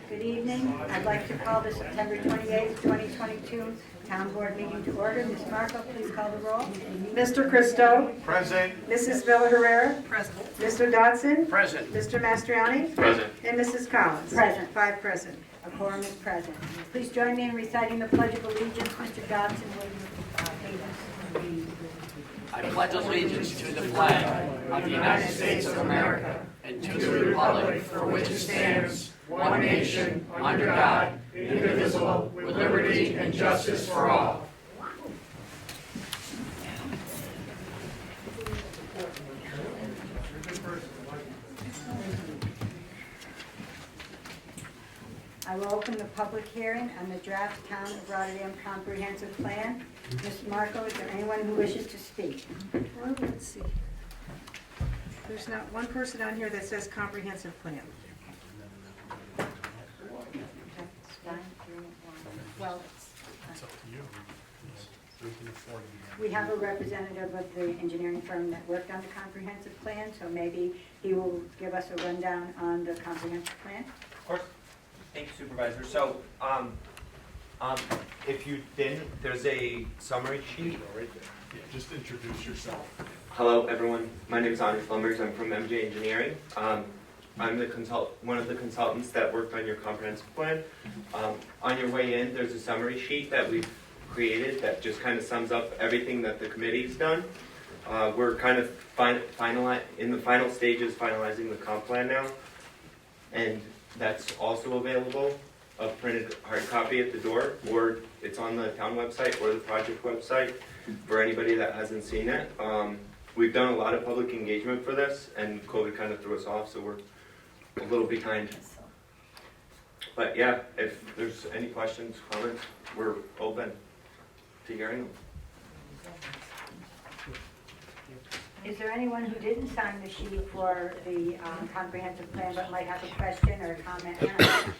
Good evening. I'd like to call the September 28th, 2022 Town Board meeting to order. Ms. Marco, please call the roll. Mr. Christo. Present. Mrs. Villa Herrera. Present. Mr. Dodson. Present. Mr. Mastriani. Present. And Mrs. Collins. Present. 5 present. A quorum is present. Please join me in reciting the Pledge of Allegiance. Mr. Dodson will lead us. I pledge allegiance to the flag of the United States of America and to the republic for which it stands, one nation, under God, indivisible, with liberty and justice for all. I will open the public hearing on the draft Town of Rotterdam Comprehensive Plan. Ms. Marco, is there anyone who wishes to speak? Well, let's see. There's not one person on here that says comprehensive plan. Well, It's up to you. We can afford it. we have a representative of the engineering firm that worked on the comprehensive plan, so maybe he will give us a rundown on the comprehensive plan. Of course. Thank you, Supervisor. So, if you didn't, there's a summary sheet. Yeah, just introduce yourself. Hello, everyone. My name is Andre Flumbers. I'm from MJ Engineering. I'm one of the consultants that worked on your comprehensive plan. On your way in, there's a summary sheet that we've created that just kind of sums up everything that the committee's done. We're kind of in the final stages finalizing the comp plan now, and that's also available, a printed hard copy at the door, or it's on the town website or the project website for anybody that hasn't seen it. We've done a lot of public engagement for this, and COVID kind of threw us off, so we're a little behind. But yeah, if there's any questions, comments, we're open to hearing them. Is there anyone who didn't sign the sheet for the comprehensive plan but might have a question or a comment now?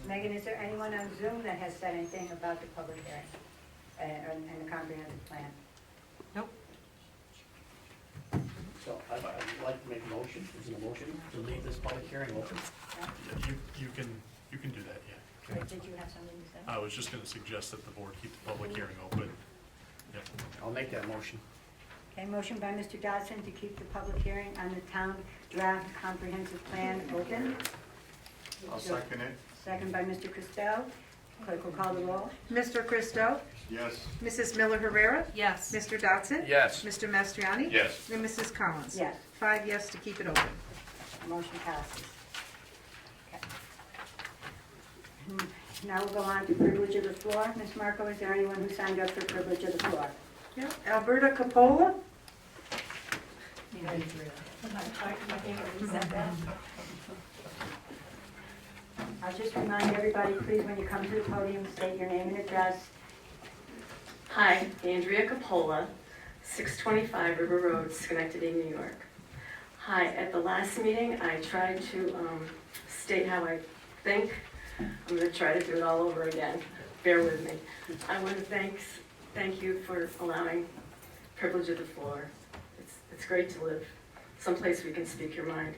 Megan, is there anyone on Zoom that has said anything about the public hearing and the comprehensive plan? So I'd like to make a motion, is it a motion to leave this public hearing open? You can do that, yeah. Or did you have something to say? I was just gonna suggest that the board keep the public hearing open. Yep. I'll make that motion. Okay, motion by Mr. Dodson to keep the public hearing on the town draft comprehensive plan open. I'll second it. Second by Mr. Christel. Clerk will call the roll. Mr. Christo. Yes. Mrs. Miller Herrera. Yes. Mr. Dodson. Yes. Mr. Mastriani. Yes. And Mrs. Collins. Yes. 5 yes to keep it open. Motion passes. Okay. Now we'll go on to privilege of the floor. Ms. Marco, is there anyone who signed up for privilege of the floor? Yeah. Alberta Capola. I'll just remind everybody, please, when you come to the podium, state your name and address. Hi, Andrea Capola, 625 River Road, Schenectady, New York. Hi, at the last meeting, I tried to state how I think. I'm going to try to do it all over again. Bear with me. I want to thank you for allowing privilege of the floor. It's great to live someplace we can speak your mind.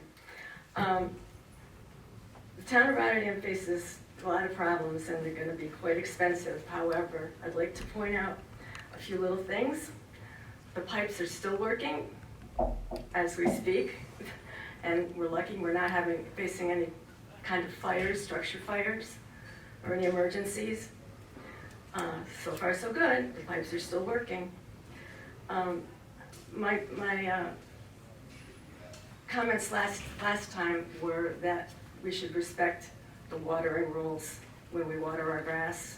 The town of Rotterdam faces a lot of problems, and they're going to be quite expensive. However, I'd like to point out a few little things. The pipes are still working as we speak, and we're lucky we're not facing any kind of fires, structure fires, or any emergencies. So far, so good. The pipes are still working. My comments last time were that we should respect the watering rules when we water our grass.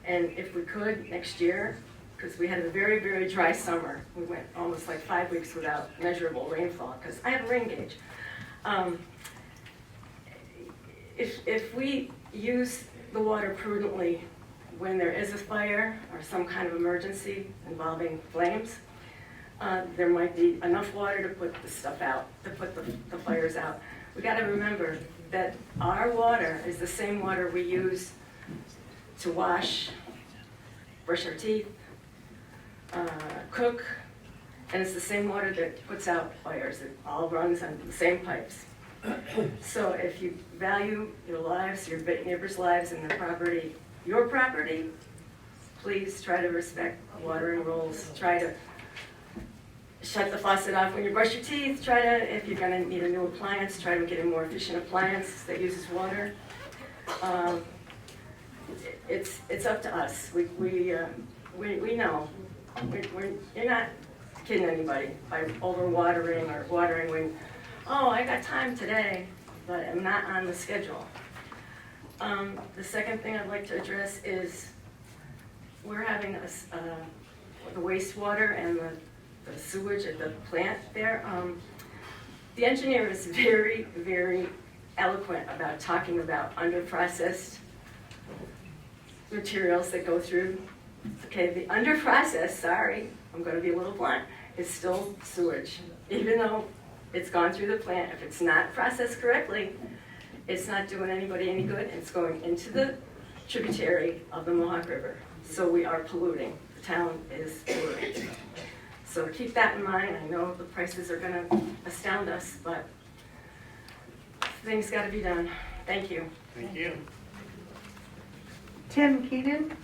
And if we could, next year, because we had a very, very dry summer. We went almost like 5 weeks without measurable rainfall, because I have a rain gauge. If we use the water prudently when there is a fire or some kind of emergency involving flames, there might be enough water to put the stuff out, to put the fires out. We got to remember that our water is the same water we use to wash, brush our teeth, cook, and it's the same water that puts out fires. It all runs on the same pipes. So if you value your lives, your neighbors' lives, and their property, your property, please try to respect watering rules. Try to shut the faucet off when you brush your teeth. Try to, if you're gonna need a new appliance, try to get a more efficient appliance that uses water. It's up to us. We know. You're not kidding anybody by overwatering or watering when, oh, I got time today, but I'm not on the schedule. The second thing I'd like to address is we're having the wastewater and the sewage at the plant there. The engineer is very, very eloquent about talking about underprocessed materials that go through. Okay, the underprocessed, sorry, I'm gonna be a little blunt, is still sewage. Even though it's gone through the plant, if it's not processed correctly, it's not doing anybody any good. It's going into the tributary of the Mohawk River. So we are polluting. The town is polluting. So keep that in mind. I know the prices are gonna astound us, but things gotta be done. Thank you. Thank you. Tim Keenan?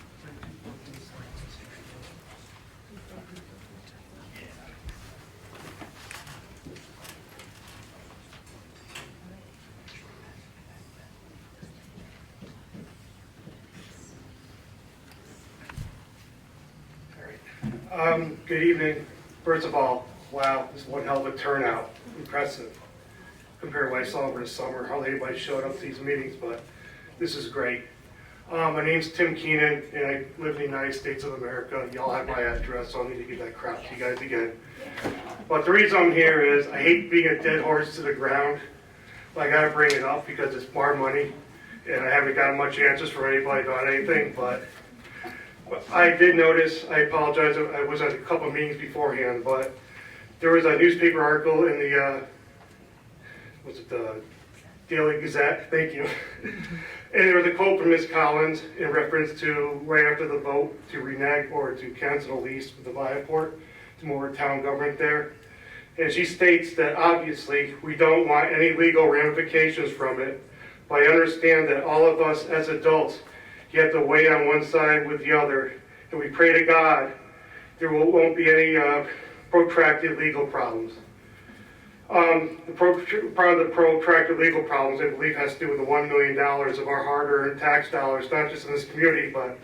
Good evening. First of all, wow, this is one hell of a turnout. Impressive. Compared to what I saw over the summer, hardly anybody showed up to these meetings, but this is great. My name's Tim Keenan, and I live in the United States of America. Y'all have my address, so I don't need to give that crap to you guys again. But the reason I'm here is I hate being a dead horse to the ground, but I gotta bring it up because it's our money, and I haven't gotten much answers from anybody about anything, but I did notice, I apologize, I was at a couple of meetings beforehand, but there was a newspaper article in the, the Daily Gazette, thank you. And there was a quote from Ms. Collins in reference to right after the vote to renege or to cancel the lease with the Viaport to more town government there. And she states that obviously we don't want any legal ramifications from it, but I understand that all of us as adults, you have to weigh on one side with the other, and we pray to God there won't be any protracted legal problems. Part of the protracted legal problems, I believe, has to do with the $1 million of our hard-earned tax dollars, not just in this community, but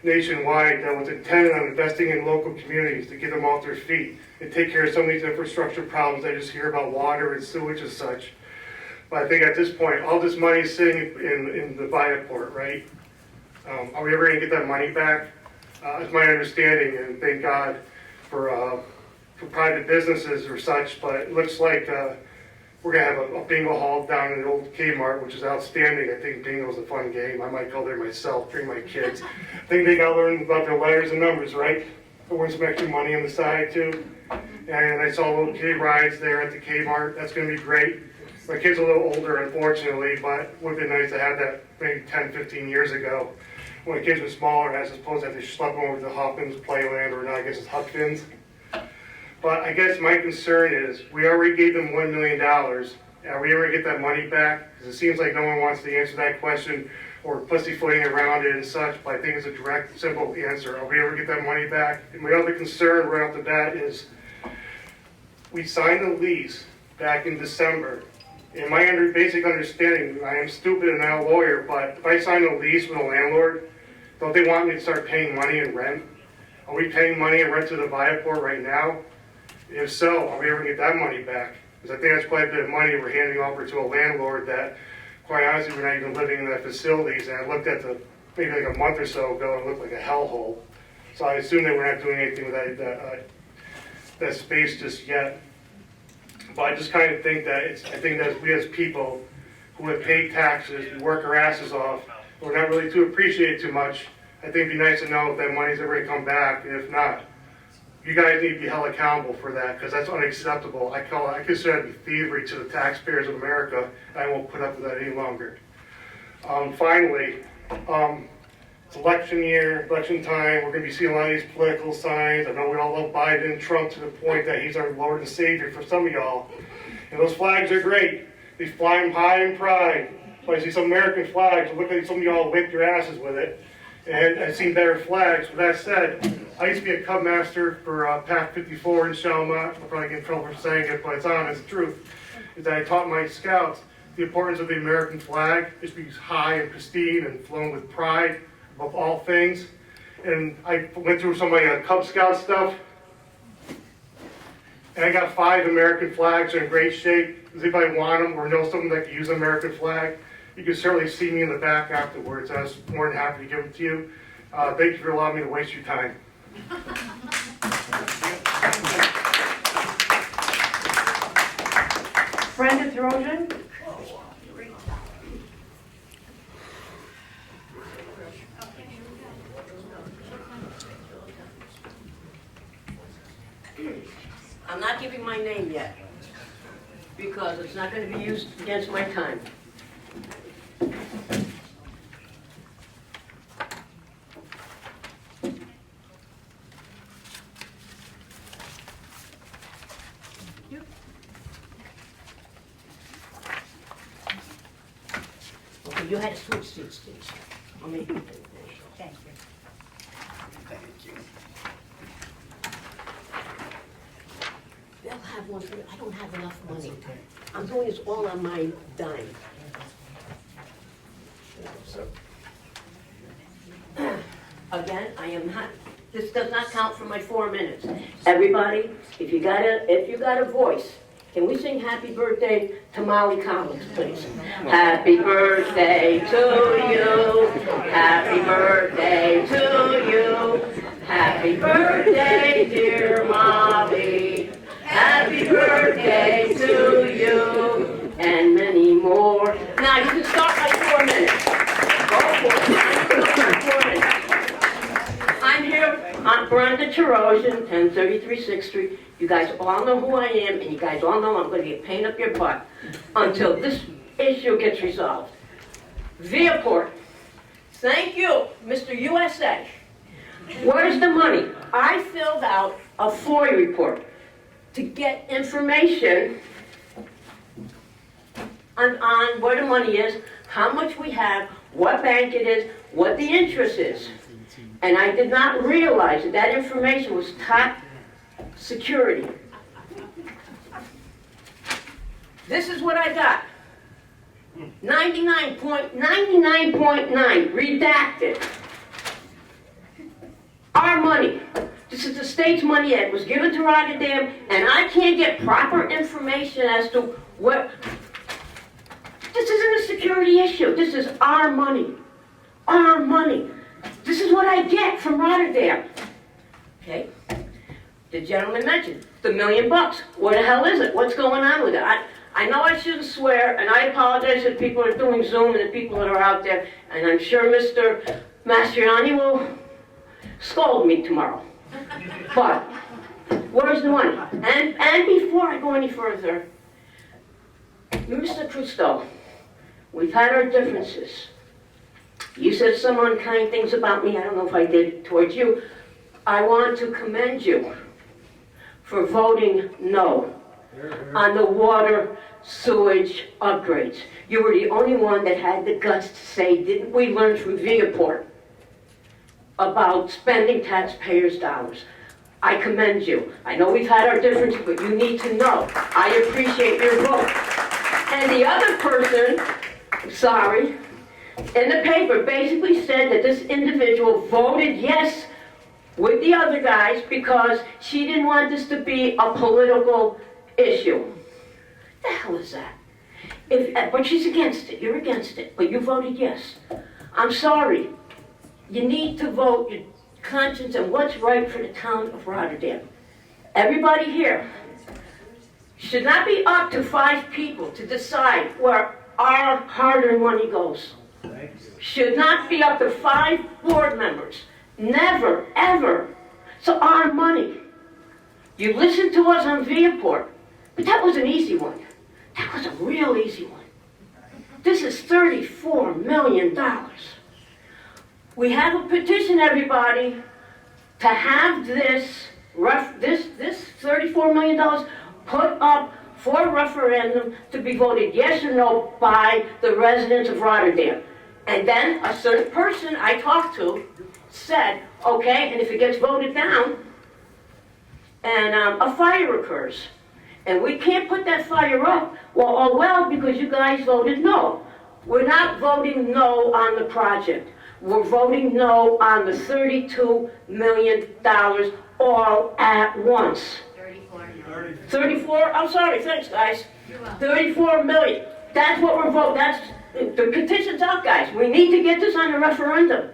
nationwide, that was intended on investing in local communities to get them off their feet and take care of some of these infrastructure problems. I just hear about water and sewage and such. But I think at this point, all this money is sitting in the Viaport, right? Are we ever going to get that money back? It's my understanding, and thank God for private businesses or such, but it looks like we're going to have a bingo hall down in the old Kmart, which is outstanding. I think bingo's a fun game. I might go there myself, bring my kids. I think they got to learn about their letters and numbers, right? Earn some extra money on the side, too. And I saw little kid rides there at the Kmart. That's going to be great. My kid's a little older, unfortunately, but it would have been nice to have that maybe 10, 15 years ago. When the kids were smaller, I suppose I had to schlep them over to Huffman's Playland, or now I guess it's Huckfins. But I guess my concern is, we already gave them $1 million. Are we ever going to get that money back? Because it seems like no one wants to answer that question or pussyfooting around it and such, but I think it's a direct, simple answer. Are we ever going to get that money back? And my other concern right off the bat is, we signed a lease back in December. In my basic understanding, I am stupid and not a lawyer, but if I sign a lease with a landlord, don't they want me to start paying money in rent? Are we paying money in rent to the Viaport right now? If so, are we ever going to get that money back? Because I think that's quite a bit of money we're handing over to a landlord that, quite honestly, we're not even living in that facilities. And I looked at maybe like a month or so ago, and it looked like a hellhole. So I assume that we're not doing anything with that space just yet. But I just kind of think that I think that we as people who have paid taxes, we work our asses off, we're not really too appreciated too much. I think it'd be nice to know if that money's ever going to come back, and if not, you guys need to be held accountable for that, because that's unacceptable. I consider that thievery to the taxpayers of America, and I won't put up with that any longer. Finally, it's election year, election time. We're going to be seeing a lot of these political signs. I know we all love Biden and Trump to the point that he's our Lord and Savior for some of y'all. And those flags are great. They fly them high in pride. When I see some American flags, look like some of y'all whip your asses with it. And I've seen better flags. With that said, I used to be a Cub Master for PAC 54 in Shelma. I'll probably get in trouble for saying it, but it's honest, the truth. Is that I taught my scouts the importance of the American flag. It should be high and pristine and flown with pride above all things. And I went through some of my Cub Scout stuff. And I got 5 American flags. They're in great shape. If anybody want them or know someone that can use an American flag, you can certainly see me in the back afterwards. I was more than happy to give them to you. Thank you for allowing me to waste your time. Brenda Trojan? I'm not giving my name yet, because it's not going to be used against my time. Okay, you had to switch seats, please. I'll make you finish. Thank you. Thank you. They'll have one for you. I don't have enough money. I'm doing this all on my dime. Again, I am not, this does not count for my 4 minutes. Everybody, if you got a voice, can we sing happy birthday to Molly Collins, please? Happy birthday to you. Happy birthday to you. Happy birthday, dear Molly. Happy birthday to you. And many more. Now you can start my 4 minutes. Go for it. 4 minutes. I'm here, I'm Brenda Trojan, 1033 6th Street. You guys all know who I am, and you guys all know I'm going to be a pain up your butt until this issue gets resolved. Viaport, thank you, Mr. USA. Where's the money? I filled out a FOIA report to get information on where the money is, how much we have, what bank it is, what the interest is. And I did not realize that that information was top security. This is what I got. 99.99, redacted. Our money. This is the state's money that was given to Rotterdam, and I can't get proper information as to what. This isn't a security issue. This is our money. Our money. This is what I get from Rotterdam. Okay? The gentleman mentioned the $1 million. What the hell is it? What's going on with it? I know I shouldn't swear, and I apologize to the people that are doing Zoom and the people that are out there, and I'm sure Mr. Mastriani will scold me tomorrow. But where's the money? And before I go any further, Mr. Trudeau, we've had our differences. You said some unkind things about me. I don't know if I did towards you. I want to commend you for voting no on the water sewage upgrades. You were the only one that had the guts to say, didn't we learn from Viaport about spending taxpayers' dollars? I commend you. I know we've had our differences, but you need to know. I appreciate your vote. And the other person, sorry, in the paper basically said that this individual voted yes with the other guys because she didn't want this to be a political issue. What the hell is that? But she's against it. You're against it. But you voted yes. I'm sorry. You need to vote your conscience and what's right for the town of Rotterdam. Everybody here should not be up to 5 people to decide where our hard-earned money goes. Should not be up to 5 board members. Never, ever. So our money. You listened to us on Viaport, but that was an easy one. That was a real easy one. This is $34 million. We have a petition, everybody, to have this $34 million put up for a referendum to be voted yes or no by the residents of Rotterdam. And then a certain person I talked to said, okay, and if it gets voted down, and a fire occurs, and we can't put that fire up, well, because you guys voted no. We're not voting no on the project. We're voting no on the $32 million all at once. 34, I'm sorry, thanks guys. 34 million. That's what we're voting, the petition's out, guys. We need to get this on a referendum.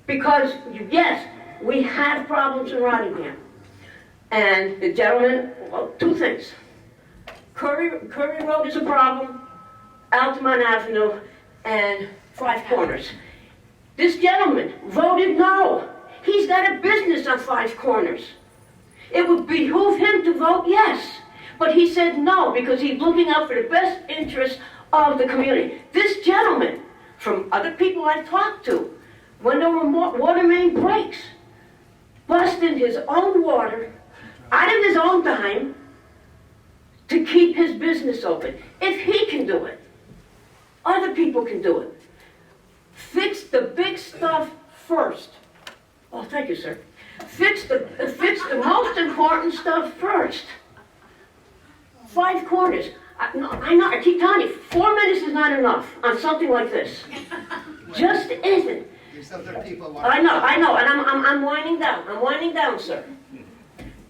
Because, yes, we have problems in Rotterdam. And the gentleman, well, two things. Curry Road is a problem, Altamont Avenue, and Five Corners. This gentleman voted no. He's got a business on Five Corners. It would behoove him to vote yes. But he said no because he's looking out for the best interest of the community. This gentleman, from other people I've talked to, when there were water main breaks, busted his own water out of his own dime to keep his business open. If he can do it, other people can do it. Fix the big stuff first. Oh, thank you, sir. Fix the most important stuff first. Five Corners. I know, I keep telling you, 4 minutes is not enough on something like this. Just isn't. I know, and I'm winding down. I'm winding down, sir.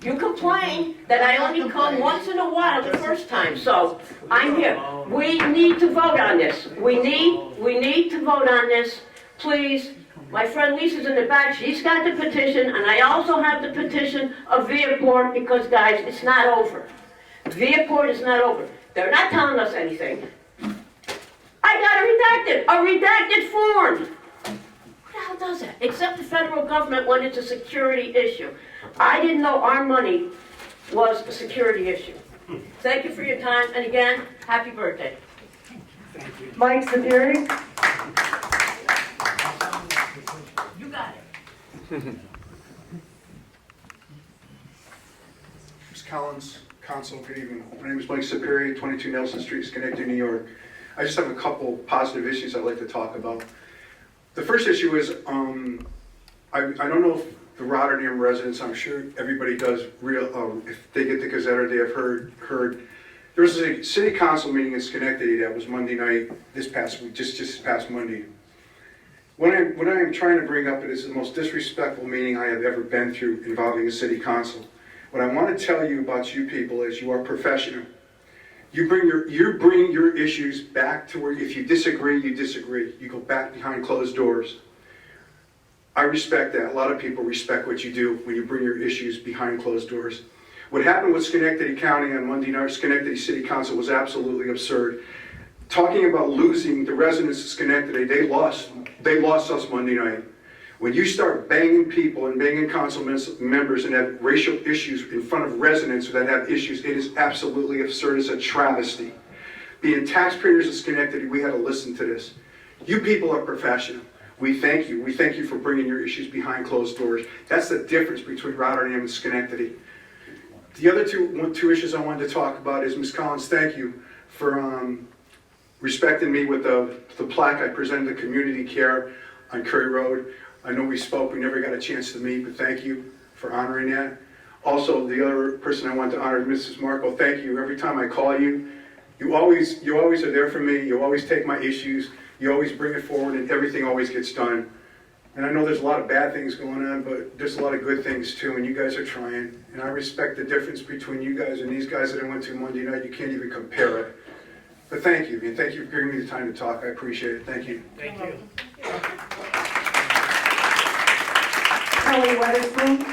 You complain that I only come once in a while the first time, so I'm here. We need to vote on this. We need to vote on this. Please, my friend Lisa's in the back. She's got the petition, and I also have the petition of Viaport because, guys, it's not over. Viaport is not over. They're not telling us anything. I got a redacted form. Who the hell does that? Except the federal government when it's a security issue. I didn't know our money was a security issue. Thank you for your time, and again, happy birthday. Mike Sapiri? You got it. Ms. Collins, Council, good evening. My name is Mike Sapiri, 22 Nelson Street, Schenectady, New York. I just have a couple positive issues I'd like to talk about. The first issue is, I don't know if the Rotterdam residents, I'm sure everybody does, if they get the Gazette or they have heard. There was a city council meeting in Schenectady that was Monday night, this past week, just this past Monday. What I am trying to bring up is the most disrespectful meeting I have ever been through involving a city council. What I want to tell you about you people is you are professional. You bring your issues back to where if you disagree, you disagree. You go back behind closed doors. I respect that. A lot of people respect what you do when you bring your issues behind closed doors. What happened with Schenectady County on Monday night, Schenectady City Council, was absolutely absurd. Talking about losing the residents of Schenectady, they lost us Monday night. When you start banging people and banging council members and have racial issues in front of residents that have issues, it is absolutely absurd. It's a travesty. Being taxpayers of Schenectady, we had to listen to this. You people are professional. We thank you. We thank you for bringing your issues behind closed doors. That's the difference between Rotterdam and Schenectady. The other two issues I wanted to talk about is, Ms. Collins, thank you for respecting me with the plaque I presented to Community Care on Curry Road. I know we spoke, we never got a chance to meet, but thank you for honoring that. Also, the other person I want to honor is Mrs. Marco. Thank you. Every time I call you, you always are there for me. You always take my issues. You always bring it forward, and everything always gets done. And I know there's a lot of bad things going on, but there's a lot of good things too, and you guys are trying. And I respect the difference between you guys and these guys that I went to Monday night. You can't even compare it. But thank you, and thank you for giving me the time to talk. I appreciate it. Thank you. Thank you. Kelly Weatherspoon?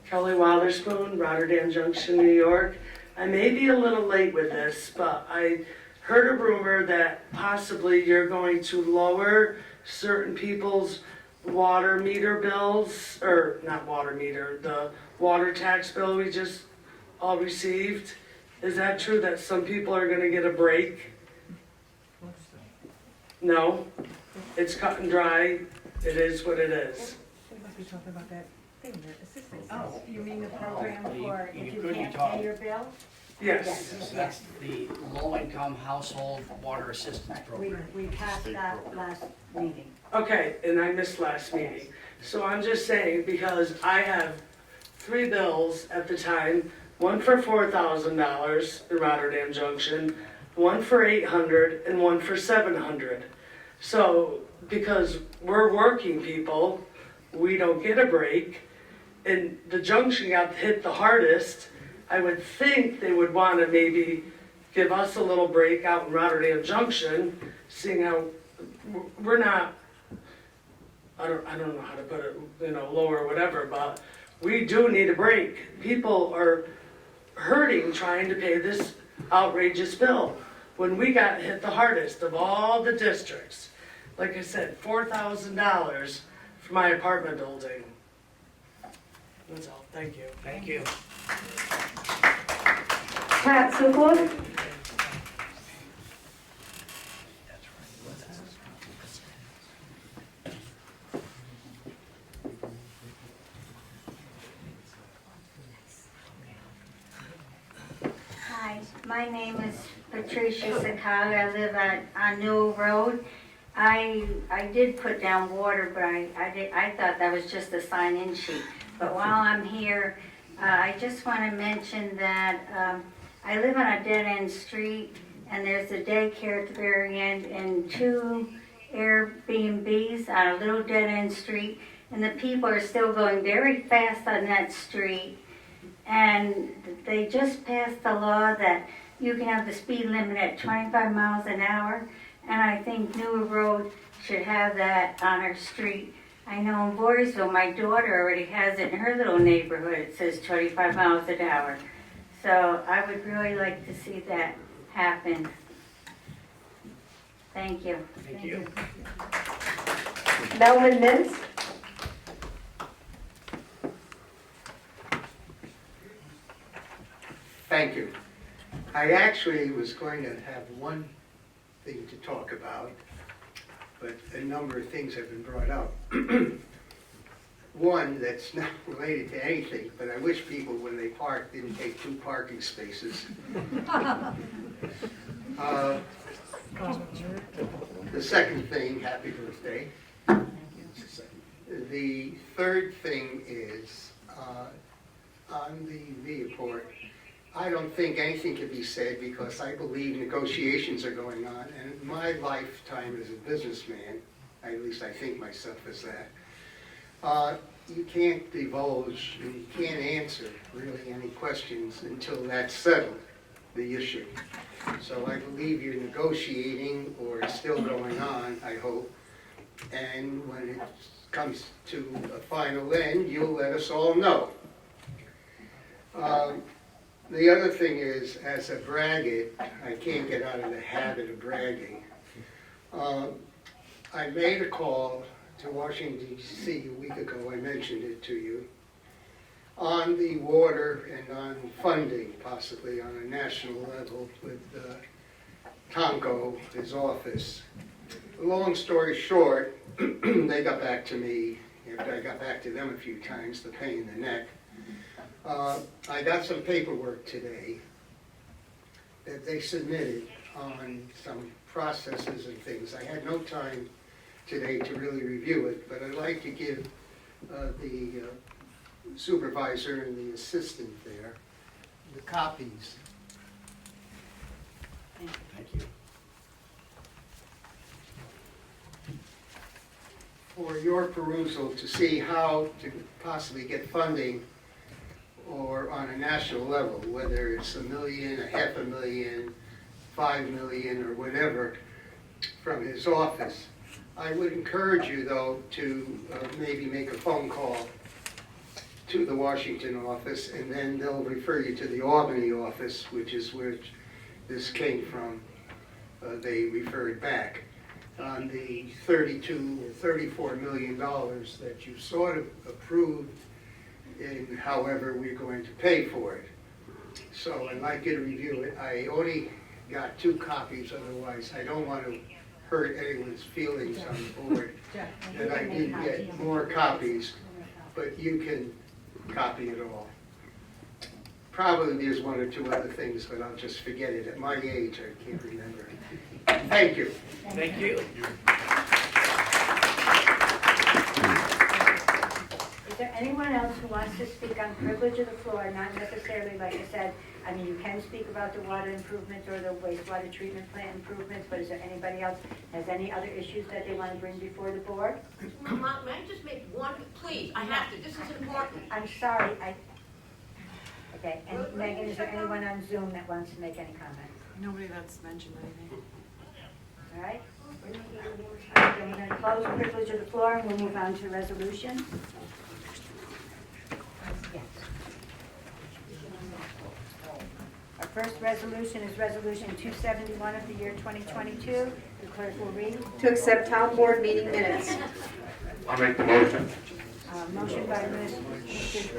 Kelly Witherspoon, Rotterdam Junction, New York. I may be a little late with this, but I heard a rumor that possibly you're going to lower certain people's water meter bills, or not water meter, the water tax bill we just all received. Is that true that some people are going to get a break? No? It's cut and dry. It is what it is. be talking about that thing, the assistance. Oh. You mean the program for you if you could be can't talking- pay your bill? Yes. That's the low-income household water assistance We, program. we passed that last meeting. Okay, and I missed last meeting. So I'm just saying, because I have 3 bills at the time, one for $4,000 in Rotterdam Junction, one for $800, and one for $700. So, because we're working people, we don't get a break, and the junction got hit the hardest, I would think they would want to maybe give us a little break out in Rotterdam Junction, seeing how we're not, I don't know how to put it, lower or whatever, but we do need a break. People are hurting trying to pay this outrageous bill when we got hit the hardest of all the districts. Like I said, $4,000 for my apartment building. That's all, thank you. Thank you. Pat Sukos? Hi, my name is Patricia Sakala. I live on Newell Road. I did put down water, but I thought that was just a sign-in sheet. But while I'm here, I just want to mention that I live on a dead-end street, and there's a daycare at the very end and 2 Airbnbs on a little dead-end street, and the people are still going very fast on that street. And they just passed the law that you can have the speed limit at 25 miles an hour, and I think Newell Road should have that on our street. I know in Voorheesville, my daughter already has it in her little neighborhood. It says 25 miles an hour. So I would really like to see that happen. Thank you. Thank you. Melvin Mintz? Thank you. I actually was going to have one thing to talk about, but a number of things have been brought up. One that's not related to anything, but I wish people, when they park, didn't take 2 parking spaces. The second thing, happy birthday. The third thing is, on the Viaport, I don't think anything can be said because I believe negotiations are going on, and in my lifetime as a businessman, at least I think myself as that, you can't divulge and you can't answer really any questions until that's settled, the issue. So I believe you're negotiating, or it's still going on, I hope, and when it comes to a final end, you'll let us all know. The other thing is, as a braggart, I can't get out of the habit of bragging. I made a call to Washington, D.C. a week ago, I mentioned it to you, on the water and on funding, possibly on a national level, with Tonko, his office. Long story short, they got back to me, after I got back to them a few times, the pain in the neck. I got some paperwork today that they submitted on some processes and things. I had no time today to really review it, but I'd like to give the supervisor and the assistant there the copies. Thank you. For your perusal to see how to possibly get funding or on a national level, whether it's $1 million, $500,000, $5 million, or whatever, from his office. I would encourage you, though, to maybe make a phone call to the Washington office, and then they'll refer you to the Albany office, which is where this came from. They referred back on the $32 or $34 million that you sort of approved in however we're going to pay for it. So I'd like you to review it. I only got 2 copies, otherwise I don't want to hurt anyone's feelings on the board. That I did get more copies. but you can copy it all. Probably there's one or two other things, but I'll just forget it. At my age, I can't remember. Thank you. Thank you. Is there anyone else who wants to speak on privilege of the floor, not necessarily, like I said, I mean, you can speak about the water improvements or the wastewater treatment plant improvements, but is there anybody else, has any other issues that they want to bring before the board? Mama, may I just make one, please, I have to, this is important. I'm sorry, okay, and Megan, is there anyone on Zoom that wants to make any comments? Nobody that's mentioned anything. All right? Then we're going to close privilege of the floor and we'll move on to resolution. Yes. Our first resolution is Resolution 271 of the year 2022. The clerk will read. To accept town board meeting minutes. I'll make the motion. Motion by Mr.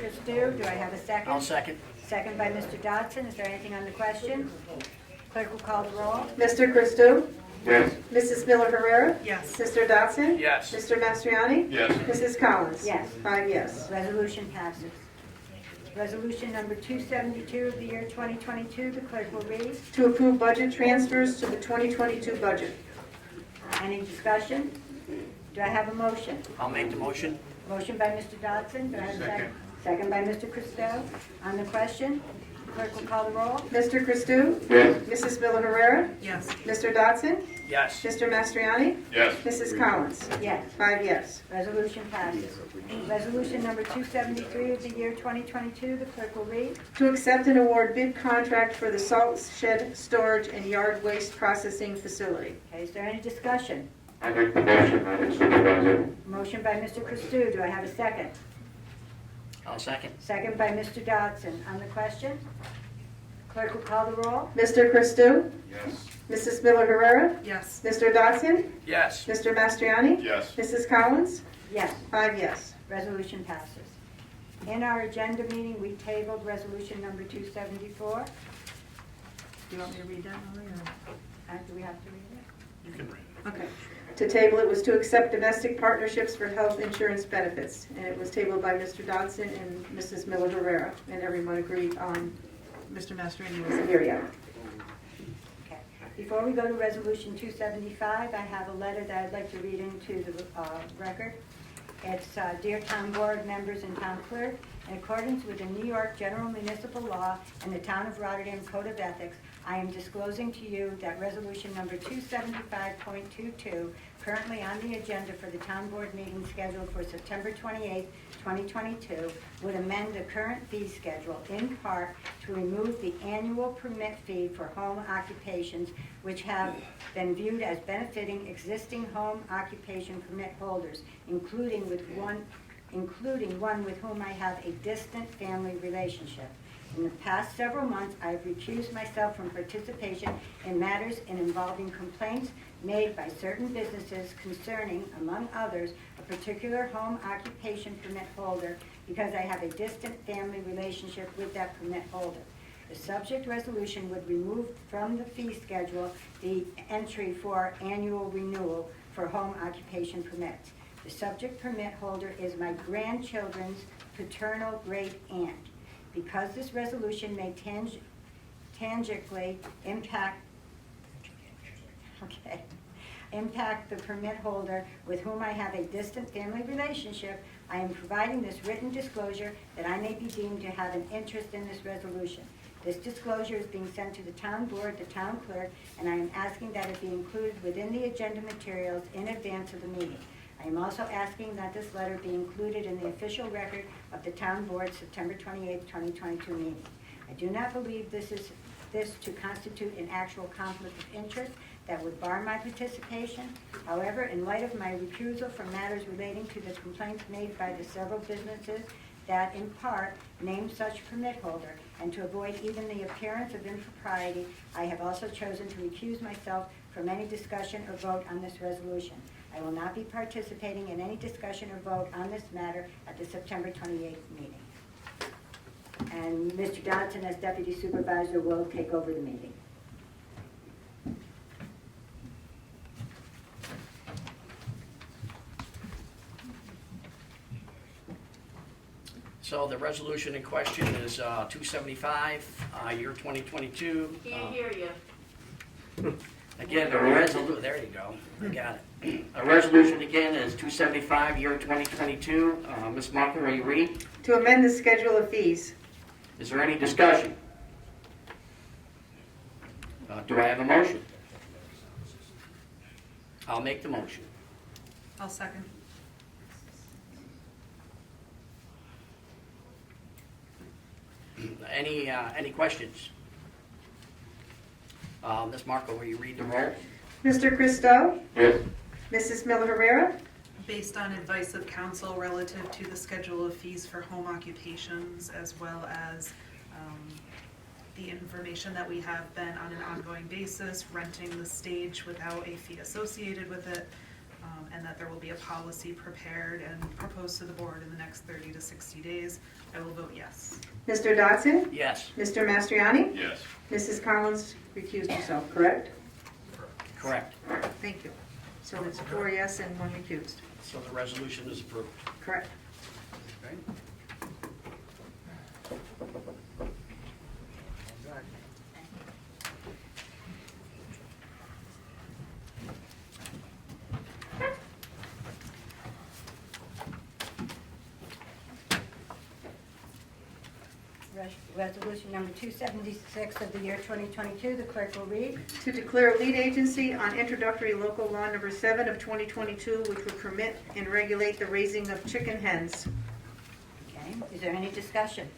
Christou. Do I have a second? I'll second. Second by Mr. Dodson. Is there anything on the question? Clerk will call the roll. Mr. Christou? Yes. Mrs. Miller Herrera? Yes. Mr. Dodson? Yes. Mr. Mastriani? Yes. Mrs. Collins? Yes. 5 yes. Resolution passes. Resolution number 272 of the year 2022. The clerk will read. To approve budget transfers to the 2022 budget. Any discussion? Do I have a motion? I'll make the motion. Motion by Mr. Dodson. Do I have a second? Second by Mr. Christou. On the question, clerk will call the roll. Mr. Christou? Yes. Mrs. Miller Herrera? Yes. Mr. Dodson? Yes. Mr. Mastriani? Yes. Mrs. Collins? Yes. 5 yes. Resolution passes. Resolution number 273 of the year 2022. The clerk will read. To accept and award bid contract for the salt shed storage and yard waste processing facility. Okay, is there any discussion? I make the motion, Madam Supervisor. Motion by Mr. Christou. Do I have a second? I'll second. Second by Mr. Dodson. On the question, clerk will call the roll. Mr. Christou? Yes. Mrs. Miller Herrera? Yes. Mr. Dodson? Yes. Mr. Mastriani? Yes. Mrs. Collins? Yes. 5 yes. Resolution passes. In our agenda meeting, we tabled resolution number 274. Do you want me to read that, Lori, or? Do we have to read it? You can read it. Okay. To table it was to accept domestic partnerships for health insurance benefits. And it was tabled by Mr. Dodson and Mrs. Miller Herrera. And everyone agreed on, Mr. Mastriani was here, yeah. Okay. Before we go to resolution 275, I have a letter that I'd like to read into the record. It's, Dear Town Board members and Town Clerk, in accordance with the New York General Municipal Law and the Town of Rotterdam Code of Ethics, I am disclosing to you that resolution number 275.22, currently on the agenda for the Town Board meeting scheduled for September 28, 2022, would amend the current fee schedule in part to remove the annual permit fee for home occupations which have been viewed as benefiting existing home occupation permit holders, including one with whom I have a distant family relationship. In the past several months, I have recused myself from participation in matters involving complaints made by certain businesses concerning, among others, a particular home occupation permit holder because I have a distant family relationship with that permit holder. The subject resolution would remove from the fee schedule the entry for annual renewal for home occupation permits. The subject permit holder is my grandchildren's paternal great aunt. Because this resolution may tangibly impact the permit holder with whom I have a distant family relationship, I am providing this written disclosure that I may be deemed to have an interest in this resolution. This disclosure is being sent to the town board, the town clerk, and I am asking that it be included within the agenda materials in advance of the meeting. I am also asking that this letter be included in the official record of the town board September 28, 2022 meeting. I do not believe this to constitute an actual conflict of interest that would bar my participation. However, in light of my recusal from matters relating to the complaints made by the several businesses that in part name such permit holder, and to avoid even the appearance of impropriety, I have also chosen to recuse myself from any discussion or vote on this resolution. I will not be participating in any discussion or vote on this matter at the September 28th meeting. And Mr. Dodson, as Deputy Supervisor, will take over the meeting. So the resolution in question is 275, year 2022. Can't hear you. Again, there you go, I got it. A resolution again is 275, year 2022. Ms. Markler, will you read? To amend the schedule of fees. Is there any discussion? Do I have a motion? I'll make the motion. I'll second. Any questions? Ms. Markler, will you read the roll? Mr. Christo? Yes. Mrs. Miller Herrera? Based on advice of council relative to the schedule of fees for home occupations, as well as the information that we have been on an ongoing basis, renting the stage without a fee associated with it, and that there will be a policy prepared and proposed to the board in the next 30 to 60 days, I will vote yes. Mr. Dodson? Yes. Mr. Mastriani? Yes. Mrs. Collins recused herself, correct? Correct. Thank you. So it's 4 yes and 1 recused. So the resolution is approved. Correct. Okay. Resolution number 276 of the year 2022, the clerk will read. To declare lead agency on introductory local law number 7 of 2022, which would permit and regulate the raising of chicken hens. Okay, is there any discussion?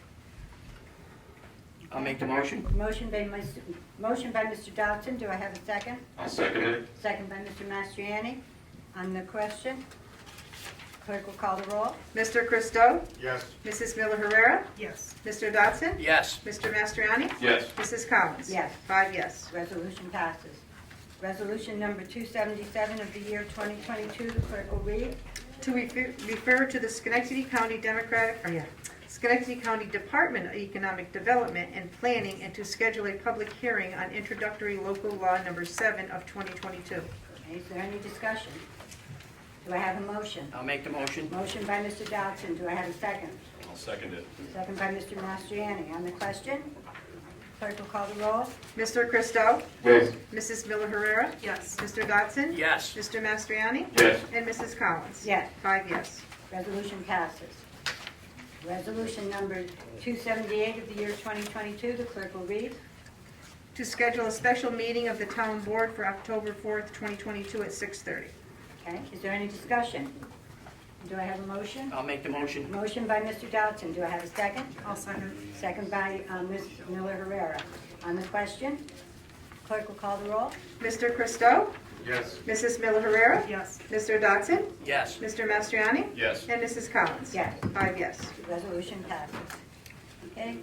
I'll make the motion. Motion by Mr. Dodson, do I have a second? I'll second it. Second by Mr. Mastriani. On the question, clerk will call the roll. Mr. Christo? Yes. Mrs. Miller Herrera? Yes. Mr. Dodson? Yes. Mr. Mastriani? Yes. Mrs. Collins? Yes. 5 yes. Resolution passes. Resolution number 277 of the year 2022, the clerk will read. To refer to the Schenectady County Schenectady County Department of Economic Development and Planning, and to schedule a public hearing on introductory local law number 7 of 2022. Okay, is there any discussion? Do I have a motion? I'll make the motion. Motion by Mr. Dodson, do I have a second? I'll second it. Second by Mr. Mastriani. On the question, clerk will call the roll. Mr. Christo? Yes. Mrs. Miller Herrera? Yes. Mr. Dodson? Yes. Mr. Mastriani? Yes. And Mrs. Collins? Yes. 5 yes. Resolution passes. Resolution number 278 of the year 2022, the clerk will read. To schedule a special meeting of the town board for October 4th, 2022 at 6:30. Okay, is there any discussion? Do I have a motion? I'll make the motion. Motion by Mr. Dodson, do I have a second? I'll second. Second by Ms. Miller Herrera. On the question, clerk will call the roll. Mr. Christo? Yes. Mrs. Miller Herrera? Yes. Mr. Dodson? Yes. Mr. Mastriani? Yes. And Mrs. Collins? Yes. 5 yes. Resolution passes. Okay,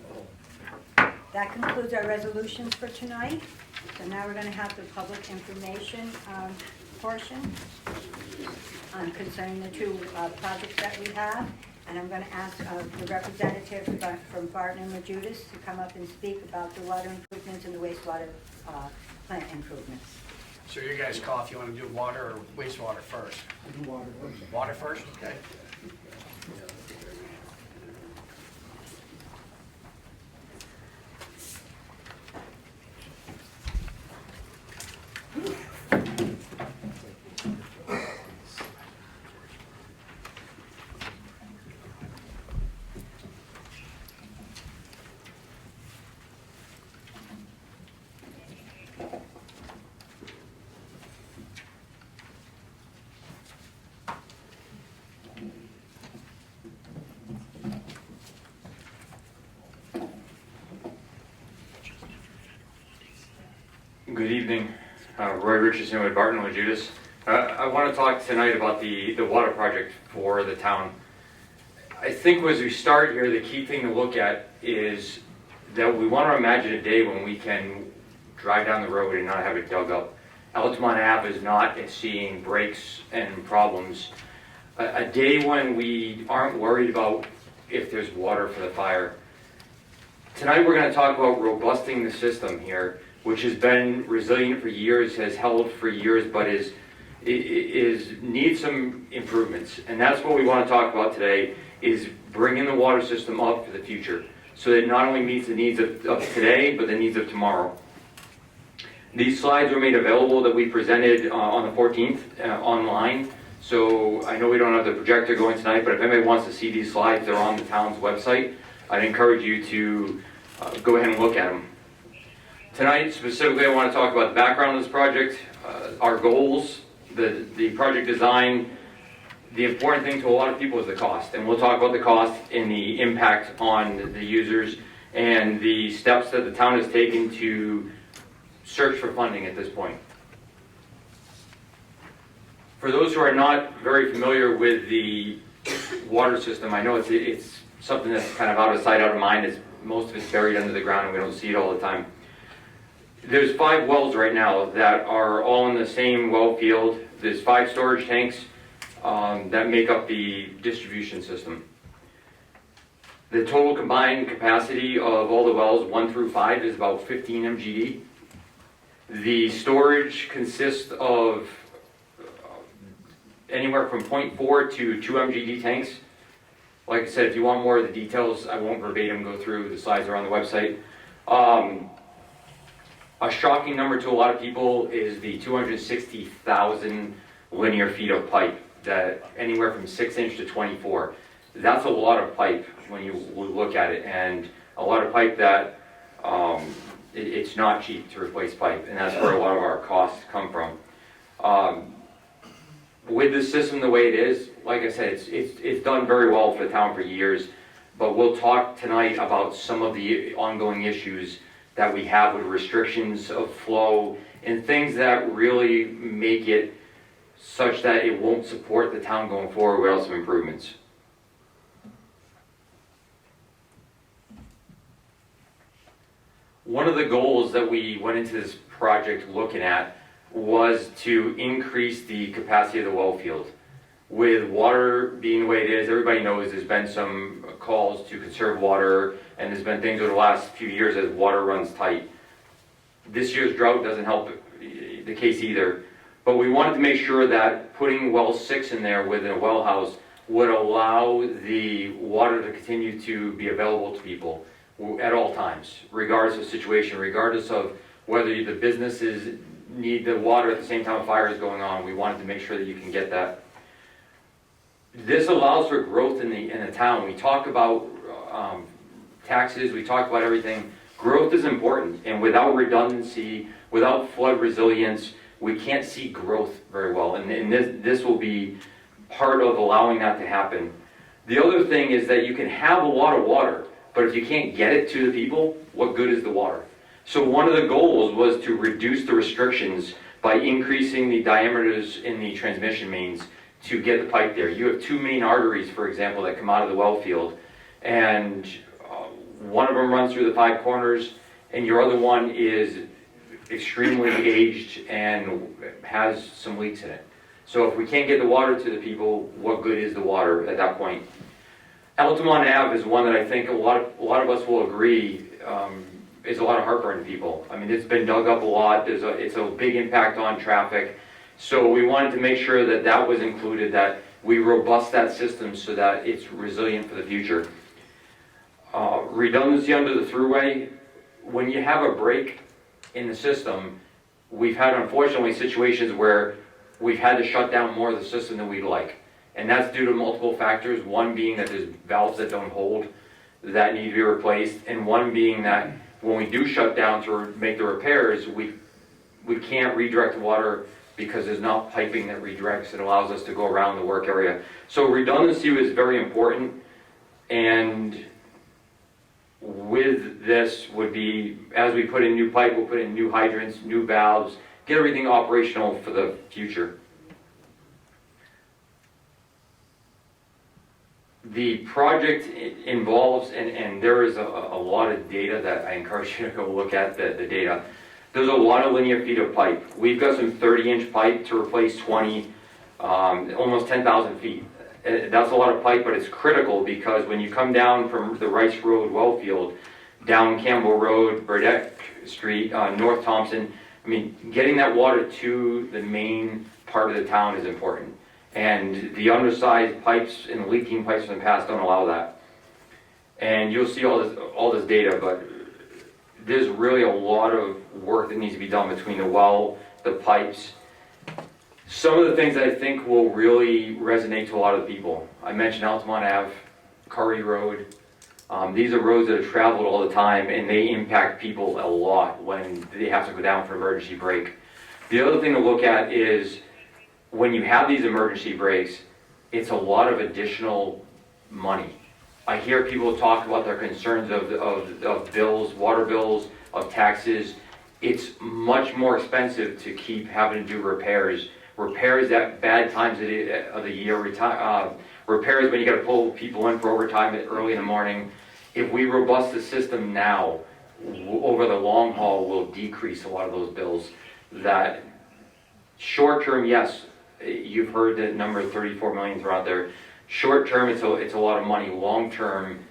that concludes our resolutions for tonight. So now we're going to have the public information portion concerning the two projects that we have. And I'm going to ask the representative from Barton and Majudas to come up and speak about the water improvements and the wastewater plant improvements. So you guys call if you want to do water or wastewater first. Do water first. Water first? Okay. Good evening, Roy Richardson with Barton and Judas. I want to talk tonight about the water project for the town. I think as we start here, the key thing to look at is that we want to imagine a day when we can drive down the road and not have it dug up. Altamont Ave is not seeing breaks and problems. A day when we aren't worried about if there's water for the fire. Tonight we're going to talk about robusting the system here, which has been resilient for years, has held for years, but is needs some improvements. And that's what we want to talk about today, is bringing the water system up for the future, so that it not only meets the needs of today, but the needs of tomorrow. These slides were made available that we presented on the 14th online. So I know we don't have the projector going tonight, but if anybody wants to see these slides, they're on the town's website. I'd encourage you to go ahead and look at them. Tonight, specifically, I want to talk about the background of this project, our goals, the project design. The important thing to a lot of people is the cost, and we'll talk about the cost and the impact on the users and the steps that the town has taken to search for funding at this point. For those who are not very familiar with the water system, I know it's something that's kind of out of sight, out of mind. Most of it's buried under the ground and we don't see it all the time. There's 5 wells right now that are all in the same well field. There's 5 storage tanks that make up the distribution system. The total combined capacity of all the wells 1 through 5 is about 15 MGD. The storage consists of anywhere from 0.4 to 2 MGD tanks. Like I said, if you want more of the details, I won't verbatim go through. The slides are on the website. A shocking number to a lot of people is the 260,000 linear feet of pipe, that anywhere from 6-inch to 24. That's a lot of pipe when you look at it, and a lot of pipe that it's not cheap to replace pipe, and that's where a lot of our costs come from. With the system the way it is, like I said, it's done very well for the town for years, but we'll talk tonight about some of the ongoing issues that we have with restrictions of flow and things that really make it such that it won't support the town going forward without some improvements. One of the goals that we went into this project looking at was to increase the capacity of the well field. With water being the way it is, everybody knows there's been some calls to conserve water, and there's been things over the last few years as water runs tight. This year's drought doesn't help the case either, but we wanted to make sure that putting well 6 in there within a well house would allow the water to continue to be available to people at all times, regardless of situation, regardless of whether the businesses need the water at the same time a fire is going on. We wanted to make sure that you can get that. This allows for growth in the town. We talk about taxes, we talk about everything. Growth is important, and without redundancy, without flood resilience, we can't see growth very well, and this will be part of allowing that to happen. The other thing is that you can have a lot of water, but if you can't get it to the people, what good is the water? So one of the goals was to reduce the restrictions by increasing the diameters in the transmission mains to get the pipe there. You have 2 main arteries, for example, that come out of the well field, and one of them runs through the 5 corners, and your other one is extremely aged and has some leaks in it. So if we can't get the water to the people, what good is the water at that point? Altamont Ave is one that I think a lot of us will agree is a lot of heartburn to people. I mean, it's been dug up a lot. It's a big impact on traffic. So we wanted to make sure that that was included, that we robust that system so that it's resilient for the future. Redundancy under the throughway. When you have a break in the system, we've had unfortunately situations where we've had to shut down more of the system than we'd like. And that's due to multiple factors. One being that there's valves that don't hold that need to be replaced, and one being that when we do shut down to make the repairs, we can't redirect the water because there's not piping that redirects. It allows us to go around the work area. So redundancy was very important, and with this would be, as we put in new pipe, we'll put in new hydrants, new valves, get everything operational for the future. The project involves, and there is a lot of data that I encourage you to go look at the data. There's a lot of linear feet of pipe. We've got some 30-inch pipe to replace 20, almost 10,000 feet. That's a lot of pipe, but it's critical because when you come down from the Rice Road well field, down Campbell Road, Burdette Street, North Thompson, I mean, getting that water to the main part of the town is important. And the undersized pipes and leaking pipes from the past don't allow that. And you'll see all this data, but there's really a lot of work that needs to be done between the well, the pipes. Some of the things that I think will really resonate to a lot of people. I mentioned Altamont Ave, Curry Road. These are roads that are traveled all the time, and they impact people a lot when they have to go down for emergency brake. The other thing to look at is when you have these emergency brakes, it's a lot of additional money. I hear people talk about their concerns of bills, water bills, of taxes. It's much more expensive to keep having to do repairs. Repairs at bad times of the year, repairs when you got to pull people in for overtime early in the morning. If we robust the system now, over the long haul, will decrease a lot of those bills. That short term, yes, you've heard the number 34 million thrown out there. Short term, it's a lot of money. Long term,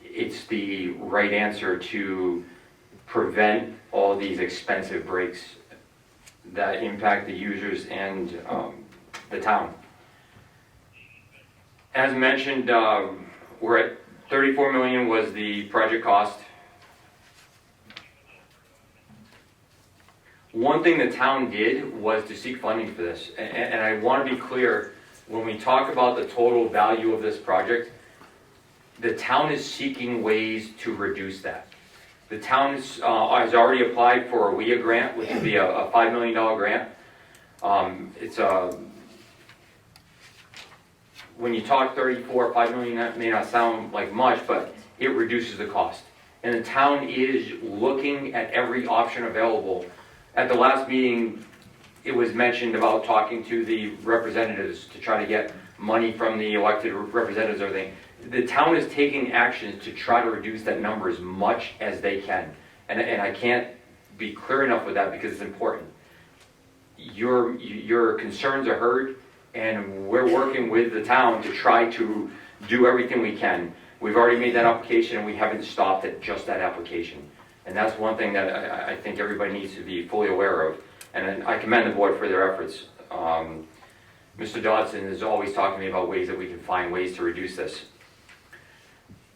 it's the right answer to prevent all these expensive breaks that impact the users and the town. As mentioned, we're at 34 million was the project cost. One thing the town did was to seek funding for this, and I want to be clear, when we talk about the total value of this project, the town is seeking ways to reduce that. The town has already applied for a WIA grant, which would be a $5 million grant. When you talk 34, 5 million, that may not sound like much, but it reduces the cost. And the town is looking at every option available. At the last meeting, it was mentioned about talking to the representatives to try to get money from the elected representatives and everything. The town is taking actions to try to reduce that number as much as they can. And I can't be clear enough with that because it's important. Your concerns are heard, and we're working with the town to try to do everything we can. We've already made that application, and we haven't stopped at just that application. And that's one thing that I think everybody needs to be fully aware of. And I commend the board for their efforts. Mr. Dodson is always talking to me about ways that we can find ways to reduce this.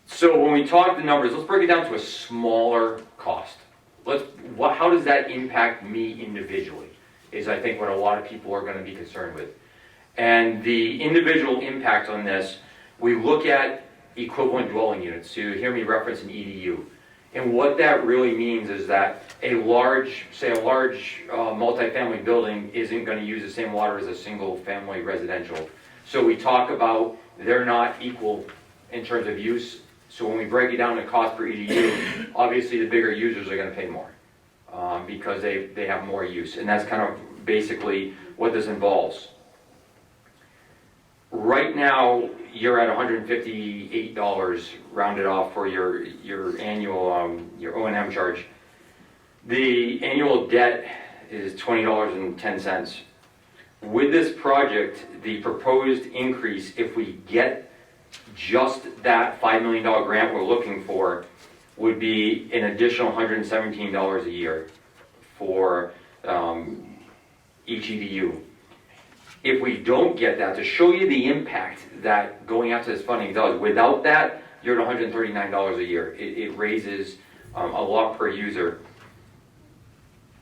So when we talk the numbers, let's break it down to a smaller cost. How does that impact me individually, is I think what a lot of people are going to be concerned with. And the individual impact on this, we look at equivalent dwelling units. So you hear me reference an EDU. And what that really means is that a large multifamily building isn't going to use the same water as a single family residential. So we talk about they're not equal in terms of use. So when we break it down to cost per EDU, obviously the bigger users are going to pay more because they have more use. And that's kind of basically what this involves. Right now, you're at $158 rounded off for your annual your O&M charge. The annual debt is $20.10. With this project, the proposed increase, if we get just that $5 million grant we're looking for, would be an additional $117 a year for each EDU. If we don't get that, to show you the impact that going after this funding does, without that, you're at $139 a year. It raises a lot per user.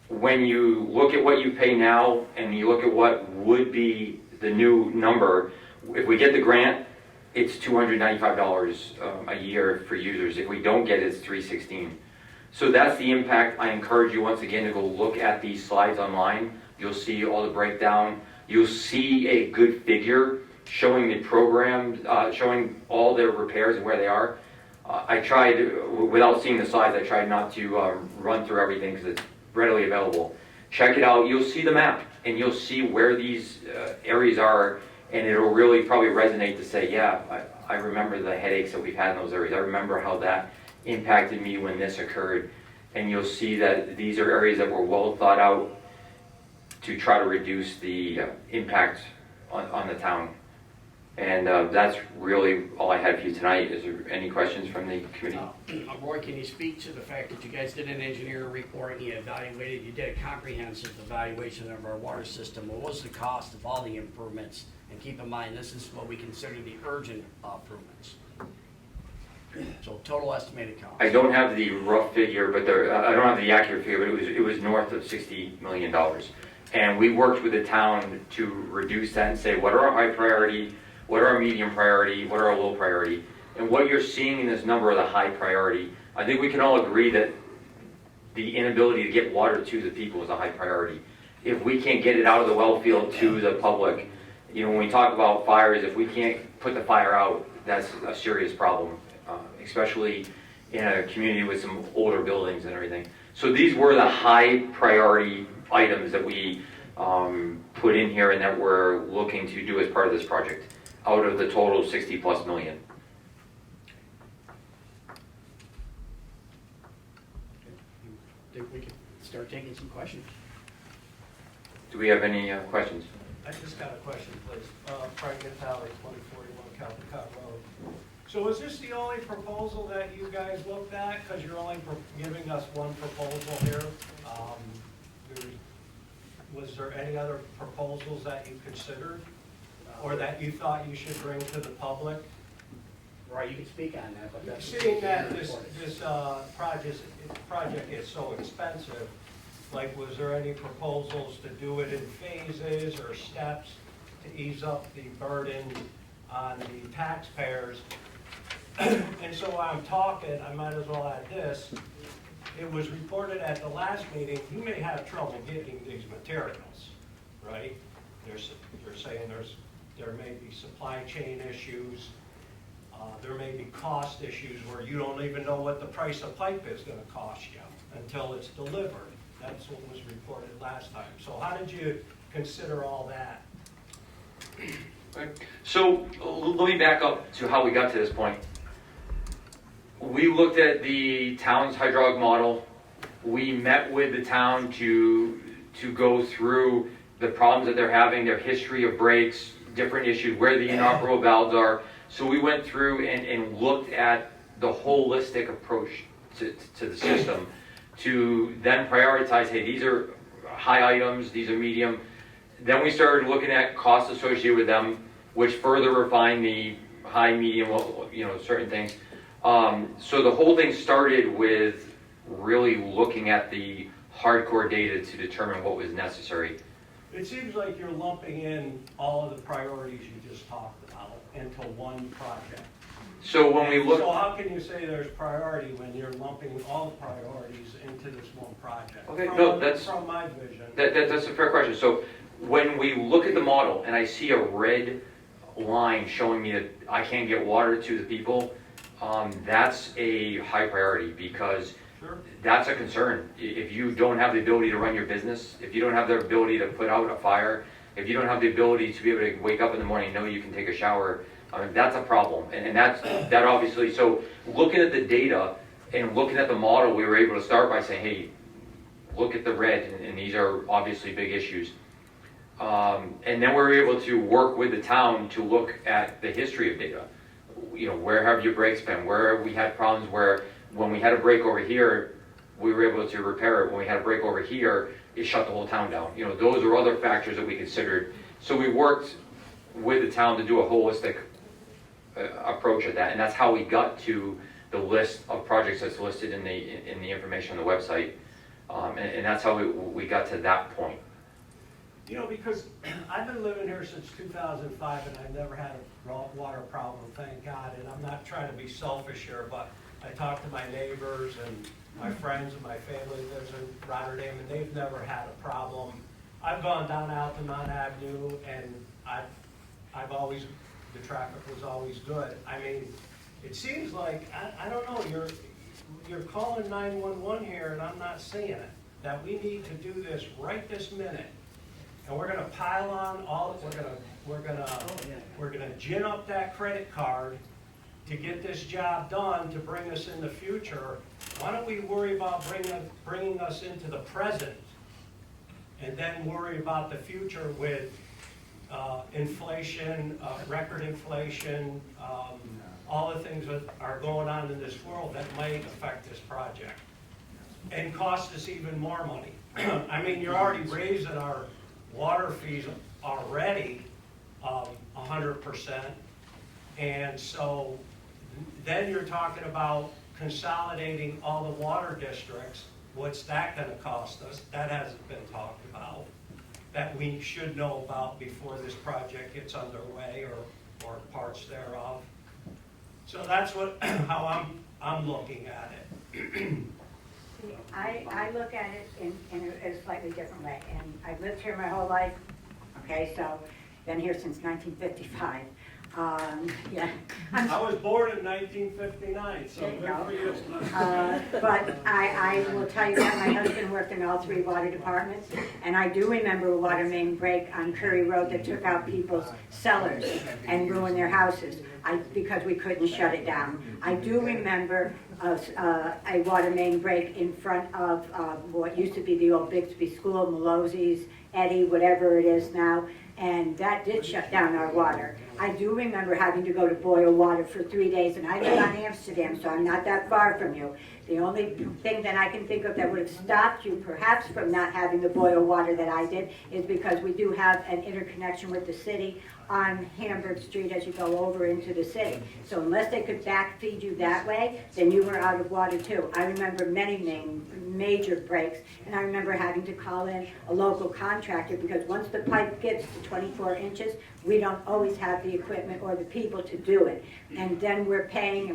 When you look at what you pay now and you look at what would be the new number, if we get the grant, it's $295 a year for users. If we don't get it, it's $316. So that's the impact. I encourage you once again to go look at these slides online. You'll see all the breakdown. You'll see a good figure showing the program, showing all their repairs and where they are. I tried, without seeing the slides, I tried not to run through everything because it's readily available. Check it out. You'll see the map and you'll see where these areas are, and it'll really probably resonate to say, yeah, I remember the headaches that we've had in those areas. I remember how that impacted me when this occurred. And you'll see that these are areas that were well thought out to try to reduce the impact on the town. And that's really all I had for you tonight. Is there any questions from the committee? Roy, can you speak to the fact that you guys did an engineering report and you evaluated, you did a comprehensive evaluation of our water system? What was the cost of all the improvements? And keep in mind, this is what we consider the urgent improvements. So total estimated cost. I don't have the rough figure, but I don't have the accurate figure, but it was north of $60 million. And we worked with the town to reduce that and say, what are our high priority, what are our medium priority, what are our low priority? And what you're seeing in this number are the high priority. I think we can all agree that the inability to get water to the people is a high priority. If we can't get it out of the well field to the public, you know, when we talk about fires, if we can't put the fire out, that's a serious problem, especially in a community with some older buildings and everything. So these were the high priority items that we put in here and that we're looking to do as part of this project, out of the total 60+ million. I think we can start taking some questions. Do we have any questions? I just got a question, please. Frank Natale, 2041 Caldecott Road. So is this the only proposal that you guys looked at? Because you're only giving us one proposal here. Was there any other proposals that you considered or that you thought you should bring to the public? Right, you can speak on that, but that's... Seeing that this project is so expensive, like, was there any proposals to do it in phases or steps to ease up the burden on the taxpayers? And so while I'm talking, I might as well add this. It was reported at the last meeting, you may have trouble getting these materials, right? They're saying there may be supply chain issues. There may be cost issues where you don't even know what the price of pipe is going to cost you until it's delivered. That's what was reported last time. So how did you consider all that? So let me back up to how we got to this point. We looked at the town's hydraulic model. We met with the town to go through the problems that they're having, their history of breaks, different issues, where the inoperable valves are. So we went through and looked at the holistic approach to the system to then prioritize, hey, these are high items, these are medium. Then we started looking at costs associated with them, which further refined the high, medium, you know, certain things. So the whole thing started with really looking at the hardcore data to determine what was necessary. It seems like you're lumping in all of the priorities you just talked about into one project. So when we look... So how can you say there's priority when you're lumping all the priorities into this one project? Okay, no, that's... From my vision. That's a fair question. So when we look at the model and I see a red line showing me that I can't get water to the people, that's a high priority because that's a concern. If you don't have the ability to run your business, if you don't have the ability to put out a fire, if you don't have the ability to be able to wake up in the morning and know you can take a shower, that's a problem. And that obviously, so looking at the data and looking at the model, we were able to start by saying, hey, look at the red, and these are obviously big issues. And then we were able to work with the town to look at the history of data. You know, where have your breaks been? Where have we had problems where when we had a break over here, we were able to repair it. When we had a break over here, it shut the whole town down. You know, those are other factors that we considered. So we worked with the town to do a holistic approach at that, and that's how we got to the list of projects that's listed in the information on the website, and that's how we got to that point. You know, because I've been living here since 2005 and I've never had a water problem, thank God. And I'm not trying to be selfish here, but I talk to my neighbors and my friends and my family lives in Rotterdam and they've never had a problem. I've gone down Altamont Avenue and I've always, the traffic was always good. I mean, it seems like, I don't know, you're calling 911 here and I'm not seeing it. That we need to do this right this minute. And we're gonna pile on all, we're gonna gin up that credit card to get this job done to bring us in the future. Why don't we worry about bringing us into the present and then worry about the future with inflation, record inflation, all the things that are going on in this world that might affect this project and cost us even more money. I mean, you're already raising our water fees already 100%, and so then you're talking about consolidating all the water districts. What's that going to cost us? That hasn't been talked about, that we should know about before this project gets underway or parts thereof. So that's how I'm looking at it. I look at it in a slightly different way, and I've lived here my whole life, okay, so been here since 1955. Yeah. I was born in 1959, so good for you. But I will tell you that my husband worked in all 3 water departments, and I do remember a water main break on Curry Road that took out people's cellars and ruined their houses because we couldn't shut it down. I do remember a water main break in front of what used to be the old Bixby School, Malozzi's, Eddie, whatever it is now, and that did shut down our water. I do remember having to go to boil water for 3 days, and I live on Amsterdam, so I'm not that far from you. The only thing that I can think of that would have stopped you perhaps from not having the boil water that I did is because we do have an interconnection with the city on Hamburg Street as you go over into the city. So unless they could back feed you that way, then you were out of water too. I remember many major breaks, and I remember having to call in a local contractor because once the pipe gets to 24 inches, we don't always have the equipment or the people to do it. And then we're paying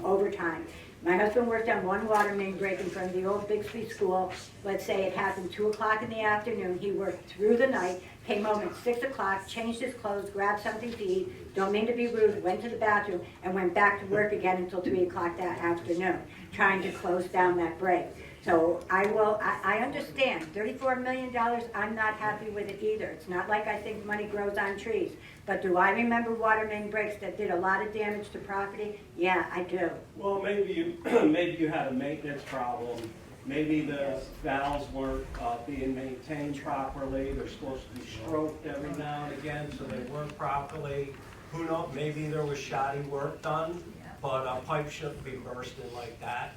overtime. My husband worked on one water main break in front of the old Bixby School. Let's say it happened 2 o'clock in the afternoon. He worked through the night, came home at 6 o'clock, changed his clothes, grabbed something to eat, don't mean to be rude, went to the bathroom, and went back to work again until 3 o'clock that afternoon, trying to close down that break. So I understand, $34 million, I'm not happy with it either. It's not like I think money grows on trees. But do I remember water main breaks that did a lot of damage to property? Yeah, I do. Well, maybe you had a maintenance problem. Maybe the valves weren't being maintained properly. They're supposed to be stroked every now and again, so they weren't properly. Who knows? Maybe there was shoddy work done, but a pipe shouldn't be bursting like that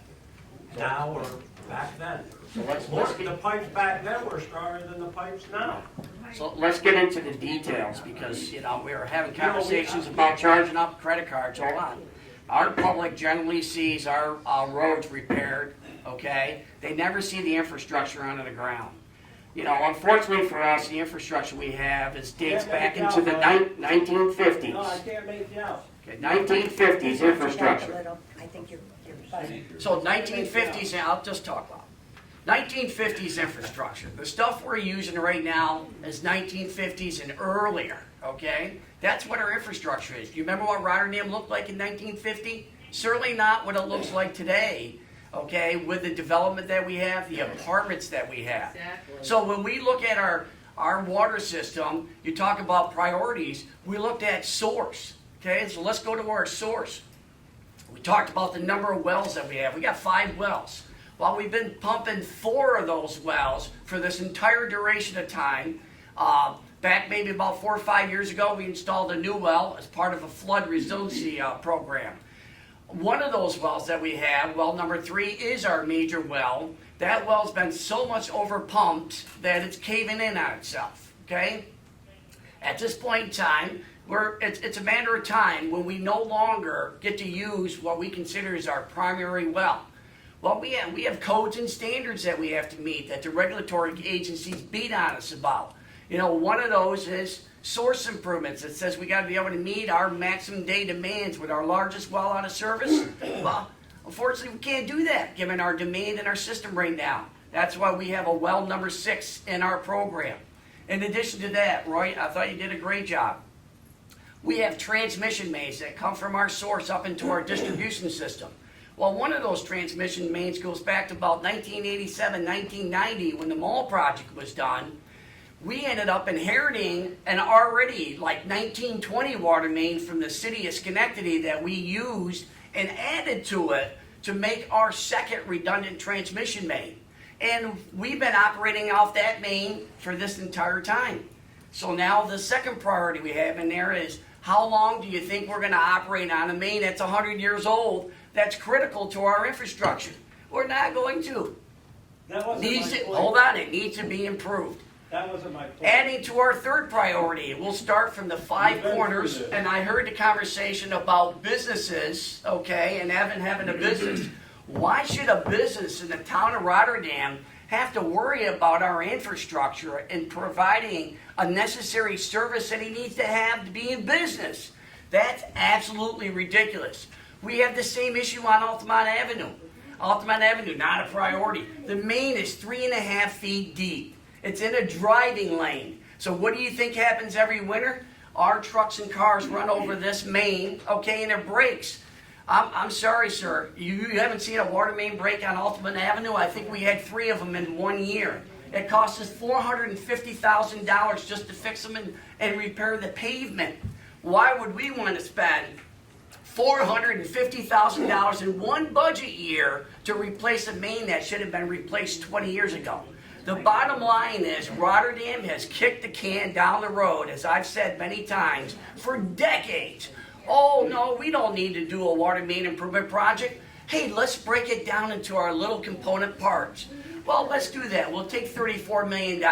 now or back then. So The pipes back then were stronger than the pipes now. So let's get into the details because, we were having conversations about charging up credit cards. Hold on. Our public generally sees our roads repaired, okay? They never see the infrastructure under the ground. Unfortunately for us, the infrastructure we have dates back into the 1950s. No, I can't make it out. Okay, 1950s infrastructure. I think you're So 1950s, and I'll just talk about 1950s infrastructure. The stuff we're using right now is 1950s and earlier, okay? That's what our infrastructure is. Do you remember what Rotterdam looked like in 1950? Certainly not what it looks like today, okay, with the development that we have, the apartments that we have. Exactly. So when we look at our water system, you talk about priorities, we looked at source, okay? So let's go to our source. We talked about the number of wells that we have. We got 5 wells. Well, we've been pumping 4 of those wells for this entire duration of time. Back maybe about 4 or 5 years ago, we installed a new well as part of a flood resiliency program. One of those wells that we have, well number 3, is our major well. That well's been so much overpumped that it's caving in on itself, okay? At this point in time, it's a matter of time when we no longer get to use what we consider as our primary well. Well, we have codes and standards that we have to meet that the regulatory agencies beat on us about. One of those is source improvements. It says we got to be able to meet our maximum day demands with our largest well out of service. Well, unfortunately, we can't do that given our demand in our system right now. That's why we have a well number 6 in our program. In addition to that, Roy, I thought you did a great job. We have transmission mains that come from our source up into our distribution system. Well, one of those transmission mains goes back to about 1987, 1990 when the mall project was done. We ended up inheriting an already 1920 water main from the city of Schenectady that we used and added to it to make our second redundant transmission main. And we've been operating off that main for this entire time. So now the second priority we have in there is, how long do you think we're gonna operate on a main that's 100 years old, that's critical to our infrastructure? We're not going to. That wasn't my point. Hold on, it needs to be improved. That wasn't my point. Adding to our third priority, we'll start from the five corners, and I heard the conversation about businesses, okay, and Evan having a business. Why should a business in the town of Rotterdam have to worry about our infrastructure and providing a necessary service that he needs to have to be in business? That's absolutely ridiculous. We have the same issue on Altamont Avenue. Altamont Avenue, not a priority. The main is 3.5 feet deep. It's in a driving lane. So what do you think happens every winter? Our trucks and cars run over this main, okay, and it breaks. I'm sorry, sir. You haven't seen a water main break on Altamont Avenue? I think we had 3 of them in 1 year. It cost us $450,000 just to fix them and repair the pavement. Why would we want to spend $450,000 in one budget year to replace a main that should have been replaced 20 years ago? The bottom line is Rotterdam has kicked the can down the road, as I've said many times, for decades. Oh, no, we don't need to do a water main improvement project. Hey, let's break it down into our little component parts. Well, let's do that. We'll take $34 million.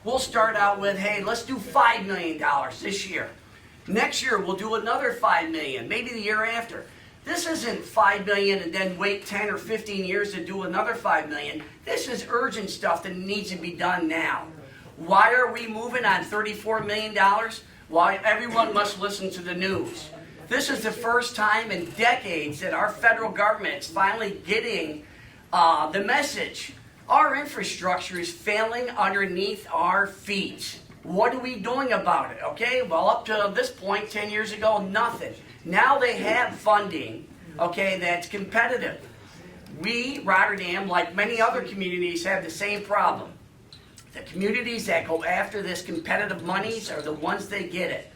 We'll start out with, hey, let's do $5 million this year. Next year, we'll do another $5 million, maybe the year after. This isn't $5 million and then wait 10 or 15 years to do another $5 million. This is urgent stuff that needs to be done now. Why are we moving on $34 million? Why everyone must listen to the news. This is the first time in decades that our federal government is finally getting the message. Our infrastructure is failing underneath our feet. What are we doing about it? Okay, well, up to this point, 10 years ago, nothing. Now they have funding, okay, that's competitive. We, Rotterdam, like many other communities, have the same problem. The communities that go after this competitive monies are the ones that get it.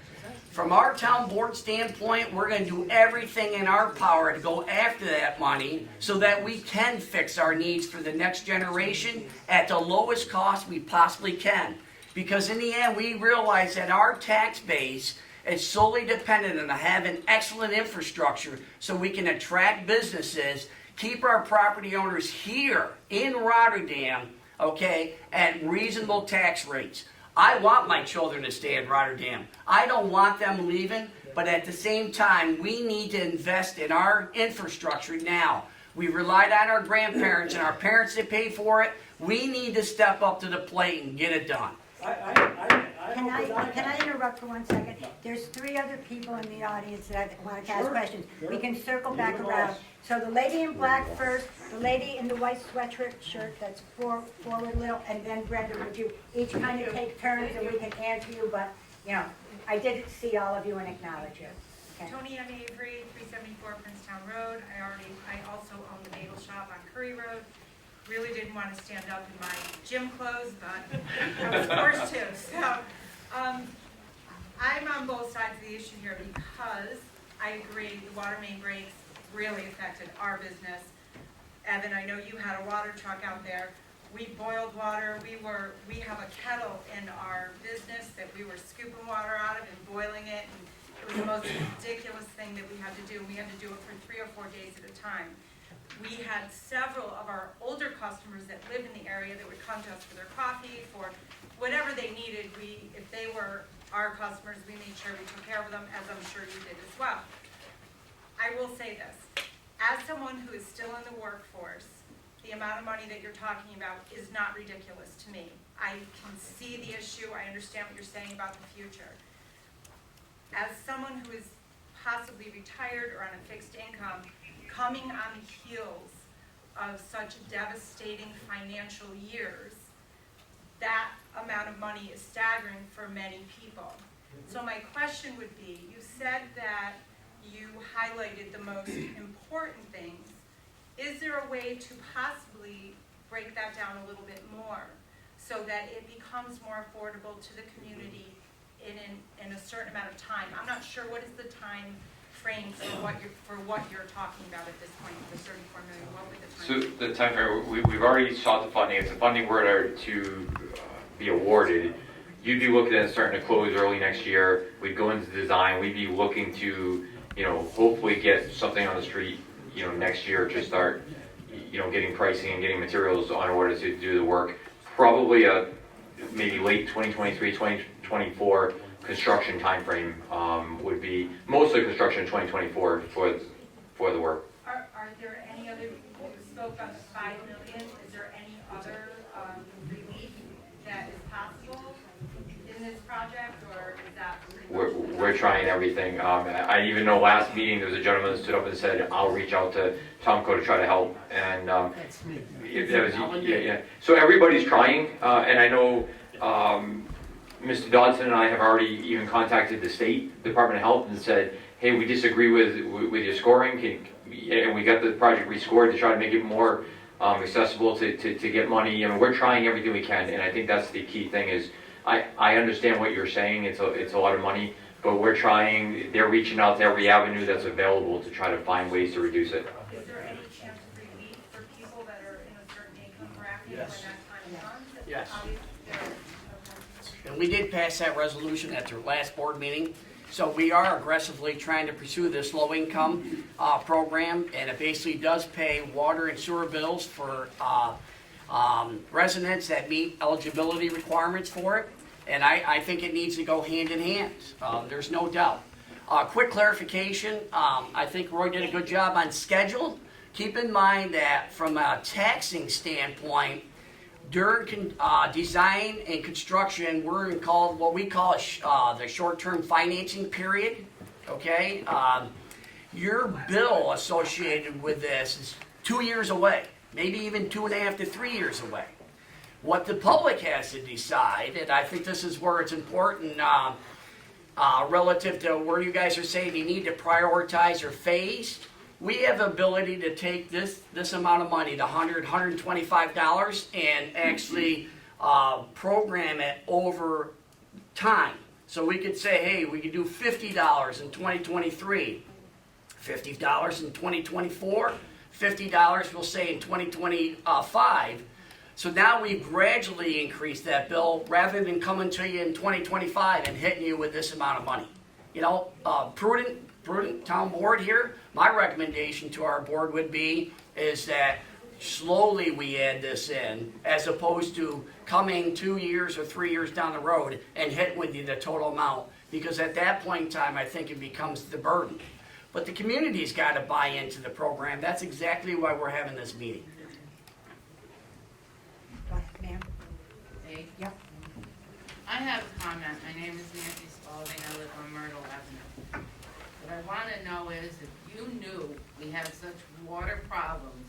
From our town board standpoint, we're going to do everything in our power to go after that money so that we can fix our needs for the next generation at the lowest cost we possibly can. Because in the end, we realize that our tax base is solely dependent on having excellent infrastructure so we can attract businesses, keep our property owners here in Rotterdam, okay, at reasonable tax rates. I want my children to stay in Rotterdam. I don't want them leaving, but at the same time, we need to invest in our infrastructure now. We relied on our grandparents and our parents that paid for it. We need to step up to the plate and get it done. Can I interrupt for 1 second? There's 3 other people in the audience that want to ask questions. We can circle back around. So the lady in black first, the lady in the white sweatshirt shirt that's forward a little, and then Brenda, would you each kind of take turns and we can answer you, but, you know, I did see all of you and acknowledge you. Okay. Tony M. Avery, 374 Princetown Road. I also own the bagel shop on Curry Road. Really didn't want to stand up in my gym clothes, but I was forced to. So I'm on both sides of the issue here because I agree the water main breaks really affected our business. Evan, I know you had a water truck out there. We boiled water. We have a kettle in our business that we were scooping water out of and boiling it. And it was the most ridiculous thing that we had to do. We had to do it for 3 or 4 days at a time. We had several of our older customers that live in the area that would come to us for their coffee, for whatever they needed. If they were our customers, we made sure we took care of them, as I'm sure you did as well. I will say this, as someone who is still in the workforce, the amount of money that you're talking about is not ridiculous to me. I can see the issue, I understand what you're saying about the future. As someone who is possibly retired or on a fixed income, coming on the heels of such devastating financial years, that amount of money is staggering for many people. So my question would be, you said that you highlighted the most important things. Is there a way to possibly break that down a little bit more so that it becomes more affordable to the community in a certain amount of time? I'm not sure, what is the time frame for what you're talking about at this point, the 34 million? What would the time So the time frame, we've already sought the funding. If the funding were to be awarded, you'd be looking at starting to close early next year. We'd go into design. We'd be looking to, hopefully get something on the street, next year to start, getting pricing and getting materials on order to do the work. Probably maybe late 2023, 2024 construction timeframe would be mostly construction in 2024 for the work. Are there any other, you spoke on the 5 million, is there any other relief that is possible in this project, or is that pretty much? We're trying everything. I even know last meeting there was a gentleman that stood up and said, "I'll reach out to Tomco to try to help." And That's me. yeah. So everybody's trying, and I know Mr. Dodson and I have already even contacted the State Department of Health and said, "Hey, we disagree with your scoring, and we got the project rescored to try to make it more accessible to get money." I mean, we're trying everything we can, and I think that's the key thing is. I understand what you're saying, it's a lot of money, but we're trying, they're reaching out to every avenue that's available to try to find ways to reduce it. Is there any chance of relief for people that are in a certain income bracket when Yes. that time comes? Yes. Okay. And we did pass that resolution at the last board meeting. So we are aggressively trying to pursue this low-income program, and it basically does pay water and sewer bills for residents that meet eligibility requirements for it. And I think it needs to go hand in hand. There's no doubt. Quick clarification, I think Roy did a good job on schedule. Keep in mind that from a taxing standpoint, during design and construction, we're in what we call the short-term financing period, okay? Your bill associated with this is 2 years away, maybe even 2.5 to 3 years away. What the public has to decide, and I think this is where it's important relative to where you guys are saying you need to prioritize or phase, we have the ability to take this amount of money, the $125, and actually program it over time. So we could say, hey, we could do $50 in 2023, $50 in 2024, $50 we'll say in 2025. So now we've gradually increased that bill rather than coming to you in 2025 and hitting you with this amount of money. Prudent town board here, my recommendation to our board would be is that slowly we add this in as opposed to coming 2 years or 3 years down the road and hitting with you the total amount, because at that point in time I think it becomes the burden. But the community's got to buy into the program. That's exactly why we're having this meeting. Go ahead, ma'am. Hey. Yep. I have a comment. My name is Nancy Spalding. I live on Myrtle Avenue. What I want to know is, if you knew we had such water problems,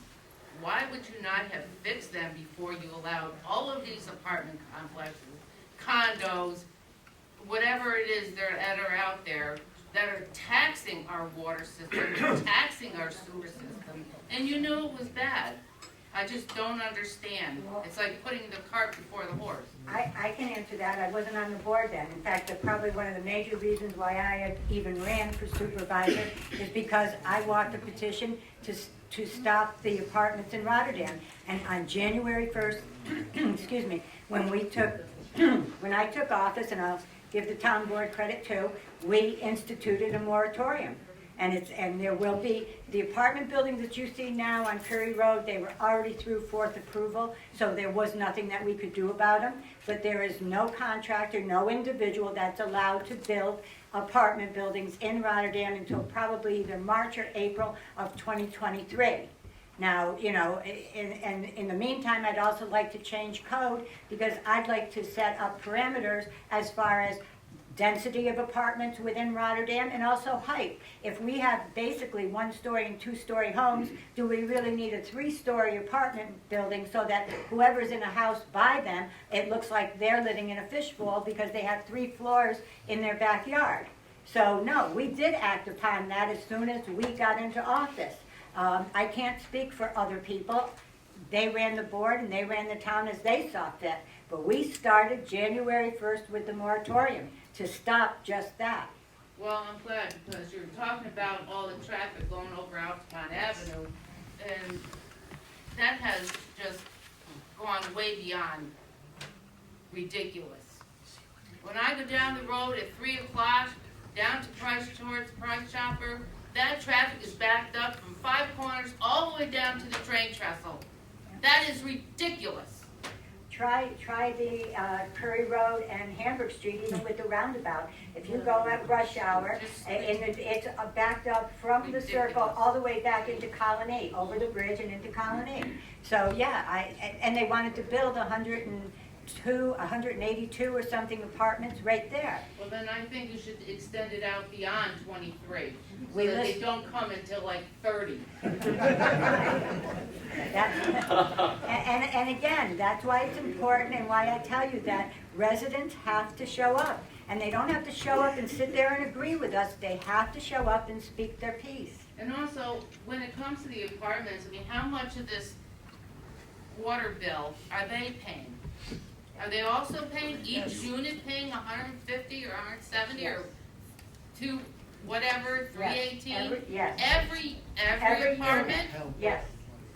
why would you not have fixed them before you allowed all of these apartment complexes, condos, whatever it is that are out there, that are taxing our water system, taxing our sewer system, and you knew it was bad? I just don't understand. It's like putting the cart before the horse. I can answer that. I wasn't on the board then. In fact, probably one of the major reasons why I had even ran for supervisor is because I walked a petition to stop the apartments in Rotterdam. And on January 1st, excuse me, when I took office, and I'll give the town board credit too, we instituted a moratorium. And there will be, the apartment buildings that you see now on Curry Road, they were already through fourth approval, so there was nothing that we could do about them. But there is no contractor, no individual that's allowed to build apartment buildings in Rotterdam until probably either March or April of 2023. Now, in the meantime, I'd also like to change code, because I'd like to set up parameters as far as density of apartments within Rotterdam, and also height. If we have basically 1-story and 2-story homes, do we really need a 3-story apartment building so that whoever's in a house by them, it looks like they're living in a fishbowl because they have 3 floors in their backyard? So no, we did act upon that as soon as we got into office. I can't speak for other people. They ran the board and they ran the town as they saw fit. But we started January 1st with the moratorium to stop just that. Well, I'm glad, because you're talking about all the traffic going over Altamont Avenue, and that has just gone way beyond ridiculous. When I go down the road at 3 o'clock, down to towards Price Chopper, that traffic is backed up from 5 corners all the way down to the train trestle. That is ridiculous. Try the Curry Road and Hamburg Street, even with the roundabout. If you go at rush hour, it's backed up from the circle all the way back into Colony, over the bridge and into Colony. So yeah, and they wanted to build 182 or something apartments right there. Well, then I think you should extend it out beyond 23, so We that they list- don't come until like 30. And again, that's why it's important and why I tell you that residents have to show up. And they don't have to show up and sit there and agree with us. They have to show up and speak their piece. And also, when it comes to the apartments, I mean, how much of this water bill are they paying? Are they also paying, each unit paying 150 or 170 or to whatever, 318? Yes. Every apartment? Unit. Yes.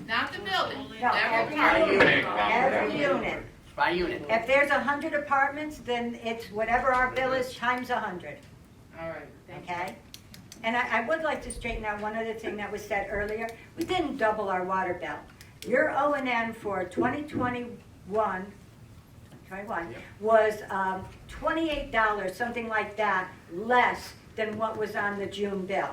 Not the building, No, every every apartment. unit. Every unit. By unit. If there's 100 apartments, then it's whatever our bill is times 100. All right, thank you. Okay? And I would like to straighten out one other thing that was said earlier. We didn't double our water bill. Your O&M for 2021 was $28, something like that, less than what was on the June bill.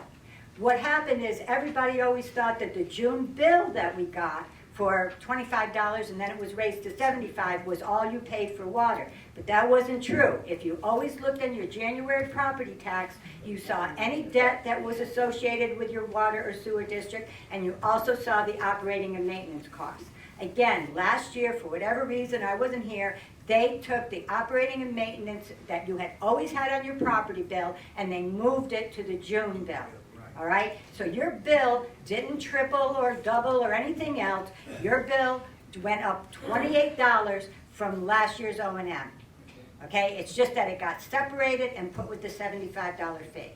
What happened is everybody always thought that the June bill that we got for $25 and then it was raised to $75 was all you paid for water. But that wasn't true. If you always looked in your January property tax, you saw any debt that was associated with your water or sewer district, and you also saw the operating and maintenance costs. Again, last year, for whatever reason, I wasn't here, they took the operating and maintenance that you had always had on your property bill and they moved it to the June bill. All right? So your bill didn't triple or double or anything else. Your bill went up $28 from last year's O&M. Okay? It's just that it got separated and put with the $75 fee.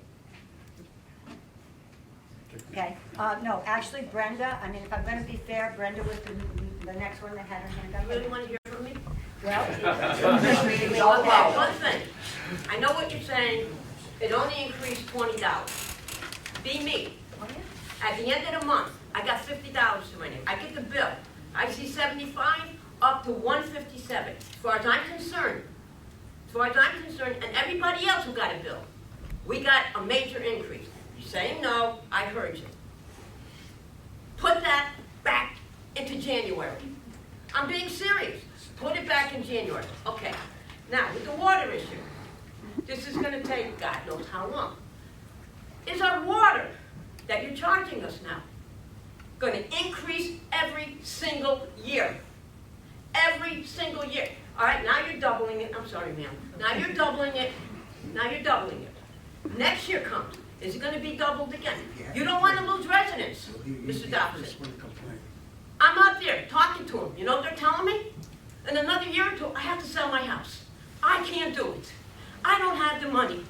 Okay? No, actually, Brenda, I mean, if I'm going to be fair, Brenda was the next one that had her hand up. You really want to hear from me? Well, Okay, one thing. I know what you're saying. It only increased $20. Be me. At the end of the month, I got $50 to my name. I get the bill. I see 75 up to 157. As far as I'm concerned, and everybody else who got a bill, we got a major increase. You're saying no, I heard you. Put that back into January. I'm being serious. Put it back in January. Okay. Now, with the water issue, this is going to take God knows how long. Is our water that you're charging us now going to increase every single year? Every single year. All right, now you're doubling it. I'm sorry, ma'am. Now you're doubling it. Next year comes. Is it going to be doubled again? You don't want to lose residents, Mr. Dobson. I'm out there talking to them. You know what they're telling me? In another year or two, I have to sell my house. I can't do it. I don't have the money.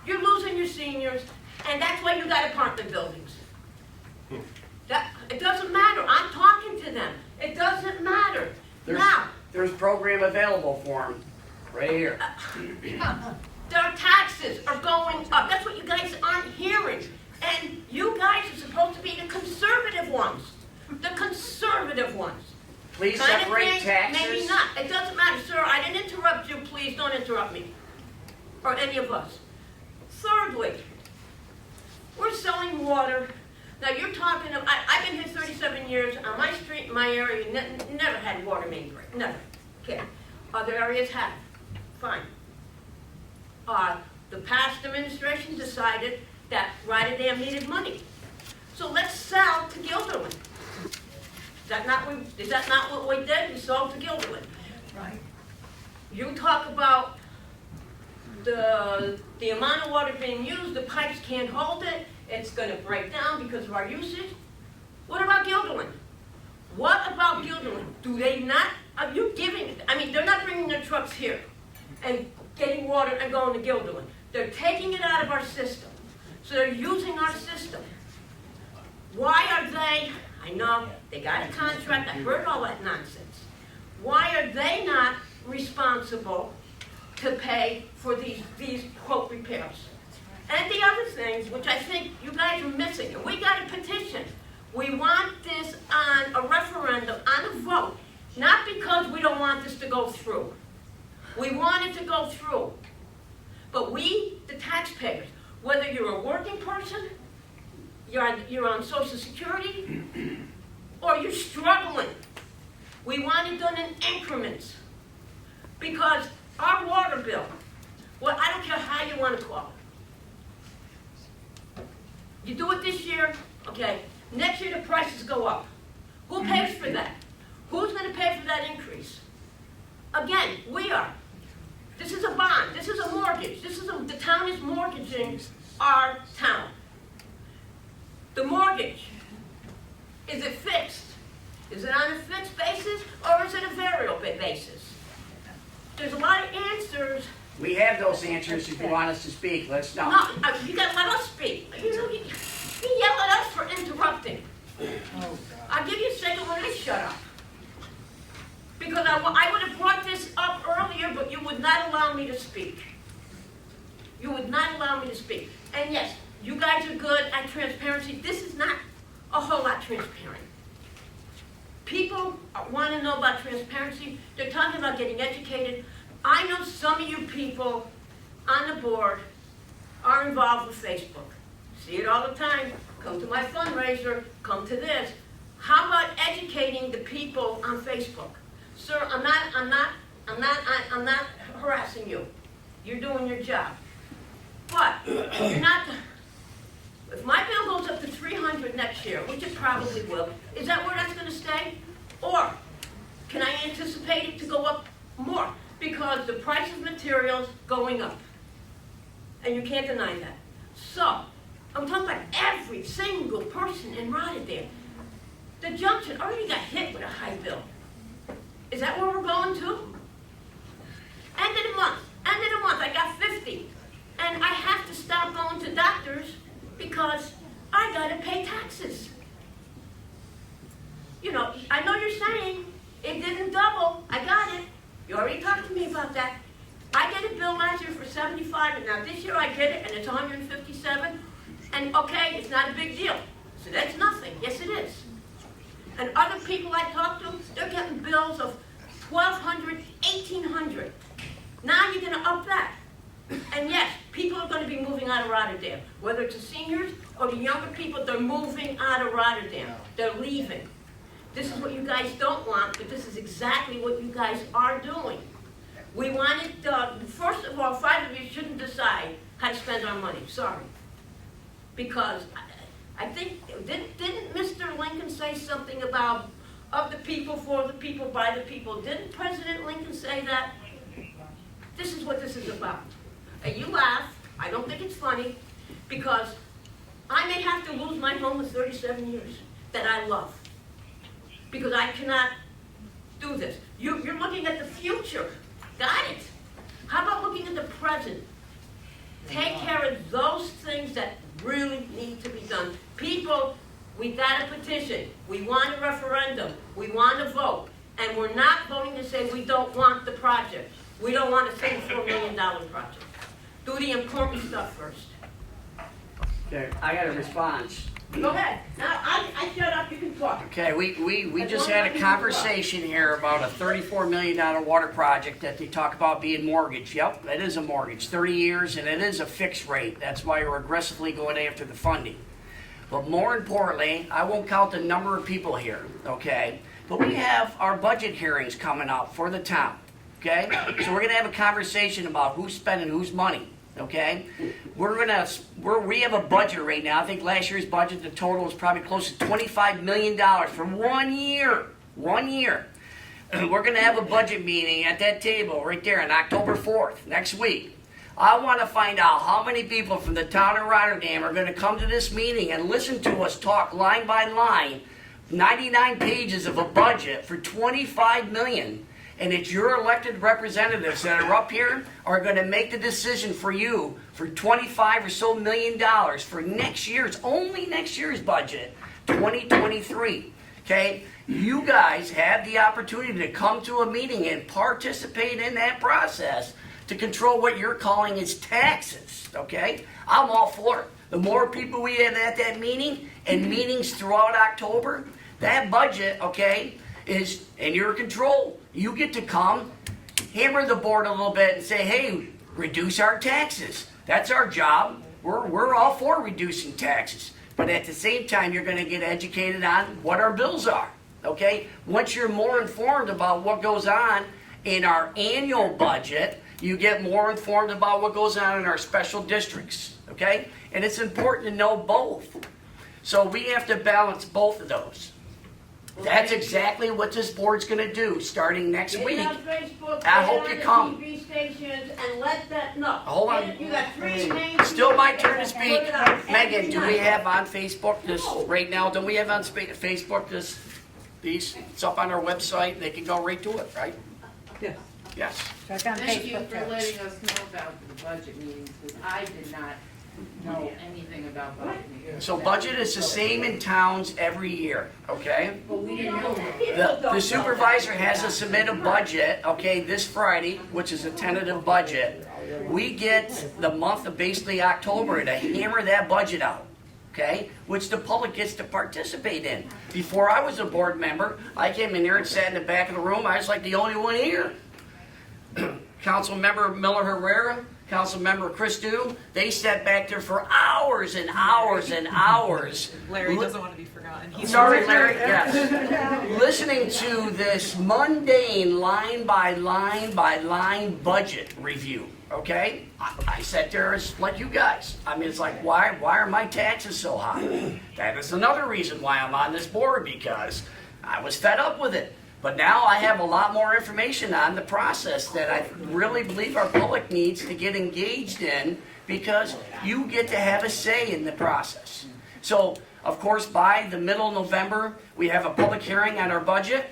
You're losing your seniors, and that's why you got apartment buildings. It doesn't matter. I'm talking to them. It doesn't matter. There's program available for them, right here. Their taxes are going up. That's what you guys aren't hearing. And you guys are supposed to be the conservative ones. The conservative ones. Please Kind of separate thing, taxes. maybe not. It doesn't matter, sir. I didn't interrupt you. Please don't interrupt me. Or any of us. Thirdly, we're selling water. Now you're talking, I've been here 37 years. On my street, my area, never had water main break. Never. Okay. Other areas have. Fine. The past administration decided that Rotterdam needed money. So let's sell to Guilderland. Is that not what we did? We sold to Guilderland. Right. You talk about the amount of water being used, the pipes can't hold it, it's going to break down because of our usage. What about Guilderland? Do they not, are you giving it? I mean, they're not bringing their trucks here and getting water and going to Guilderland. They're taking it out of our system. So they're using our system. Why are they, I know, they got a contract, I heard all that nonsense. Why are they not responsible to to pay for these quote repairs. And the other things, which I think you guys are missing, and we got a petition. We want this on a referendum, on a vote, not because we don't want this to go through. We want it to go through. But we, the taxpayers, whether you're a working person, you're on Social Security, or you're struggling, we want it done in increments. Because our water bill, well, I don't care how you want to call it. You do it this year, okay, next year the prices go up. Who pays for that? Who's going to pay for that increase? Again, we are. This is a bond, this is a mortgage, the town is mortgaging our town. The mortgage, is it fixed? Is it on a fixed basis or is it a variable basis? There's a lot of answers. We have those answers. If you want us to speak, let's know. No, you gotta let us speak. You yell at us for interrupting. I'll give you a second when I shut up. Because I would have brought this up earlier, but you would not allow me to speak. You would not allow me to speak. And yes, you guys are good at transparency. This is not a whole lot transparent. People want to know about transparency. They're talking about getting educated. I know some of you people on the board are involved with Facebook. See it all the time. Come to my fundraiser, come to this. How about educating the people on Facebook? Sir, I'm not harassing you. You're doing your job. But you're not. If my bill goes up to $300 next year, which it probably will, is that where that's going to stay? Or can I anticipate it to go up more? Because the price of materials going up. And you can't deny that. So, I'm talking about every single person in Rotterdam. The junction already got hit with a high bill. Is that where we're going to? End of the month, I got 50. And I have to stop going to doctors because I gotta pay taxes. You know, I know you're saying it didn't double. I got it. You already talked to me about that. I get a bill last year for 75, and now this year I get it, and it's 157. And okay, it's not a big deal. So that's nothing. Yes, it is. And other people I talk to, they're getting bills of $1,200, $1,800. Now you're going to up that. And yes, people are going to be moving out of Rotterdam. Whether it's the seniors or the younger people, they're moving out of Rotterdam. They're leaving. This is what you guys don't want, but this is exactly what you guys are doing. We want it done. First of all, 5 of you shouldn't decide how to spend our money. Sorry. Because I think, didn't Mr. Lincoln say something about of the people, for the people, by the people? Didn't President Lincoln say that? This is what this is about. And you laugh, I don't think it's funny, because I may have to lose my home of 37 years that I love. Because I cannot do this. You're looking at the future. Got it. How about looking at the present? Take care of those things that really need to be done. People, we got a petition. We want a referendum. We want a vote. And we're not voting to say we don't want the project. We don't want a $34 million project. Do the important stuff first. Okay, I got a response. Go ahead. Now, I shut up, you can talk. Okay, we just had a conversation here about a $34 million water project that they talk about being mortgaged. Yep, it is a mortgage, 30 years, and it is a fixed rate. That's why we're aggressively going after the funding. But more importantly, I won't count the number of people here, okay? But we have our budget hearings coming up for the town, okay? So we're gonna have a conversation about who's spending whose money. Okay, we have a budget right now. I think last year's budget, the total is probably close to $25 million for 1 year. 1 year. We're going to have a budget meeting at that table right there on October 4th, next week. I want to find out how many people from the town of Rotterdam are going to come to this meeting and listen to us talk line by line, 99 pages of a budget for $25 million. And it's your elected representatives that are up here are going to make the decision for you for $25 or so million for next year's, only next year's budget, 2023. Okay? You guys have the opportunity to come to a meeting and participate in that process to control what you're calling as taxes, okay? I'm all for it. The more people we have at that meeting and meetings throughout October, that budget, okay, is in your control. You get to come, hammer the board a little bit and say, hey, reduce our taxes. That's our job. We're all for reducing taxes. But at the same time, you're going to get educated on what our bills are, okay? Once you're more informed about what goes on in our annual budget, you get more informed about what goes on in our special districts, okay? And it's important to know both. So we have to balance both of those. That's exactly what this board's going to do starting next week. Get it on Facebook, I hope you come. Get it on the TV stations, and let that know. Hold on. You got 3 names. Still my turn to speak. Put it on Megan, every do we night. have on Facebook this right now? Don't we have on Facebook this? These? It's up on our website. They can go right to it, right? Yes. Yes. So it's on Thank you Facebook for too. letting us know about the budget meetings, because I did not know anything about budget meetings. So budget is the same in towns every year, okay? But we didn't know that. The supervisor has to submit a budget, okay, this Friday, which is a tentative budget. We get the month of basically October to hammer that budget out, okay? Which the public gets to participate in. Before I was a board member, I came in here and sat in the back of the room. I was like the only one here. Councilmember Miller Herrera, Councilmember Chris Dew, they sat back there for hours and hours and hours. Larry doesn't want to be forgotten. He's Sorry, Larry, yes. Listening to this mundane line by line budget review, okay? I sat there as like you guys. I mean, it's like, why are my taxes so high? That is another reason why I'm on this board, because I was fed up with it. But now I have a lot more information on the process that I really believe our public needs to get engaged in, because you get to have a say in the process. So, of course, by the middle of November, we have a public hearing on our budget.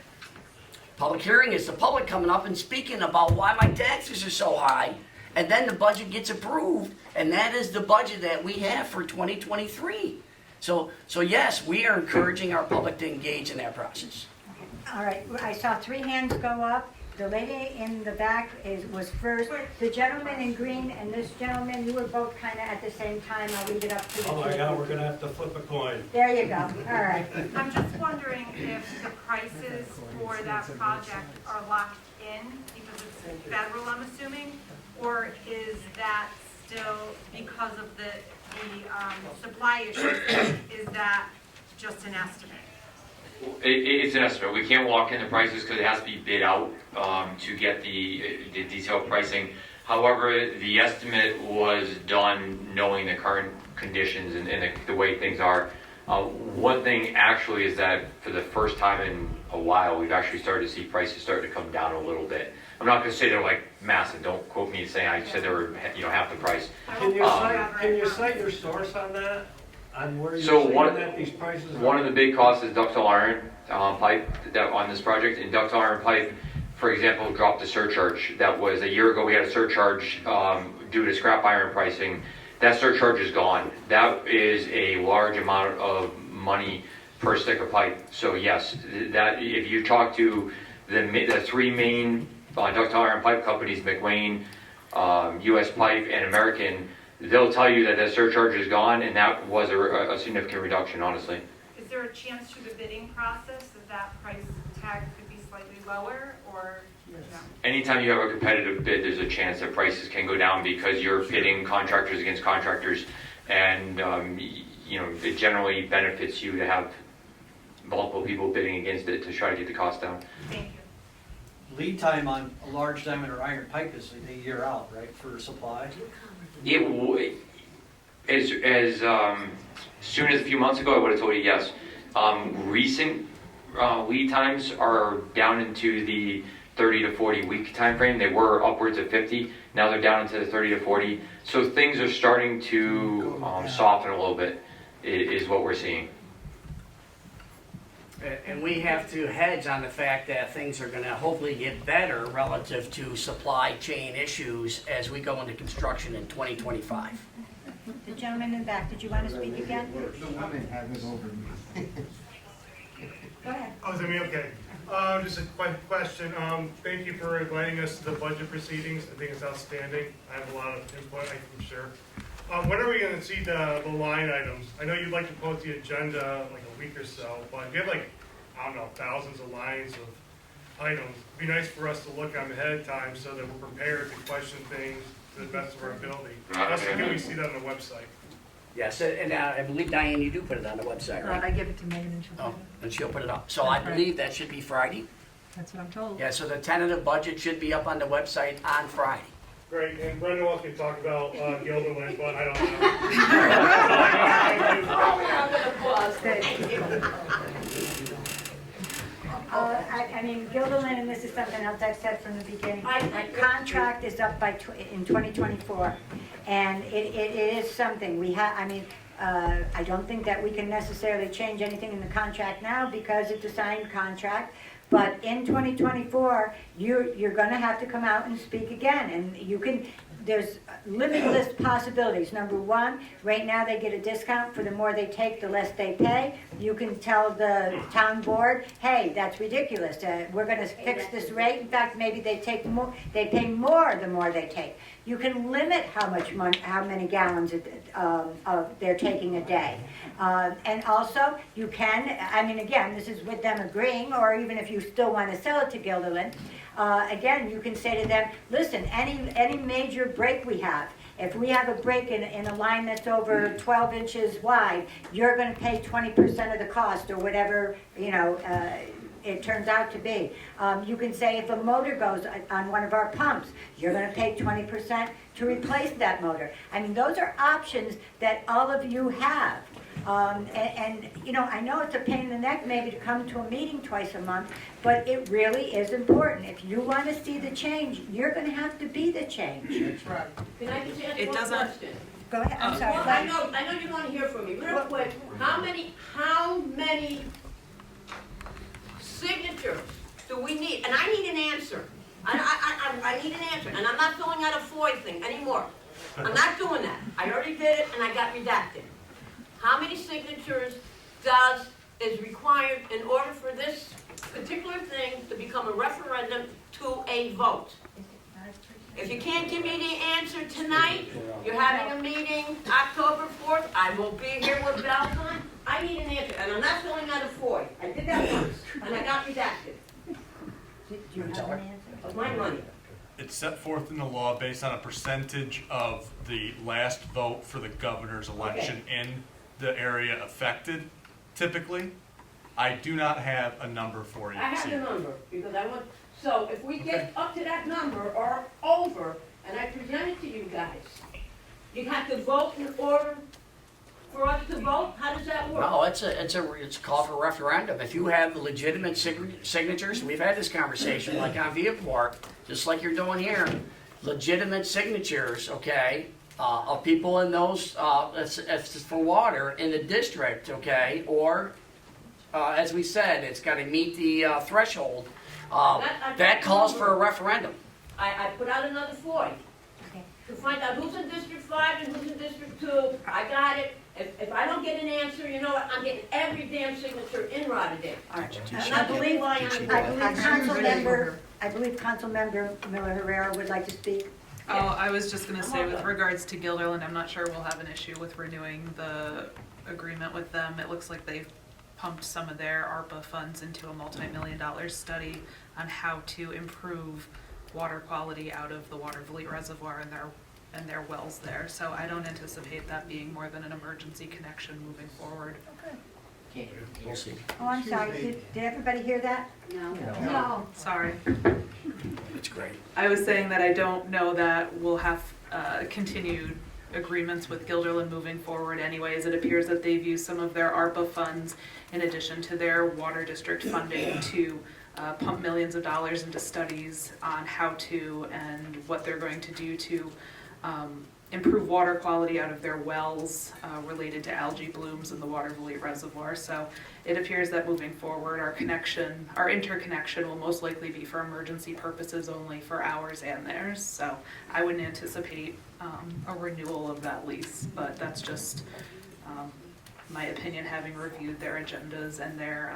Public hearing is the public coming up and speaking about why my taxes are so high, and then the budget gets approved, and that is the budget that we have for 2023. So yes, we are encouraging our public to engage in that process. All right, I saw 3 hands go up. The lady in the back was first. The gentleman in green and this gentleman, you were both kind of at the same time. I'll leave it up to you. Oh my God, we're gonna have to flip a coin. There you go. All right. I'm just wondering if the prices for that project are locked in because it's federal, I'm assuming, or is that still because of the supply issues? Is that just an estimate? It's an estimate. We can't walk in the prices because it has to be bid out to get the detailed pricing. However, the estimate was done knowing the current conditions and the way things are. One thing actually is that for the first time in a while, we've actually started to see prices start to come down a little bit. I'm not going to say they're like massive. Don't quote me saying I said they were half the price. Can you cite your source on that? On where you're So saying that these prices are? one of the big costs is ductile iron pipe that on this project. And ductile iron pipe, for example, dropped the surcharge. That was a year ago. We had a surcharge due to scrap iron pricing. That surcharge is gone. That is a large amount of money per stick of pipe. So yes, that if you talk to the 3 main ductile iron pipe companies, McWane, US Pipe, and American, they'll tell you that that surcharge is gone, and that was a significant reduction, honestly. Is there a chance through the bidding process that price tag could be slightly lower, or no? Anytime you have a competitive bid, there's a chance that prices can go down because you're bidding contractors against contractors, and it generally benefits you to have multiple people bidding against it to try to get the cost down. Thank you. Lead time on a large diameter iron pipe is a year out, right, for supply? As soon as a few months ago, I would have told you yes. Recent lead times are down into the 30 to 40 week time frame. They were upwards of 50. Now they're down into the 30 to 40. So things are starting to soften a little bit, is what we're seeing. And we have to hedge on the fact that things are going to hopefully get better relative to supply chain issues as we go into construction in 2025. The gentleman in the back, did you want to speak again? The woman had this over me. Go ahead. Oh, is it me? Okay. Just a quick question. Thank you for inviting us to the budget proceedings. I think it's outstanding. I have a lot of input, I'm sure. When are we going to see the line items? I know you'd like to post the agenda like a week or so, but if you have like, I don't know, thousands of lines of items, it'd be nice for us to look on ahead of time so that we're prepared to question things to the best of our ability. Also, can we see that on the website? Yes, and I believe, Diane, you do put it on the website, right? I give it to Megan and she'll Oh, and she'll put it up. So I believe that should be Friday. That's what I'm told. Yeah, so the tentative budget should be up on the website on Friday. Great, and Brenda wants me to talk about Gilderland, but I don't I mean, Gilderland, and this is something else I've said from the beginning, my contract is up in 2024, and it is something, we have, I mean, I don't think that we can necessarily change anything in the contract now because it's a signed contract, but in 2024, you're gonna have to come out and speak again, and you can, there's limitless possibilities. Number one, right now they get a discount for the more they take, the less they pay. You can tell the town board, hey, that's ridiculous. We're going to fix this rate. In fact, maybe they take more, they pay more the more they take. You can limit how much money, how many gallons they're taking a day. And also, you can, I mean, again, this is with them agreeing, or even if you still want to sell it to Gilderland, again, you can say to them, listen, any major break we have, if we have a break in a line that's over 12 inches wide, you're going to pay 20% of the cost or whatever, you know, it turns out to be. You can say if a motor goes on one of our pumps, you're going to pay 20% to replace that motor. I mean, those are options that all of you have. And you know, I know it's a pain in the neck maybe to come to a meeting twice a month, but it really is important. If you want to see the change, you're going to have to be the change. That's right. Can I just ask one question? Go ahead, I'm sorry. Well, I know you want to hear from me. Real quick, how many signatures do we need? And I need an answer. I need an answer. And I'm not filling out a FOIA thing anymore. I'm not doing that. I already did it and I got redacted. How many signatures is required in order for this particular thing to become a referendum to a vote? If you can't give me the answer tonight, you're having a meeting October 4th, I will be here with Valcon. I need an answer, and I'm not filling out a FOIA. I did that once, and I got redacted. Do you have an answer? Of my money. It's set forth in the law based on a percentage of the last vote for the governor's election in the area affected, typically. I do not have a number for you. I have the number, because I want, so if we get up to that number or over, and I present it to you guys, you have to vote in order for us to vote? How does that work? No, it's a call for referendum. If you have legitimate signatures, we've had this conversation like on Viaport, just like you're doing here, legitimate signatures, okay, of people in those, it's for water in the district, okay, or, as we said, it's gotta meet the threshold. That calls for a referendum. I put out another FOIA to find out who's in District 5 and who's in District 2. I got it. If I don't get an answer, you know what, I'm getting every damn signature in Rotterdam. And I believe I believe Councilmember Miller Herrera would like to speak. Oh, I was just gonna say with regards to Gilderland, I'm not sure we'll have an issue with renewing the agreement with them. It looks like they've pumped some of their ARPA funds into a multi-million-dollar study on how to improve water quality out of the Watervliet Reservoir and their wells there. So I don't anticipate that being more than an emergency connection moving forward. Okay, we'll see. Oh, I'm sorry, did everybody hear that? No. Sorry. It's great. I was saying that I don't know that we'll have continued agreements with Gilderland moving forward anyways. It appears that they've used some of their ARPA funds in addition to their water district funding to pump millions of dollars into studies on how to and what they're going to do to improve water quality out of their wells related to algae blooms in the Watervliet Reservoir. So it appears that moving forward, our interconnection will most likely be for emergency purposes only for ours and theirs. So I wouldn't anticipate a renewal of that lease, but that's just my opinion, having reviewed their agendas and their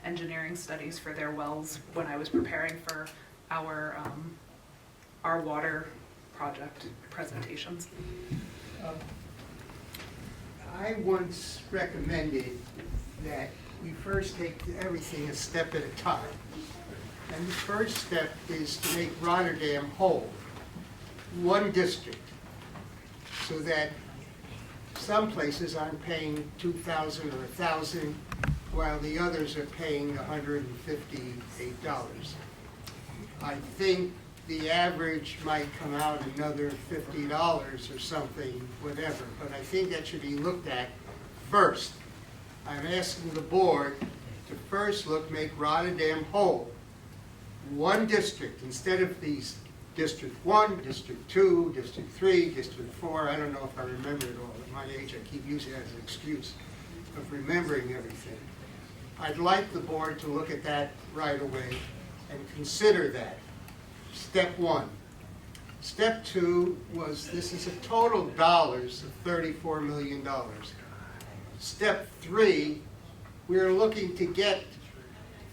engineering studies for their wells when I was preparing for our water project presentations. I once recommended that we first take everything a step at a time. And the first step is to make Rotterdam whole, one district, so that some places aren't paying $2,000 or $1,000, while the others are paying $158. I think the average might come out another $50 or something, whatever, but I think that should be looked at first. I'm asking the board to first make Rotterdam whole. One district, instead of these District 1, District 2, District 3, District 4, I don't know if I remember it all. At my age, I keep using it as an excuse of remembering everything. I'd like the board to look at that right away and consider that. Step 1. Step 2 was, this is a total dollars of $34 million. Step 3, we're looking to get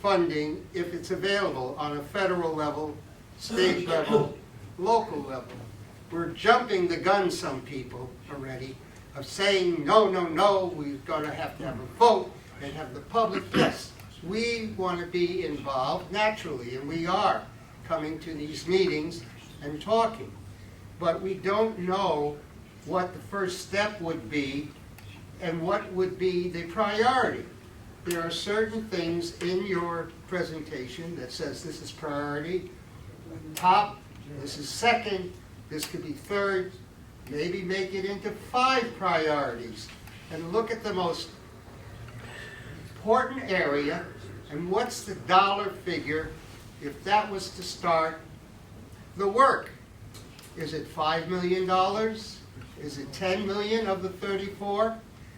funding, if it's available, on a federal level, state level, local level. We're jumping the gun, some people already, of saying, no, no, no, we're going to have a vote and have the public. Yes, we want to be involved naturally, and we are coming to these meetings and talking. But we don't know what the first step would be and what would be the priority. There are certain things in your presentation that says this is priority, top, this is second, this could be third, maybe make it into 5 priorities and look at the most important area and what's the dollar figure if that was to start the work. Is it $5 million? Is it 10 million of the 34?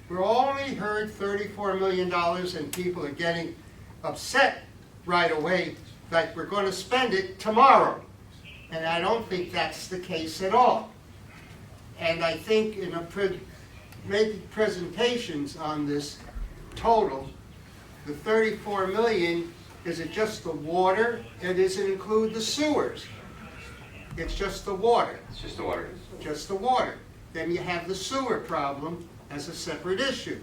We've only heard $34 million and people are getting upset right away like we're going to spend it tomorrow. And I don't think that's the case at all. And I think in making presentations on this total, the 34 million, is it just the water? And does it include the sewers? It's just the water. It's just the water. Just the water. Then you have the sewer problem as a separate issue.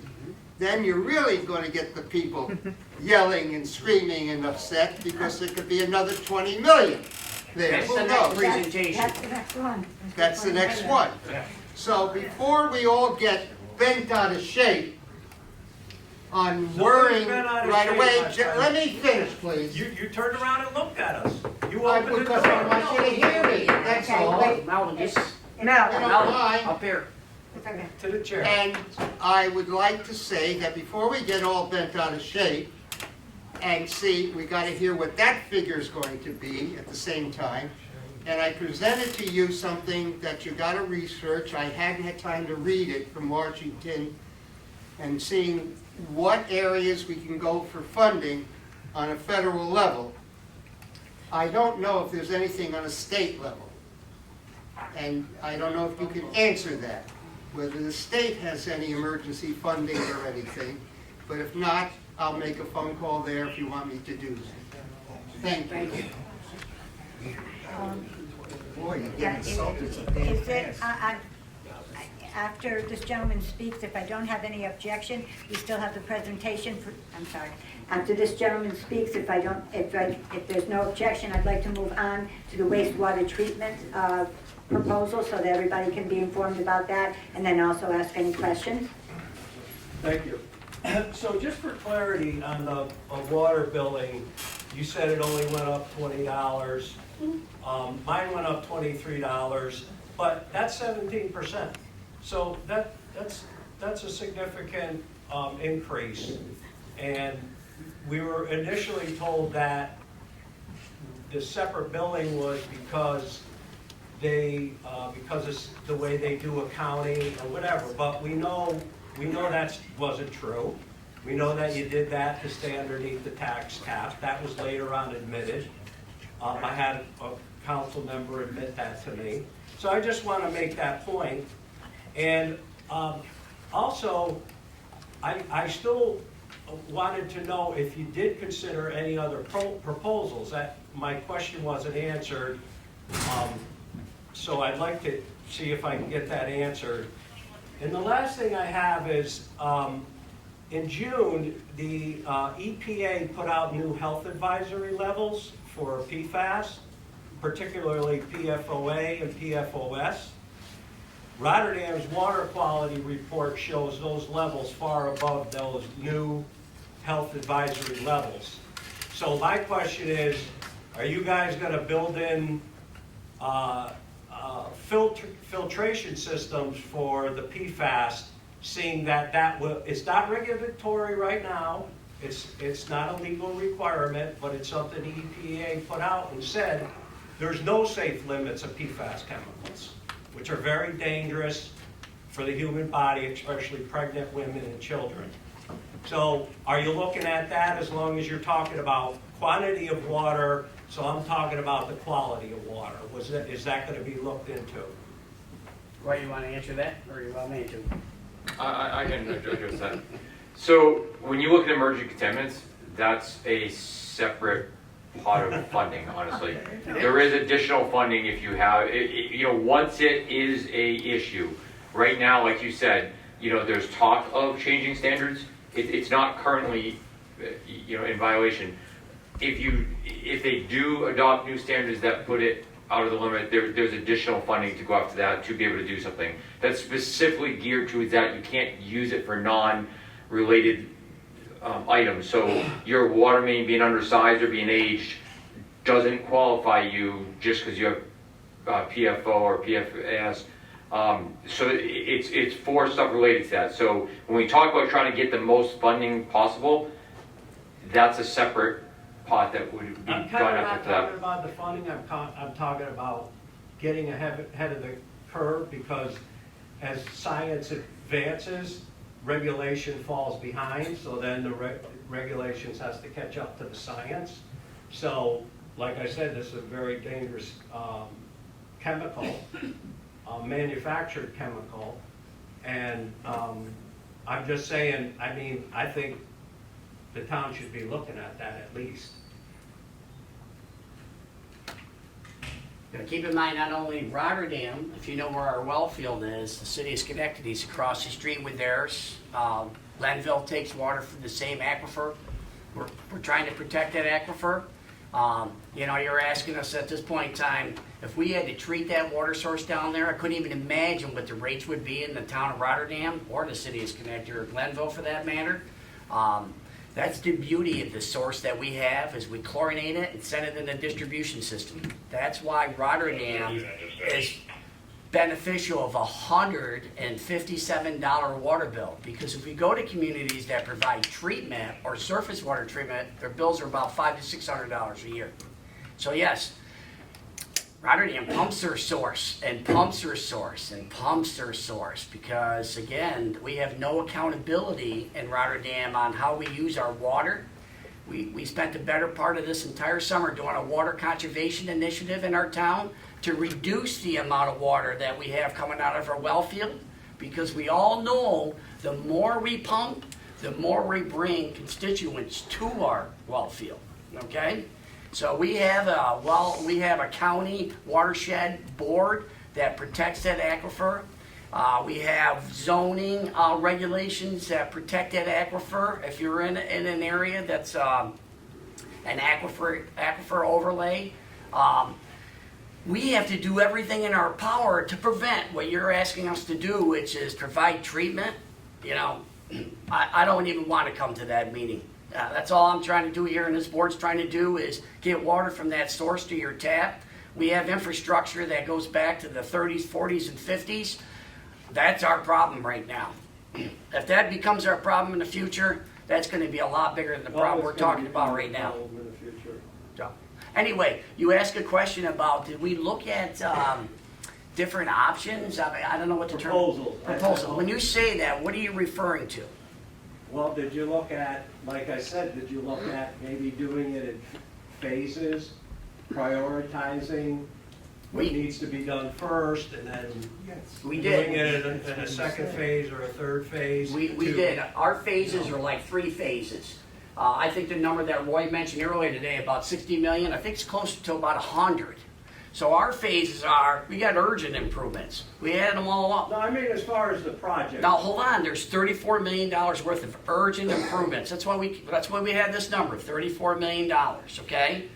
Then you're really going to get the people yelling and screaming and upset because there could be another 20 million there. Who knows? That's the next one. That's the next one. So before we all get bent out of shape on worrying right away, let me finish, please. You turned around and looked at us. You I- opened the because door. I want you to hear me, that's all. Melvin, just Up here. It's okay. To the chair. And I would like to say that before we get all bent out of shape and see, we got to hear what that figure is going to be at the same time. And I presented to you something that you got to research. I hadn't had time to read it from Washington and seeing what areas we can go for funding on a federal level. I don't know if there's anything on a state level. And I don't know if you can answer that, whether the state has any emergency funding or anything. But if not, I'll make a phone call there if you want me to do that. Thank you. Boy, you get insulted. Is it, after this gentleman speaks, if I don't have any objection, we still have the presentation for, I'm sorry. After this gentleman speaks, if there's no objection, I'd like to move on to the wastewater treatment proposal so that everybody can be informed about that, and then also ask any questions. Thank you. So just for clarity on the water billing, you said it only went up $20. Mine went up $23, but that's 17%. So that's a significant increase. And we were initially told that the separate billing was because it's the way they do accounting or whatever. But we know that wasn't true. We know that you did that to stay underneath the tax cap. That was later on admitted. I had a council member admit that to me. So I just want to make that point. And also, I still wanted to know if you did consider any other proposals. That, my question wasn't answered. So I'd like to see if I can get that answered. And the last thing I have is, in June, the EPA put out new health advisory levels for PFAS, particularly PFOA and PFOS. Rotterdam's water quality report shows those levels far above those new health advisory levels. So my question is, are you guys going to build in filtration systems for the PFAS, seeing that it's not regulatory right now, it's not a legal requirement, but it's something the EPA put out and said there's no safe limits of PFAS chemicals, which are very dangerous for the human body, especially pregnant women and children. So are you looking at that as long as you're talking about quantity of water? So I'm talking about the quality of water. Is that going to be looked into? Roy, you want to answer that, or you want me to? I can address that. So when you look at emerging contaminants, that's a separate pot of funding, honestly. There is additional funding if you have, once it is a issue. Right now, like you said, there's talk of changing standards. It's not currently, in violation. If they do adopt new standards that put it out of the limit, there's additional funding to go after that to be able to do something that's specifically geared towards that. You can't use it for non-related items. So your water main being undersized or being aged doesn't qualify you just because you have PFO or PFAS. So it's for stuff related to that. So when we talk about trying to get the most funding possible, that's a separate pot that would be I'm gone kind of after not that. talking about the funding, I'm talking about getting ahead of the curve, because as science advances, regulation falls behind, so then the regulations has to catch up to the science. So, like I said, this is a very dangerous chemical, manufactured chemical, and I'm just saying, I think the town should be looking at that at least. Now, keep in mind, not only Rotterdam, if you know where our well field is, the city of Schenectady is across the street with theirs. Glenville takes water from the same aquifer. We're trying to protect that aquifer. You're asking us at this point in time, if we had to treat that water source down there, I couldn't even imagine what the rates would be in the town of Rotterdam, or the city of Schenectady, or Glenville for that matter. That's the beauty of the source that we have, is we chlorinate it and send it in the distribution system. That's why Rotterdam is beneficial of $157 water bill. Because if we go to communities that provide treatment or surface water treatment, their bills are about $500 to $600 a year. So yes, Rotterdam pumps their source and pumps their source and pumps their source, because again, we have no accountability in Rotterdam on how we use our water. We spent the better part of this entire summer doing a water conservation initiative in our town to reduce the amount of water that we have coming out of our well field, because we all know the more we pump, the more we bring constituents to our well field, okay? So we have a county watershed board that protects that aquifer. We have zoning regulations that protect that aquifer. If you're in an area that's an aquifer overlay, we have to do everything in our power to prevent what you're asking us to do, which is provide treatment. I don't even want to come to that meeting. That's all I'm trying to do here, and this board's trying to do is get water from that source to your tap. We have infrastructure that goes back to the 30s, 40s, and 50s. That's our problem right now. If that becomes our problem in the future, that's going to be a lot bigger than the problem we're talking about right now. So, anyway, you asked a question about, did we look at different options? I don't know what the term... Proposal. When you say that, what are you referring to? Well, did you look at, like I said, did you look at maybe doing it in phases, prioritizing what needs to be done first, and then We doing did. it in a second phase or a third phase. We did. Our phases are like 3 phases. I think the number that Roy mentioned earlier today, about 60 million, I think it's close to about 100. So our phases are, we got urgent improvements. We added them all up. No, I mean as far as the project. Now, hold on, there's $34 million worth of urgent improvements. That's why we had this number, $34 million, okay?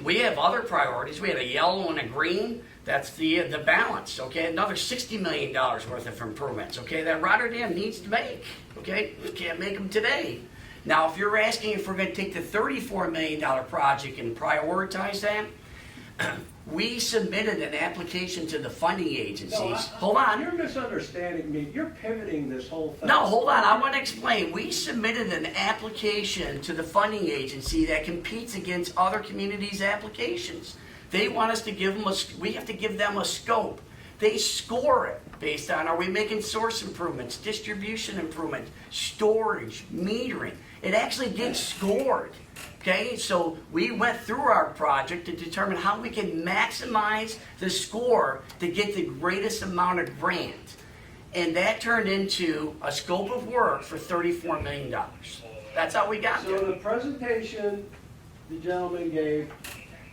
We have other priorities. We have a yellow and a green. That's the balance, okay? Another $60 million worth of improvements, okay? That Rotterdam needs to make, okay? We can't make them today. Now, if you're asking if we're going to take the $34 million project and prioritize that, we submitted an application to the funding agencies. No, Hold on. You're misunderstanding me. You're pivoting this whole thing. No, hold on. I want to explain. We submitted an application to the funding agency that competes against other communities' applications. They want us to give them we have to give them a scope. They score it based on, are we making source improvements, distribution improvements, storage, metering. It actually gets scored. Okay, so we went through our project to determine how we can maximize the score to get the greatest amount of grant. And that turned into a scope of work for $34 million. That's how we got there. So the presentation the gentleman gave,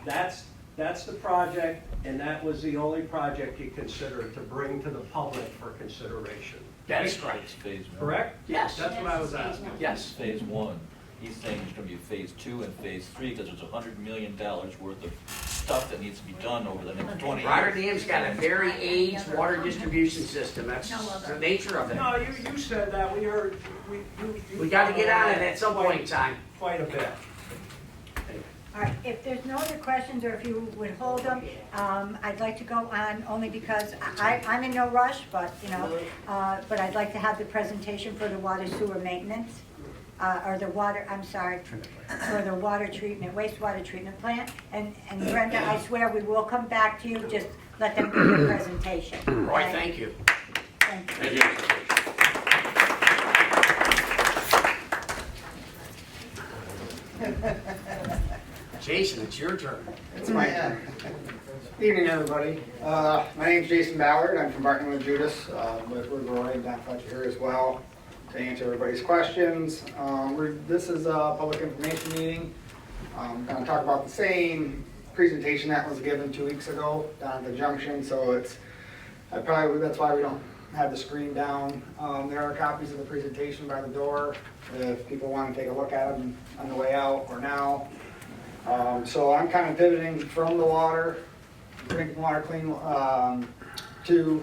that's the project, and that was the only project he considered to bring to the public for consideration. That's right. Phase one. Correct? Yes. That's what I was asking. Yes. Phase one. He's saying there's gonna be phase 2 and phase 3, because there's $100 million worth of stuff that needs to be done over the next 20 years. Rotterdam's got a very aged water distribution system. That's the nature of it. No, you said that. We heard. We got to get on it at some point in time. Quite a bit. All right, if there's no other questions, or if you would hold them, I'd like to go on, only because I'm in no rush, but, but I'd like to have the presentation for the water sewer maintenance, or the water, I'm sorry, for the water treatment, wastewater treatment plant. And Brenda, I swear we will come back to you, just let them do the presentation. Roy, okay? thank you. Thank you. Thank you. Jason, it's your turn. It's my turn. Evening, everybody. My name's Jason Ballard. I'm from Barton and Judas, with Roy and Don Fletcher here as well to answer everybody's questions. This is a public information meeting. I'm going to talk about the same presentation that was given 2 weeks ago down at the junction, so that's why we don't have the screen down. There are copies of the presentation by the door if people want to take a look at them on the way out or now. So I'm kind of pivoting from the water, drinking water, clean, to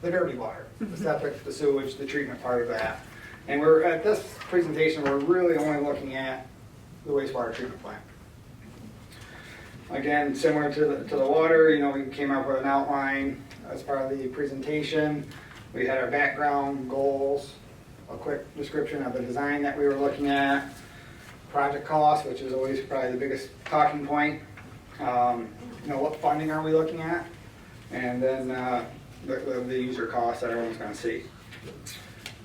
the dirty water, the septic, the sewage, the treatment part of that. And we're at this presentation, we're really only looking at the wastewater treatment plant. Again, similar to the water, we came up with an outline as part of the presentation. We had our background, goals, a quick description of the design that we were looking at, project cost, which is always probably the biggest talking point. What funding are we looking at? And then the user costs that everyone's going to see.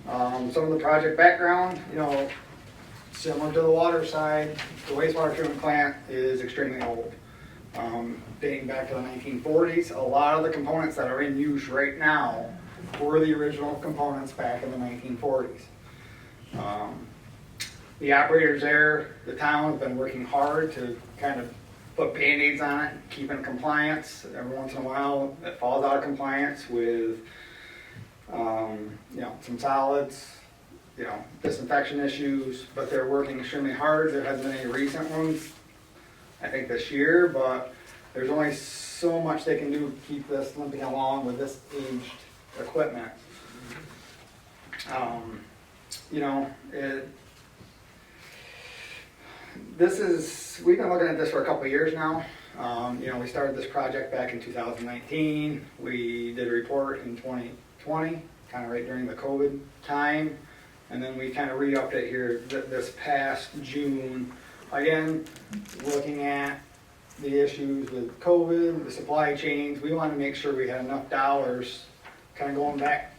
Some of the project background, similar to the water side, the wastewater treatment plant is extremely old. Dating back to the 1940s, a lot of the components that are in use right now were the original components back in the 1940s. The operators there, the town, have been working hard to kind of put Band-Aids on it, keep in compliance. Every once in a while, it falls out of compliance with, some solids, disinfection issues, but they're working extremely hard. There hasn't been any recent ones, I think this year, but there's only so much they can do to keep this limping along with this aged equipment. We've been looking at this for a couple of years now. We started this project back in 2019. We did a report in 2020, kind of right during the COVID time. And then we kind of re-upped it here this past June. Again, looking at the issues with COVID, the supply chains, we wanted to make sure we had enough dollars kind of going back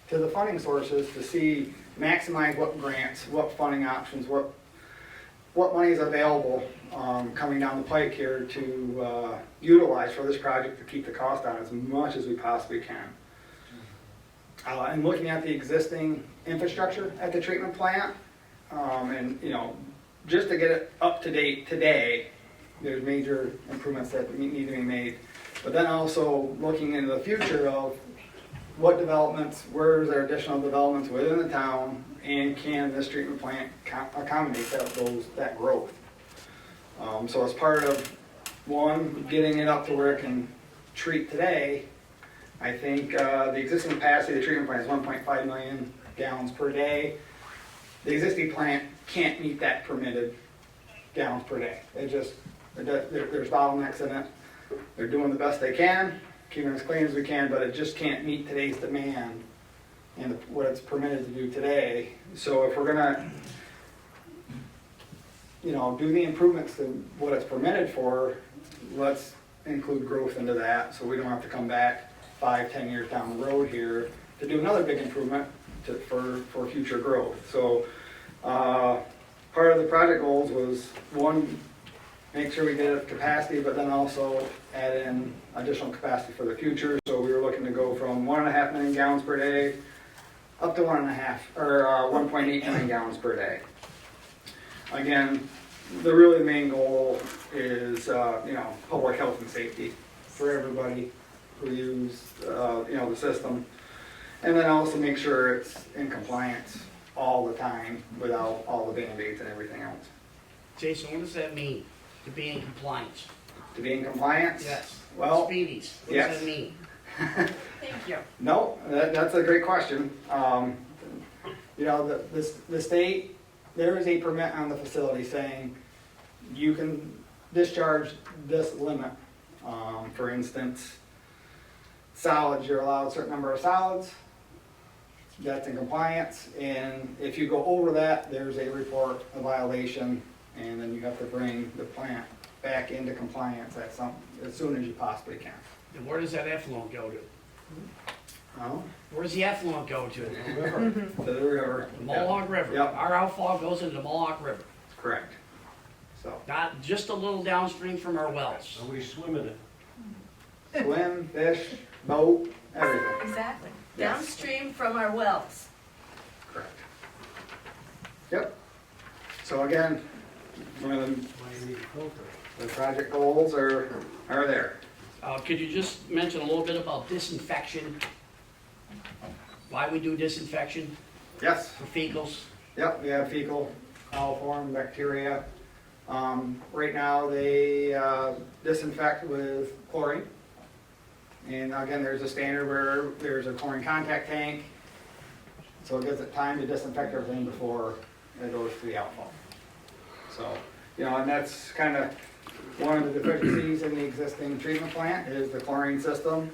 to the funding sources to maximize what grants, what funding options, what what money is available coming down the pike here to utilize for this project to keep the cost down as much as we possibly can. And looking at the existing infrastructure at the treatment plant, and just to get it up to date today, there's major improvements that need to be made. But then also looking into the future of what developments, where is there additional developments within the town, and can this treatment plant accommodate that growth? So as part of, one, getting it up to where it can treat today, I think the existing capacity of the treatment plant is 1.5 million gallons per day. The existing plant can't meet that permitted gallons per day. There's bottlenecks in it. They're doing the best they can, keeping it as clean as we can, but it just can't meet today's demand and what it's permitted to do today. So if we're gonna, do the improvements to what it's permitted for, let's include growth into that, so we don't have to come back 5-10 years down the road here to do another big improvement for future growth. So part of the project goals was, one, make sure we get capacity, but then also add in additional capacity for the future. So we were looking to go from 1.5 million gallons per day up to 1.8 million gallons per day. Again, the main goal is public health and safety for everybody who use the system, and then also make sure it's in compliance all the time without all the Band-Aids and everything else. Jason, what does that mean, to be in compliance? To be in compliance? Yes. Well, Speedies, what yes. does that mean? Thank you. No, that's a great question. The state, there is a permit on the facility saying you can discharge this limit. For instance, solids, you're allowed a certain number of solids. That's in compliance, and if you go over that, there's a report, a violation, and then you have to bring the plant back into compliance as soon as you possibly can. And where does that effluent go to? Oh, Where's the effluent go to? the river. To the river. The Mohawk River. Yep. Our outfall goes into the Mohawk River, Correct. So, not just a little downstream from our wells. And we swim in it. swim, fish, boat, everything. Exactly. Yes. Downstream from our wells. Correct. Yep. So again, one of Why you need a filter. the project goals are there. Could you just mention a little bit about disinfection? Why we do disinfection Yes. for fecals? Yep, we have fecal, coliform, bacteria. Right now, they disinfect with chlorine. And again, there's a standard where there's a chlorine contact tank. So it gives it time to disinfect everything before it goes to the outfall. So, and that's kind of one of the deficiencies in the existing treatment plant is the chlorine system.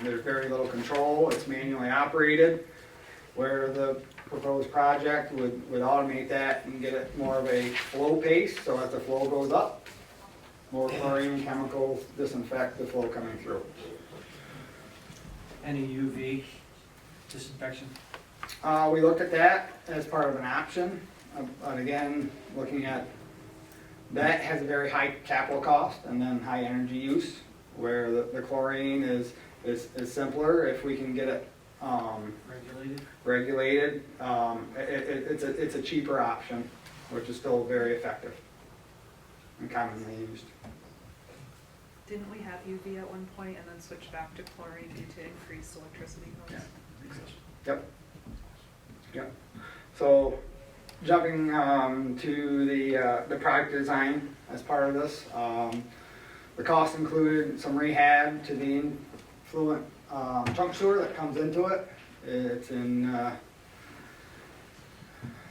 There's very little control, it's manually operated, where the proposed project would automate that and get it more of a flow pace, so as the flow goes up, more chlorine chemicals disinfect the flow coming through. Any UV disinfection? We looked at that as part of an option, but again, looking at, that has a very high capital cost and then high energy use, where the chlorine is simpler if we can get it regulated. It's a cheaper option, which is still very effective and commonly used. Didn't we have UV at one point and then switch back to chlorine due to increased electricity costs? Yep. Yep. So, jumping to the product design as part of this, the cost included some rehab to the influent trunk sewer that comes into it. It's in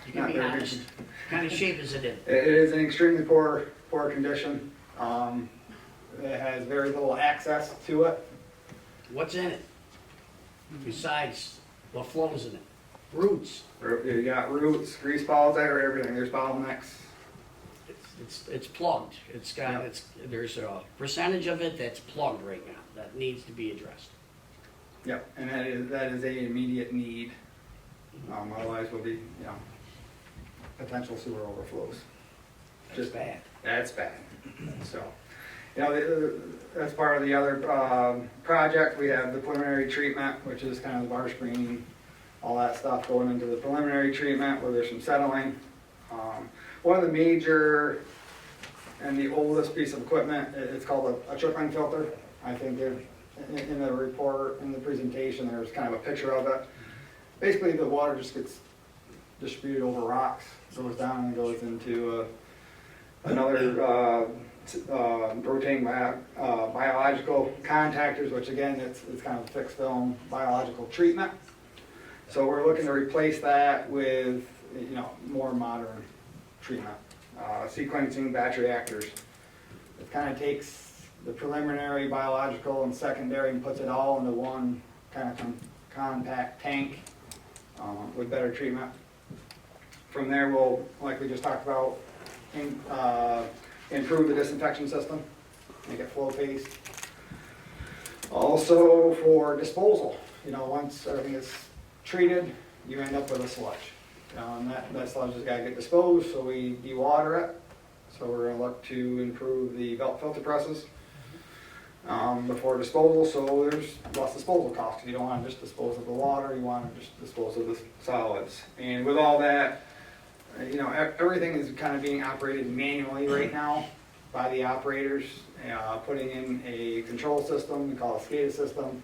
You can be honest, what kind of shape is it in? It is in extremely poor condition. It has very little access to it. What's in it? Besides what flows in it? Roots. You got roots, grease balls, everything. There's bottlenecks. It's plugged. There's a percentage of it that's plugged right now that needs to be addressed. Yep, and that is a immediate need. Otherwise, will be potential sewer overflows. just bad. That's bad. So, you know, that's part of the other project. We have the preliminary treatment, which is kind of the bar screening, all that stuff going into the preliminary treatment where there's some settling. One of the major and the oldest piece of equipment, it's called a trickling filter. I think in the report, in the presentation, there's kind of a picture of it. Basically, the water just gets distributed over rocks, goes down and goes into another rotating biological contactors, which again, it's kind of fixed film biological treatment. So we're looking to replace that with, you know, more modern treatment. Sequencing batch reactors. It kind of takes the preliminary biological and secondary and puts it all into one kind of compact tank with better treatment. From there, we'll, like we just talked about, improve the disinfection system, make it flow-paced. Also for disposal, you know, once everything is treated, you end up with a sludge. And that sludge has got to get disposed, so we dewater it. So we're going to look to improve the belt filter presses before disposal, so there's less disposal costs. You don't want to just dispose of the water, you want to just dispose of the solids. And with all that, you know, everything is kind of being operated manually right now by the operators, putting in a control system, we call it a SCADA system,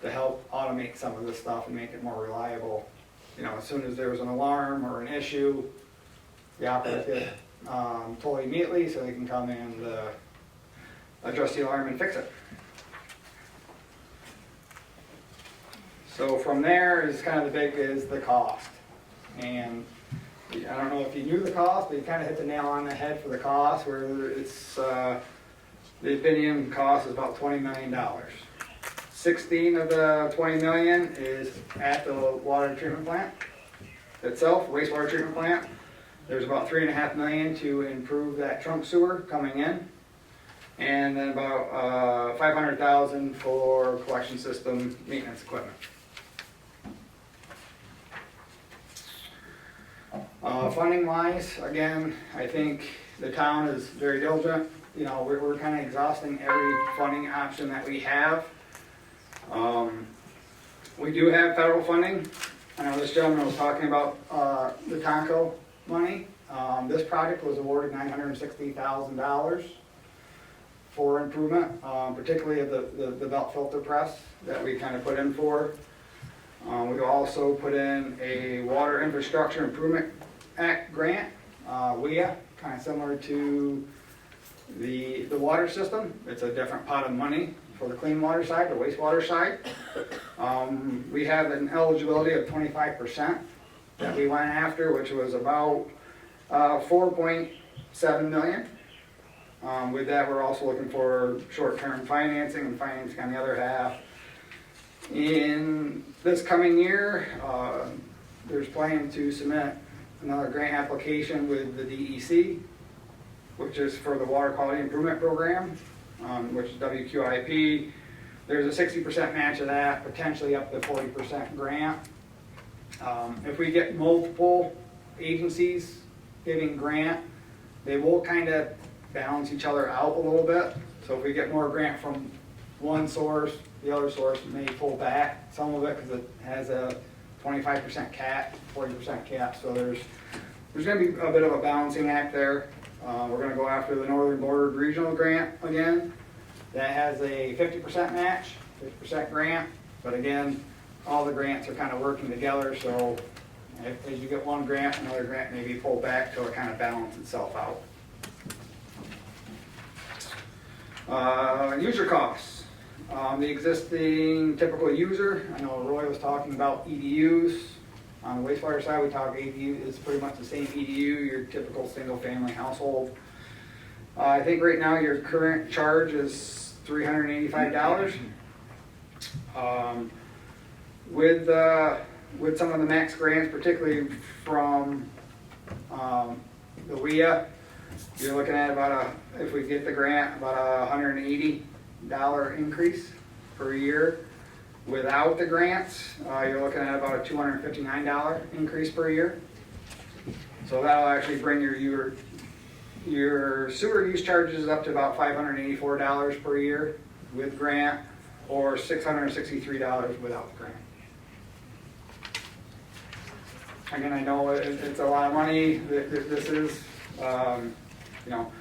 to help automate some of this stuff and make it more reliable. You know, as soon as there's an alarm or an issue, the operators get told immediately so they can come and address the alarm and fix it. So from there is kind of the big is the cost. And I don't know if you knew the cost, but you kind of hit the nail on the head for the cost, where it's the opinion cost is about $20 million. 16 of the 20 million is at the water treatment plant itself, wastewater treatment plant. There's about $3.5 million to improve that trunk sewer coming in, and then about $500,000 for collection system maintenance equipment. Funding wise, again, I think the town is very diligent. You know, we're kind of exhausting every funding option that we have. We do have federal funding. I know this gentleman was talking about the Tonko money. This project was awarded $960,000 for improvement, particularly of the belt filter press that we kind of put in for. We also put in a Water Infrastructure Improvement Act grant, WIA, kind of similar to the water system. It's a different pot of money for the clean water side, the wastewater side. We have an eligibility of 25% that we went after, which was about $4.7 million. With that, we're also looking for short-term financing and financing on the other half. In this coming year, there's plan to submit another grant application with the DEC, which is for the Water Quality Improvement Program, which is WQIP. There's a 60% match of that, potentially up to 40% grant. If we get multiple agencies giving grant, they will kind of balance each other out a little bit. So if we get more grant from one source, the other source may pull back some of it because it has a 25% cap, 40% cap. So there's going to be a bit of a balancing act there. We're going to go after the Northern Border Regional Grant again. That has a 50% match, 50% grant. But again, all the grants are kind of working together. So as you get one grant, another grant may be pulled back till it kind of balances itself out. User costs. The existing typical user, I know Roy was talking about EDUs. On the wastewater side, we talk ADU, it's pretty much the same EDU, your typical single family household. I think right now your current charge is $385. With some of the max grants, particularly from the WIA, you're looking at about if we get the grant, about a $180 increase per year. Without the grants, you're looking at about a $259 increase per year. So that'll actually bring your Your sewer use charges is up to about $584 per year with grant, or $663 without the grant. Again, I know it's a lot of money. This is, you know,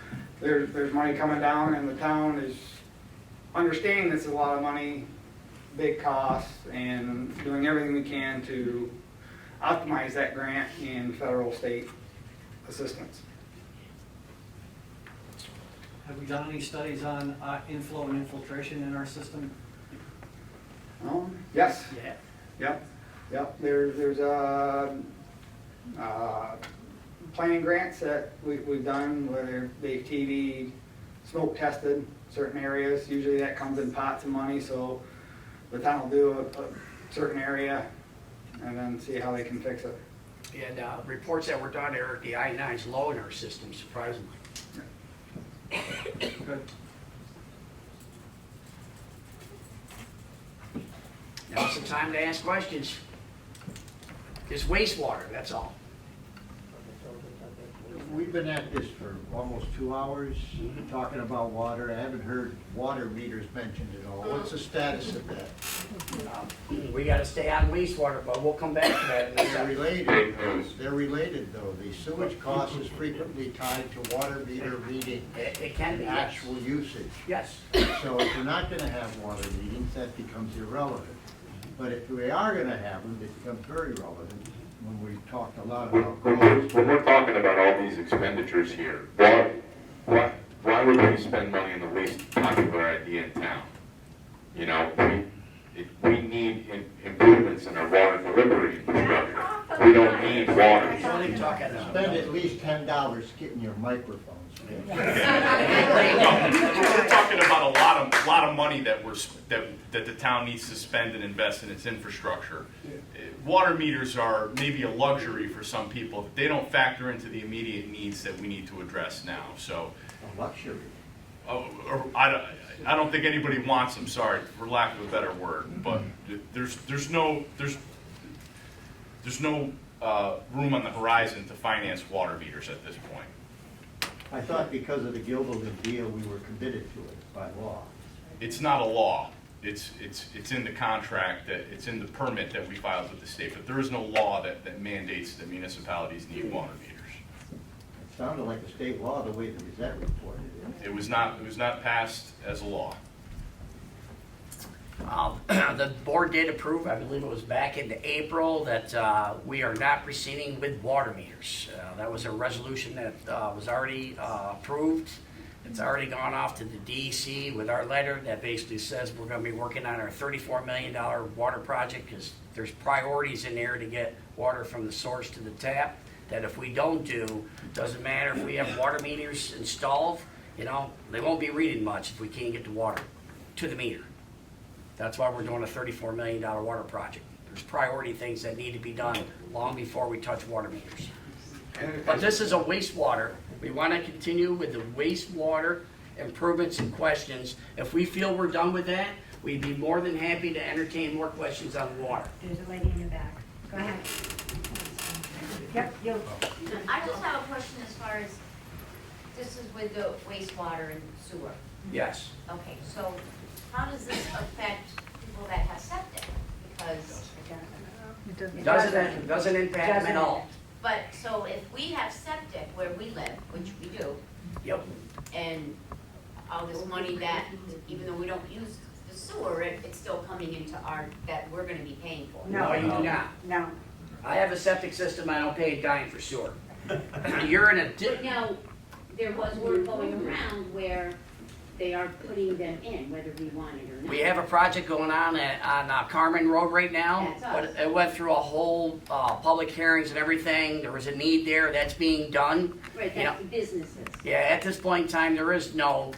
there's money coming down, and the town is understanding this is a lot of money, big costs, and doing everything we can to optimize that grant in federal, state assistance. Have we done any studies on inflow and infiltration in our system? Yes. Yeah. Yep. There's planning grants that we've done where they've TV smoke tested certain areas. Usually that comes in pots of money, so the town will do a certain area and then see how they can fix it. And reports that were done, Eric, the I-9's low in our system, surprisingly. Good. Now's the time to ask questions. It's wastewater, that's all. We've been at this for almost 2 hours, talking about water. I haven't heard water meters mentioned at all. What's the status of that? We gotta stay on wastewater, but we'll come back to that in a They're second. related. They're related, though. The sewage cost is frequently tied to water meter reading. It can be, yes. Actual usage. Yes. So if we're not gonna have water readings, that becomes irrelevant. But if we are gonna have them, it becomes very relevant when we talked a lot about. When we're talking about all these expenditures here, why would we spend money on the least popular idea in town? You know, we need improvements in our water delivery infrastructure. We don't need water. Spend at least $10 getting your microphones fixed. We're talking about a lot of money that the town needs to spend and invest in its infrastructure. Water meters are maybe a luxury for some people, but they don't factor into the immediate needs that we need to address now. So, A luxury. I don't think anybody wants them. Sorry, for lack of a better word, but there's no room on the horizon to finance water meters at this point. I thought because of the Gilliland deal, we were committed to it by law. It's not a law. It's in the contract, that it's in the permit that we filed with the state, but there is no law that mandates that municipalities need water meters. It sounded like a state law the way the Gazette reported it. It was not passed as a law. The board did approve, I believe it was back in April, that we are not proceeding with water meters. That was a resolution that was already approved. It's already gone off to the DEC with our letter that basically says we're going to be working on our $34 million water project because there's priorities in there to get water from the source to the tap. That if we don't do, doesn't matter if we have water meters installed, you know, they won't be reading much if we can't get the water to the meter. That's why we're doing a $34 million water project. There's priority things that need to be done long before we touch water meters. But this is a wastewater. We want to continue with the wastewater improvements and questions. If we feel we're done with that, we'd be more than happy to entertain more questions on water. There's a lady in the back. Go ahead. Yep, you. I just have a question as far as, this is with the wastewater and sewer. Yes. Okay, so how does this affect people that have septic? Because. It doesn't impact them at all. But, so if we have septic where we live, which we do. Yep. And all this money that, even though we don't use the sewer, it's still coming into our, that we're gonna be paying for. No, you do not. No. I have a septic system, I don't pay a dime for sewer. You're in a Now, there was word going around where they are putting them in, whether we want it or not. We have a project going on on Carmen Road right now. That's us. It went through a whole public hearings and everything. There was a need there. That's being done. Right, You that's know, the businesses. Yeah, at this point in time, there is no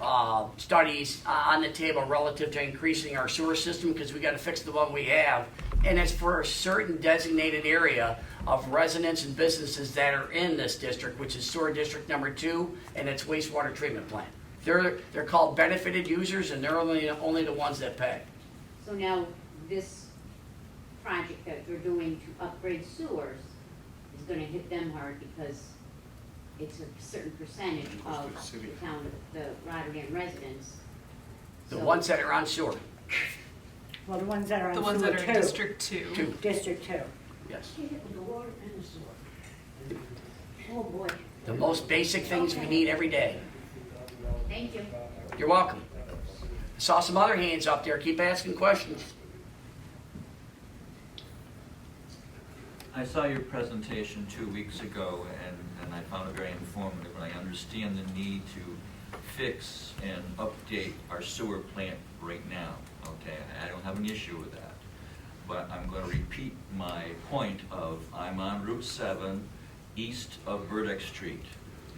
studies on the table relative to increasing our sewer system because we got to fix the one we have. And it's for a certain designated area of residents and businesses that are in this district, which is sewer district number 2 and its wastewater treatment plant. They're called benefited users, and they're only the ones that pay. So now, this project that we're doing to upgrade sewers is gonna hit them hard because it's a certain percentage of the town, the Rotterdam residents. The So- ones that are on sewer, Well, the ones that are on The sewer ones that are in two. District 2. two, District 2. yes. The water and the sewer. Oh, boy. The most basic things we need every day. Thank you. You're welcome. I saw some other hands up there. Keep asking questions. I saw your presentation 2 weeks ago, and I found it very informative, and I understand the need to fix and update our sewer plant right now, okay? I don't have an issue with that. But I'm going to repeat my point of, I'm on Route 7, east of Burdick Street.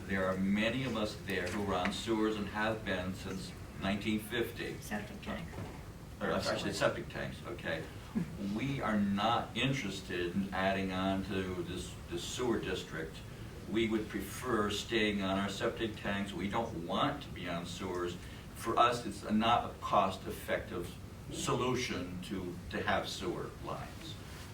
There are many of us there who are on sewers and have been since 1950. Septic tank. Or I should say septic tanks, okay? We are not interested in adding on to this sewer district. We would prefer staying on our septic tanks. We don't want to be on sewers. For us, it's not a cost-effective solution to have sewer lines.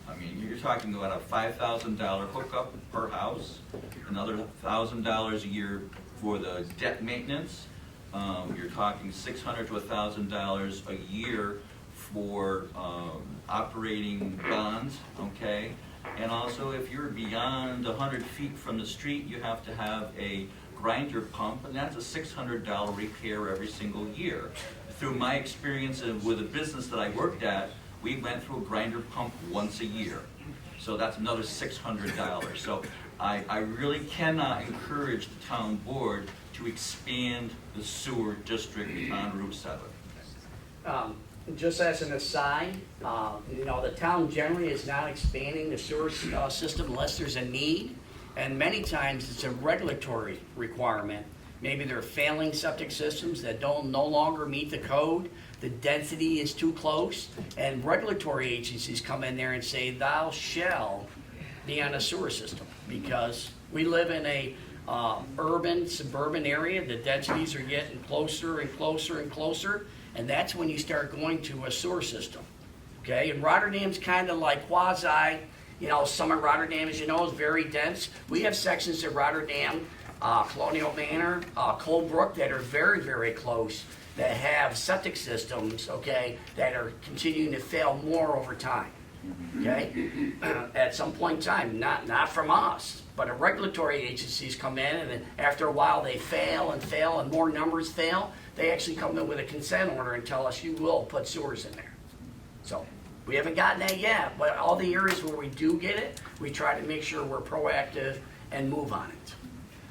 I mean, you're talking about a $5,000 hookup per house, another $1,000 a year for the debt maintenance. You're talking $600 to $1,000 a year for operating bonds, okay? And also, if you're beyond 100 feet from the street, you have to have a grinder pump, and that's a $600 repair every single year. Through my experience with a business that I worked at, we went through a grinder pump once a year. So that's another $600. So I really cannot encourage the town board to expand the sewer district on Route 7. Just as an aside, the town generally is not expanding the sewer system unless there's a need, and many times it's a regulatory requirement. Maybe they're failing septic systems that no longer meet the code, the density is too close, and regulatory agencies come in there and say, thou shall be on a sewer system, because we live in a urban, suburban area, the densities are getting closer and closer and closer, and that's when you start going to a sewer system, okay? And Rotterdam's kind of like quasi, some of Rotterdam, as you know, is very dense. We have sections of Rotterdam, Colonial Manor, Colebrook, that are very, very close, that have septic systems, okay, that are continuing to fail more over time, okay? At some point in time, not from us, but a regulatory agencies come in, and then after a while they fail, and more numbers fail. They actually come in with a consent order and tell us you will put sewers in there. So we haven't gotten that yet, but all the areas where we do get it, we try to make sure we're proactive and move on it.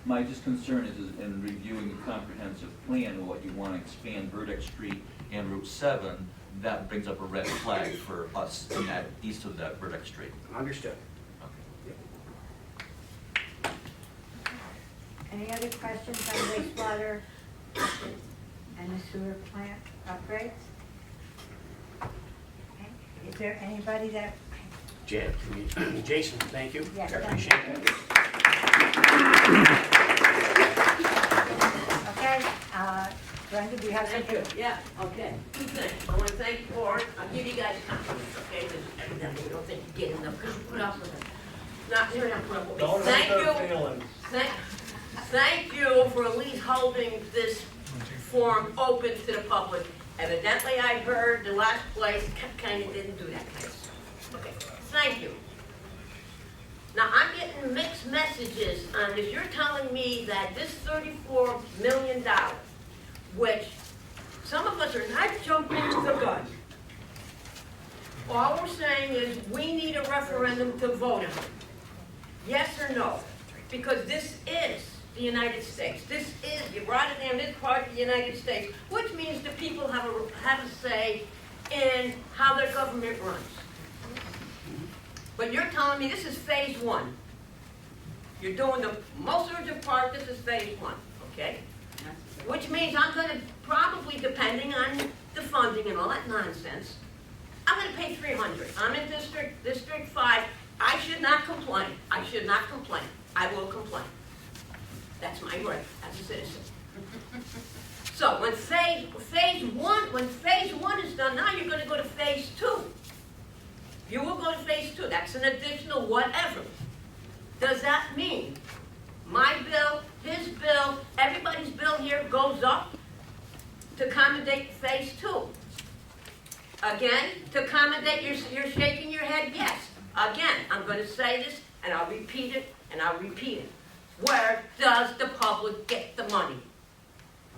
My just concern is in reviewing the comprehensive plan of what you want to expand Burdick Street and Route 7, that brings up a red flag for us in that east of that Burdick Street. Understood. Any other questions on wastewater and the sewer plant upgrades? Okay. Is there anybody that, Jason, thank you. Yes, I thank appreciate you. it. okay, Brenda, do you have Thank something? you, yeah, okay. Two things, I want to thank you for it, I'll give you guys compliments, okay, because evidently you don't think you get enough, because you put up with it. You're not put up with me. Don't Thank hurt you. their feelings. Thank you for at least holding this forum open to the public. Evidently, I heard the last place kind of didn't do that kind of stuff. Okay, thank you. Now, I'm getting mixed messages on this. You're telling me that this $34 million, which some of us are not jumping to the gun. All we're saying is we need a referendum to vote on it. Yes or no? Because this is the United States. This is, Rotterdam is part of the United States, which means the people have a say in how their government runs. But you're telling me this is phase one. You're doing the most urgent part, this is phase one, okay? Which means I'm gonna probably, depending on the funding and all that nonsense, I'm gonna pay $300. I'm in District 5. I should not complain. I should not complain. I will complain. That's my right as a citizen. So when phase one is done, now you're gonna go to phase 2. You will go to phase 2. That's an additional whatever. Does that mean My bill, his bill, everybody's bill here goes up to accommodate phase two. Again, to accommodate, you're shaking your head, yes. Again, I'm gonna say this, and I'll repeat it, and I'll repeat it. Where does the public get the money?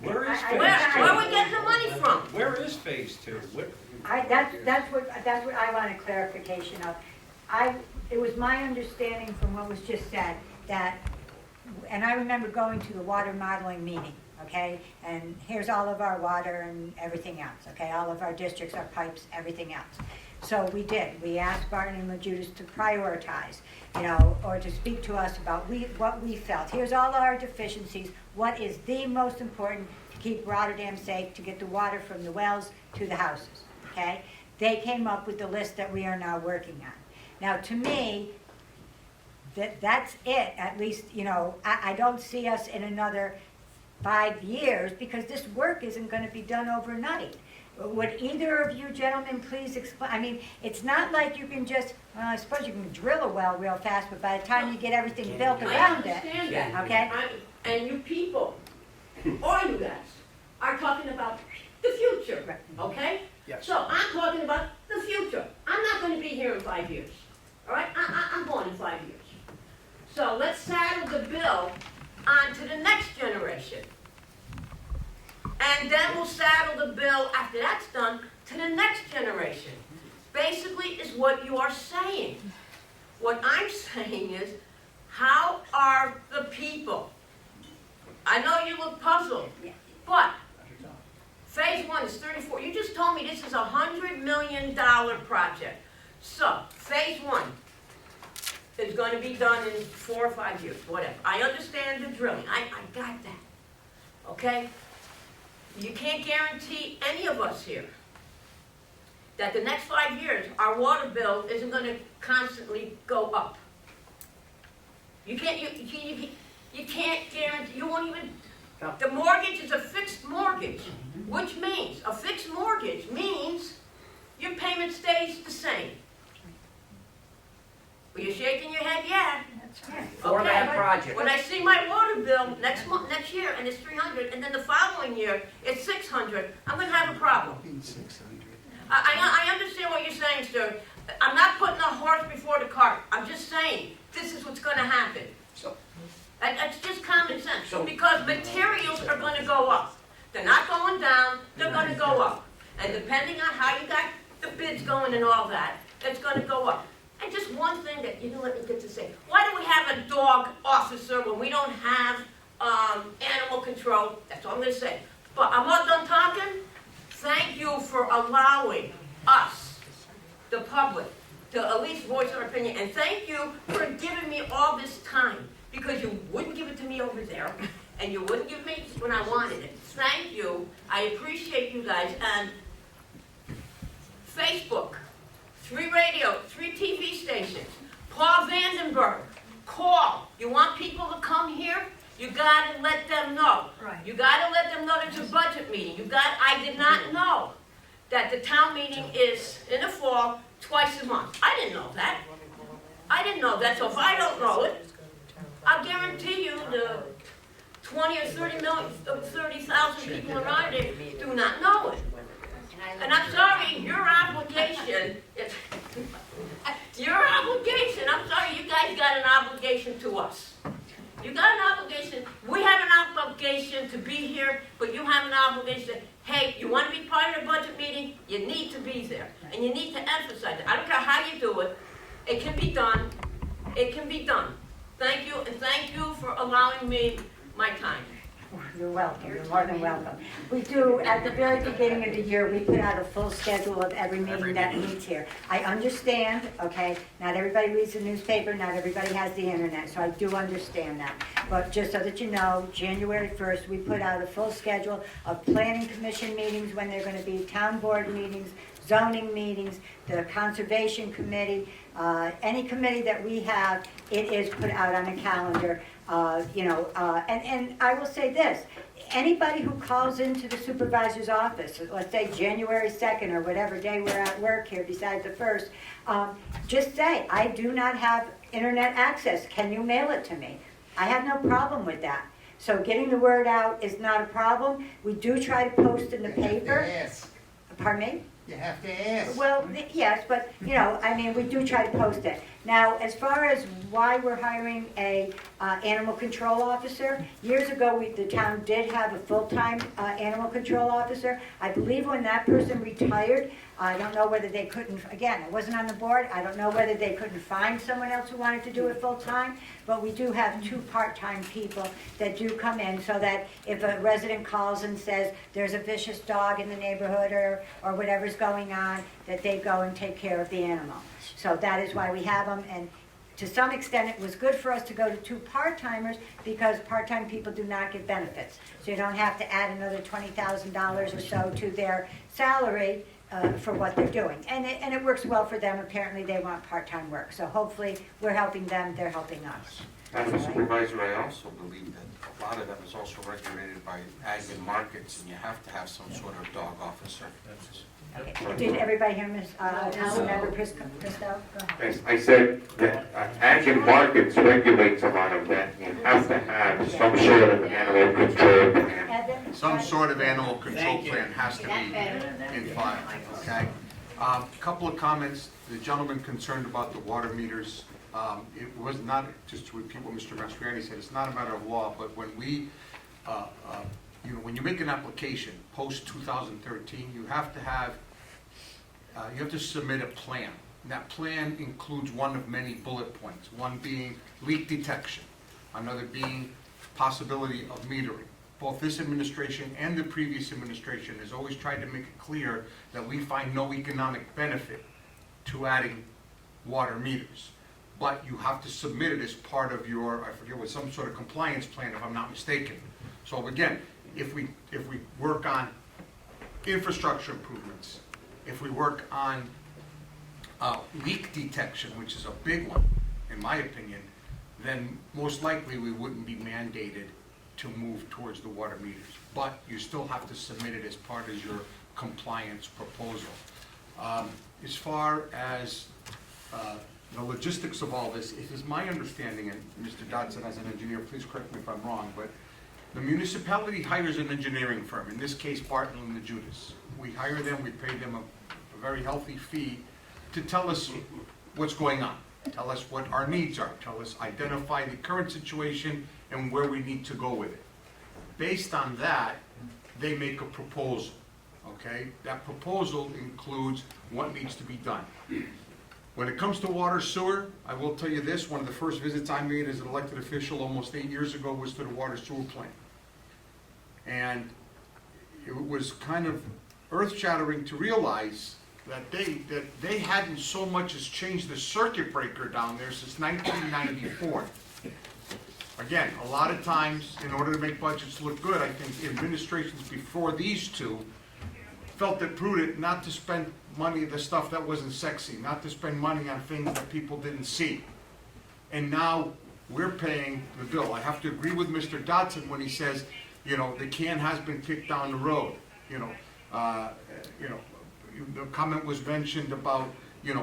Where is phase Where two? are we getting the money from? Where is phase two? That's what I want a clarification of. It was my understanding from what was just said that, and I remember going to the water modeling meeting, okay? And here's all of our water and everything else, okay? All of our districts, our pipes, everything else. So we did. We asked Barton and LaJudas to prioritize, or to speak to us about what we felt. Here's all our deficiencies. What is the most important to keep Rotterdam safe, to get the water from the wells to the houses, okay? They came up with the list that we are now working on. Now, to me, that's it. At least, I don't see us in another 5 years because this work isn't going to be done overnight. Would either of you gentlemen please explain? I mean, it's not like you can just, well, I suppose you can drill a well real fast, but by the time you get everything built around it, I understand that. okay? And you people, all you guys, are talking about the future, okay? Yes. So I'm talking about the future. I'm not going to be here in 5 years, all right? I'm going in 5 years. So let's saddle the bill onto the next generation. And then we'll saddle the bill, after that's done, to the next generation. Basically is what you are saying. What I'm saying is, how are the people? I know you look puzzled, but phase one is 34. You just told me this is a $100 million project. So, phase one is going to be done in 4 or 5 years, whatever. I understand the drilling. I got that. Okay? You can't guarantee any of us here that the next 5 years our water bill isn't going to constantly go up. You can't guarantee, you won't even, the mortgage is a fixed mortgage, which means, a fixed mortgage means your payment stays the same. Well, you're shaking your head, yeah. That's right. For that project. When I see my water bill next year, and it's 300, and then the following year, it's 600, I'm gonna have a problem. I understand what you're saying, sir. I'm not putting the horse before the cart. I'm just saying, this is what's gonna happen. And it's just common sense, because materials are gonna go up. They're not going down, they're gonna go up. And depending on how you got the bids going and all that, it's gonna go up. And just one thing that you didn't let me get to say. Why do we have a dog officer when we don't have animal control? That's all I'm going to say. But I'm all done talking. Thank you for allowing us, the public, to at least voice our opinion. And thank you for giving me all this time. Because you wouldn't give it to me over there. And you wouldn't give me when I wanted it. Thank you. I appreciate you guys. And Facebook. 3 radio, 3 TV stations. Paul Vandenberg, call. You want people to come here? You gotta let them know. Right. You gotta let them know there's a budget meeting. I did not know that the town meeting is in the fall, twice a month. I didn't know that. So if I don't know it, I'll guarantee you the 20 or 30,000 people around here do not know it. And I'm sorry, your obligation, I'm sorry, you guys got an obligation to us. You got an obligation, we have an obligation to be here, but you have an obligation, hey, you want to be part of the budget meeting, you need to be there. And you need to emphasize it. I don't care how you do it, it can be done. It can be done. Thank you, and thank you for allowing me my time. You're welcome. You're more than welcome. We do, at the very beginning of the year, we put out a full schedule of every meeting that meets here. I understand, okay, not everybody reads the newspaper, not everybody has the internet, so I do understand that. But just so that you know, January 1st, we put out a full schedule of planning commission meetings, when they're going to be town board meetings, zoning meetings, the conservation committee, any committee that we have, it is put out on a calendar. And I will say this, anybody who calls into the supervisor's office, let's say January 2nd or whatever day we're at work here besides the 1st, just say, I do not have internet access, can you mail it to me? I have no problem with that. So getting the word out is not a problem. We do try to post in the paper. Ask. Pardon me? You have to ask. Well, yes, but, you know, I mean, we do try to post it. Now, as far as why we're hiring a animal control officer, years ago, the town did have a full-time animal control officer. I believe when that person retired, I don't know whether they couldn't, again, I wasn't on the board, I don't know whether they couldn't find someone else who wanted to do it full-time, but we do have 2 part-time people that do come in, so that if a resident calls and says there's a vicious dog in the neighborhood or whatever's going on, that they go and take care of the animal. So that is why we have them, and to some extent, it was good for us to go to 2 part-timers, because part-time people do not get benefits. So you don't have to add another $20,000 or so to their salary for what they're doing. And it works well for them. Apparently, they want part-time work. So hopefully, we're helping them, they're helping us. Madam Supervisor, I also believe that a lot of them is also regulated by ag and markets, and you have to have some sort of dog officer. Okay. Did everybody hear Councilmember Prisco? Go ahead. Yes, I said that ag and markets regulates a lot of that. You have to have some sort of animal control plan. Evan? Some sort of animal control plan has to be in file, okay? Couple of comments. The gentleman concerned about the water meters. It was not, just to repeat what Mr. Mastriani said, it's not a matter of law, but when we, when you make an application post-2013, you have to submit a plan. And that plan includes one of many bullet points, one being leak detection, another being possibility of metering. Both this administration and the previous administration has always tried to make it clear that we find no economic benefit to adding water meters. But you have to submit it as part of your, I forget what, some sort of compliance plan, if I'm not mistaken. So again, if we work on infrastructure improvements, if we work on leak detection, which is a big one, in my opinion, then most likely we wouldn't be mandated to move towards the water meters. But you still have to submit it as part of your compliance proposal. As far as the logistics of all this, it is my understanding, and Mr. Dodson as an engineer, please correct me if I'm wrong, but the municipality hires an engineering firm, in this case Barton and Judas. We hire them, we pay them a very healthy fee to tell us what's going on, tell us what our needs are, tell us, identify the current situation and where we need to go with it. Based on that, they make a proposal, okay? That proposal includes what needs to be done. When it comes to water sewer, I will tell you this, one of the first visits I made as an elected official almost 8 years ago was to the water sewer plant. And it was kind of earth-shattering to realize that they hadn't so much as changed the circuit breaker down there since 1994. Again, a lot of times, in order to make budgets look good, I think administrations before these two felt it prudent not to spend money on the stuff that wasn't sexy, not to spend money on things that people didn't see. And now we're paying the bill. I have to agree with Mr. Dodson when he says, the can has been kicked down the road. The comment was mentioned about,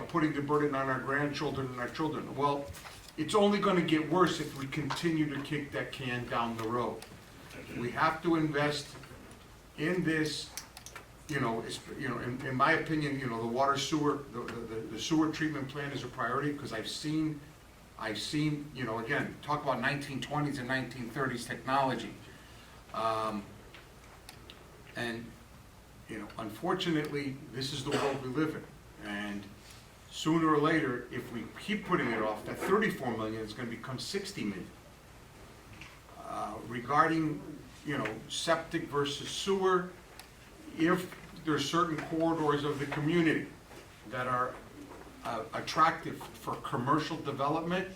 putting the burden on our grandchildren and our children. Well, it's only going to get worse if we continue to kick that can down the road. We have to invest in this. In my opinion, the water sewer, the sewer treatment plan is a priority, because I've seen, again, talk about 1920s and 1930s technology. Unfortunately, this is the world we live in. And sooner or later, if we keep putting it off, that 34 million is going to become 60 million. Regarding, septic versus sewer, if there are certain corridors of the community that are attractive for commercial development,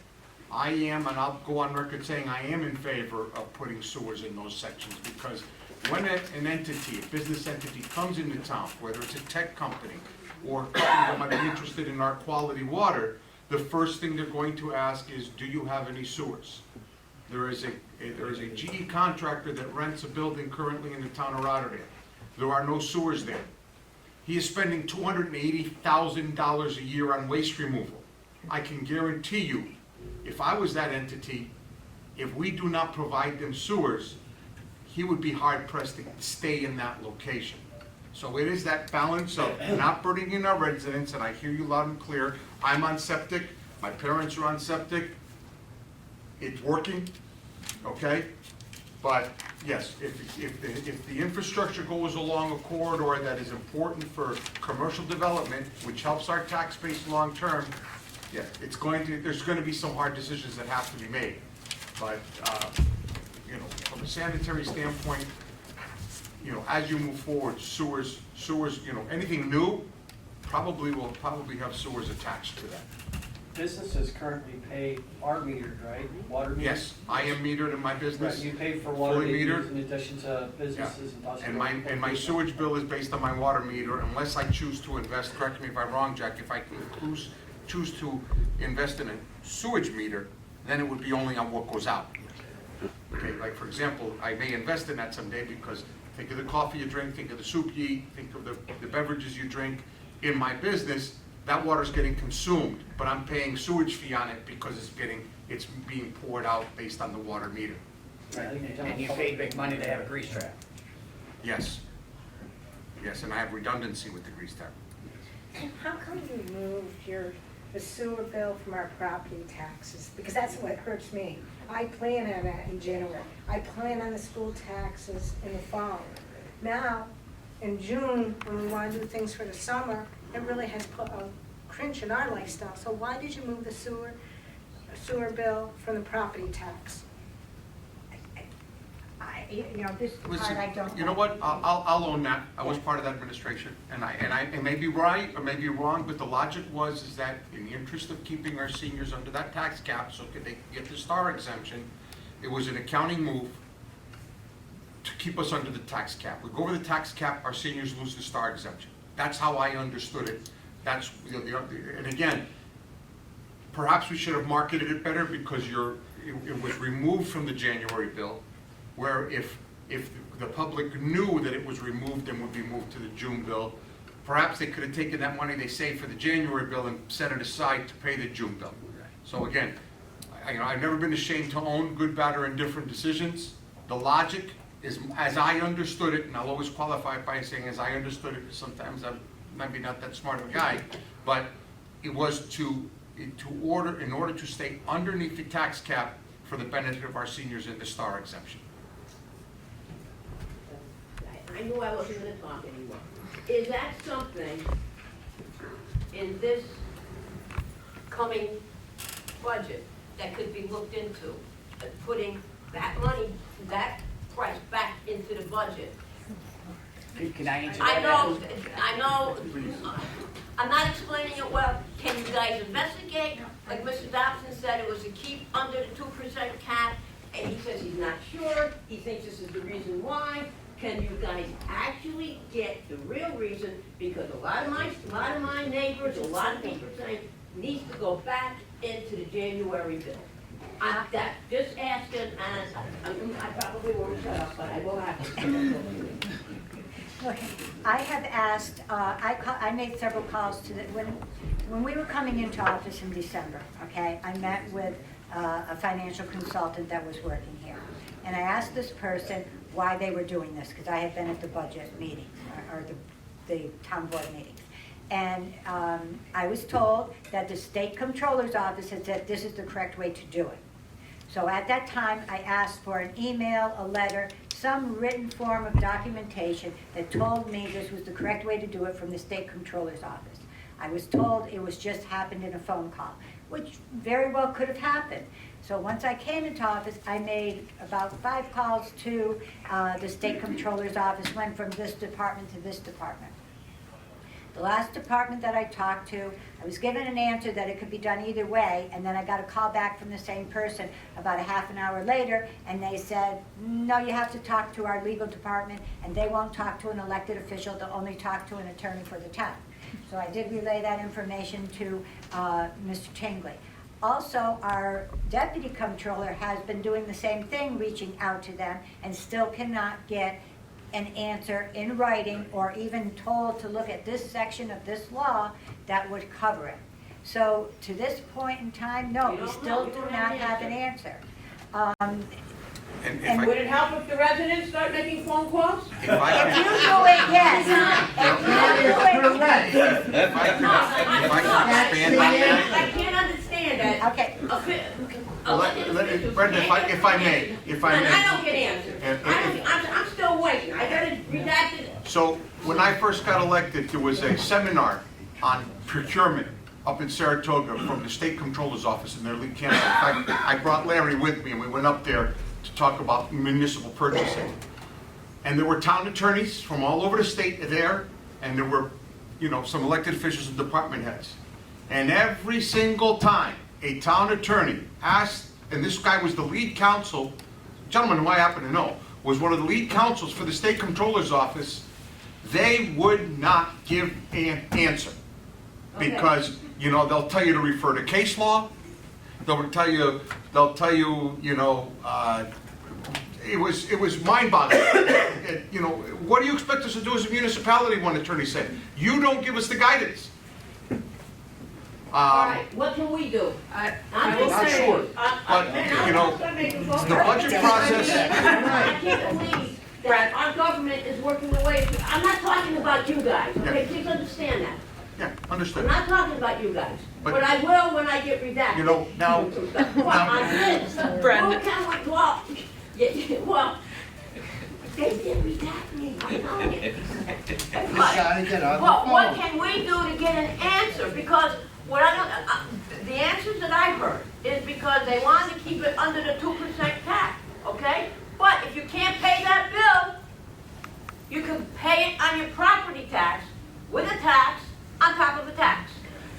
I am, and I'll go on record saying I am in favor of putting sewers in those sections, because when an entity, a business entity comes into town, whether it's a tech company or a company that might be interested in our quality water, the first thing they're going to ask is, do you have any sewers? There is a GE contractor that rents a building currently in the town of Rotterdam. There are no sewers there. He is spending $280,000 a year on waste removal. I can guarantee you, if I was that entity, if we do not provide them sewers, he would be hard pressed to stay in that location. So it is that balance of not burdening our residents, and I hear you loud and clear. I'm on septic, my parents are on septic. It's working, okay? But yes, if the infrastructure goes along a corridor that is important for commercial development, which helps our tax base long-term, yeah, there's going to be some hard decisions that have to be made. But, you know, from a sanitary standpoint, you know, as you move forward, sewers, you know, anything new will probably have sewers attached to that. Businesses currently pay are metered, right? Water metered? Yes, I am metered in my business. Right, you pay for water fully meters metered. in addition to businesses and possibly. And my sewage bill is based on my water meter, unless I choose to invest, correct me if I'm wrong, Jack, if I choose to invest in a sewage meter, then it would be only on what goes out. Okay, like for example, I may invest in that someday because think of the coffee you drink, think of the soup you eat, think of the beverages you drink. In my business, that water's getting consumed, but I'm paying sewage fee on it because it's being poured out based on the water meter. And you paid big money to have a grease trap. Yes. Yes, and I have redundancy with the grease trap. How come you moved the sewer bill from our property taxes? Because that's what hurts me. I plan on that in January. I plan on the school taxes in the fall. Now, in June, when we want to do things for the summer, it really has put a cringe in our lifestyle. So why did you move the sewer bill from the property tax? This part I don't. You know what? I'll own that. I was part of that administration, and I may be right or may be wrong, but the logic is that in the interest of keeping our seniors under that tax cap, so could they get the STAR exemption, it was an accounting move to keep us under the tax cap. We go over the tax cap, our seniors lose the STAR exemption. That's how I understood it. That's and again, perhaps we should have marketed it better because it was removed from the January bill. Where if the public knew that it was removed and would be moved to the June bill, perhaps they could have taken that money they saved for the January bill and set it aside to pay the June bill. So again, I've never been ashamed to own good, bad, or indifferent decisions. The logic is, as I understood it, and I'll always qualify it by saying as I understood it, because sometimes I'm maybe not that smart of a guy, but it was in order to stay underneath the tax cap for the benefit of our seniors in the STAR exemption. I knew I wasn't gonna talk anymore. Is that something in this coming budget that could be looked into? Putting that money, that price back into the budget? Can I answer I that? know, I'm not explaining it well. Can you guys investigate? Like Mr. Dobson said, it was to keep under the 2% cap, and he says he's not sure. He thinks this is the reason why. Can you guys actually get the real reason? Because a lot of my neighbors, a lot of people saying needs to go back into the January bill. I'm just asking, and I probably won't shut up, but I will have to. Look, I have asked, I made several calls to when we were coming into office in December, okay, I met with a financial consultant that was working here. And I asked this person why they were doing this, because I had been at the budget meetings, or the town board meetings. And I was told that the state comptroller's office had said this is the correct way to do it. So at that time, I asked for an email, a letter, some written form of documentation that told me this was the correct way to do it from the state comptroller's office. I was told it was just happened in a phone call, which very well could have happened. So once I came into office, I made about 5 calls to the state comptroller's office, went from this department to this department. The last department that I talked to, I was given an answer that it could be done either way, and then I got a call back from the same person about a half an hour later, and they said, no, you have to talk to our legal department, and they won't talk to an elected official, they'll only talk to an attorney for the town. So I did relay that information to Mr. Tingley. Also, our deputy comptroller has been doing the same thing, reaching out to them, and still cannot get an answer in writing or even told to look at this section of this law that would cover it. So to this point in time, no, we still do not have an answer. And if And would I, it help if the residents start making phone calls? if I If you can, do it, yes. If you do it, if I can expand on that. I can't understand that. okay. Brenda, if I may. And I don't get answers. And- I'm still waiting. I gotta redact it. So when I first got elected, there was a seminar on procurement up in Saratoga from the state controller's office in their lead campus. In fact, I brought Larry with me and we went up there to talk about municipal purchasing. And there were town attorneys from all over the state there, and there were, some elected officials and department heads. And every single time a town attorney asked, and this guy was the lead counsel, gentleman who I happen to know, was one of the lead counsels for the state controller's office, they would not give an answer. Because, they'll tell you to refer to case law, they'll tell you, it was mind-boggling. What do you expect us to do as a municipality, one attorney said? You don't give us the guidance. All right, what can we do? I will Not say, sure, but, the budget process, I can't believe that our government is working the way, I'm not talking about you guys, okay? Yeah. Please understand that. yeah, I'm understood. not talking about you guys, But- but I will when I get redacted. Now, Well, on this, Brenda. who can we, well, they did redact me, I know it. But what can we do to get an answer? Because what I don't, the answers that I heard is because they wanted to keep it under the 2% cap, okay? But if you can't pay that bill, you can pay it on your property tax with a tax on top of a tax.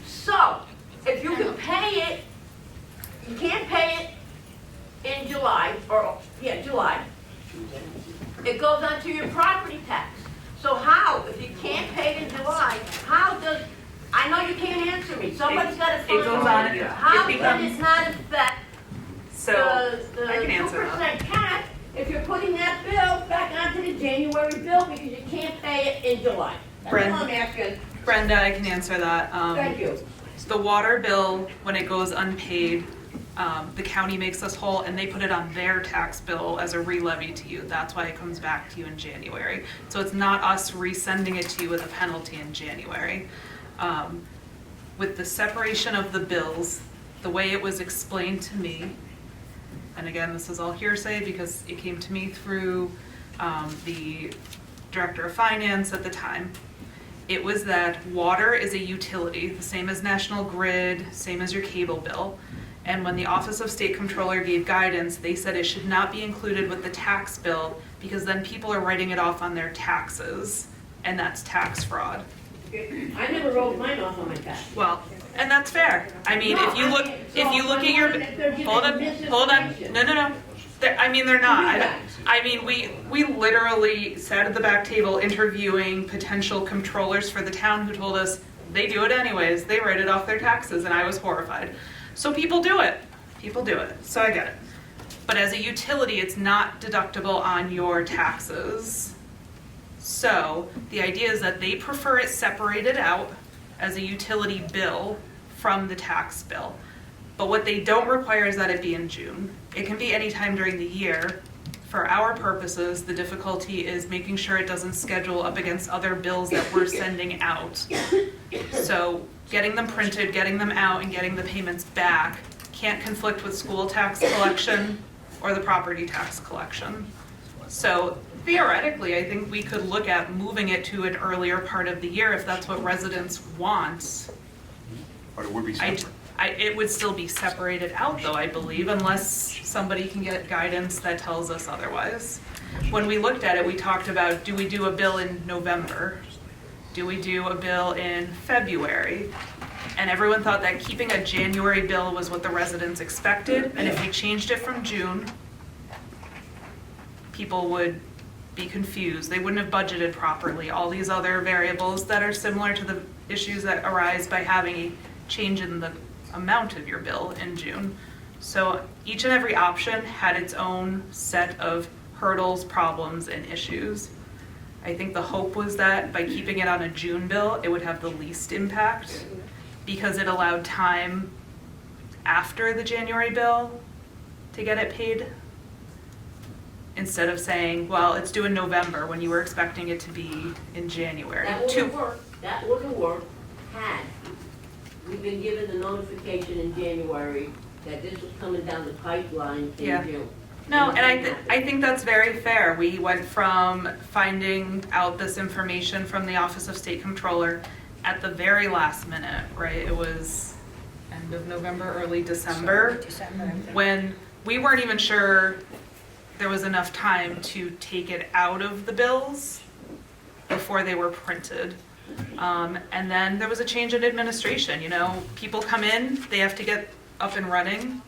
So, if you can pay it, you can't pay it in July, July. It goes onto your property tax. So how, if you can't pay it in July, how does, I know you can't answer me, somebody's gotta find It goes on, it how can becomes, it not affect so, the I can answer 2% that. cap if you're putting that bill back onto the January bill because you can't pay it in July? That's all I'm asking. Brenda, I can answer that. Thank you. The water bill, when it goes unpaid, the county makes us whole and they put it on their tax bill as a re-levy to you. That's why it comes back to you in January. So it's not us resending it to you with a penalty in January. With the separation of the bills, the way it was explained to me, and again, this is all hearsay because it came to me through the director of finance at the time. It was that water is a utility, the same as National Grid, same as your cable bill. And when the Office of State Controller gave guidance, they said it should not be included with the tax bill because then people are writing it off on their taxes, and that's tax fraud. I never wrote mine off on my tax. Well, and that's fair. I mean, if you look at your, hold on, no. They're not. I mean, we literally sat at the back table interviewing potential controllers for the town who told us they do it anyways. They write it off their taxes, and I was horrified. So people do it. So I get it. But as a utility, it's not deductible on your taxes. So the idea is that they prefer it separated out as a utility bill from the tax bill. But what they don't require is that it be in June. It can be any time during the year. For our purposes, the difficulty is making sure it doesn't schedule up against other bills that we're sending out. So getting them printed, getting them out, and getting the payments back can't conflict with school tax collection or the property tax collection. So theoretically, I think we could look at moving it to an earlier part of the year if that's what residents want. But it would be separate. It would still be separated out though, I believe, unless somebody can get guidance that tells us otherwise. When we looked at it, we talked about, do we do a bill in November? Do we do a bill in February? And everyone thought that keeping a January bill was what the residents expected, and if we changed it from June, people would be confused. They wouldn't have budgeted properly. All these other variables that are similar to the issues that arise by having a change in the amount of your bill in June. So each and every option had its own set of hurdles, problems, and issues. I think the hope was that by keeping it on a June bill, it would have the least impact because it allowed time after the January bill to get it paid? Instead of saying, well, it's due in November, when you were expecting it to be in January. That wouldn't work had we been given the notification in January that this was coming down the pipeline in Yeah. June. No, and I think that's very fair. We went from finding out this information from the Office of State Controller at the very last minute, right? It was end of November, early December, when we weren't even sure there was enough time to take it out of the bills before they were printed. And then there was a change in administration, you know, people come in, they have to get up and running.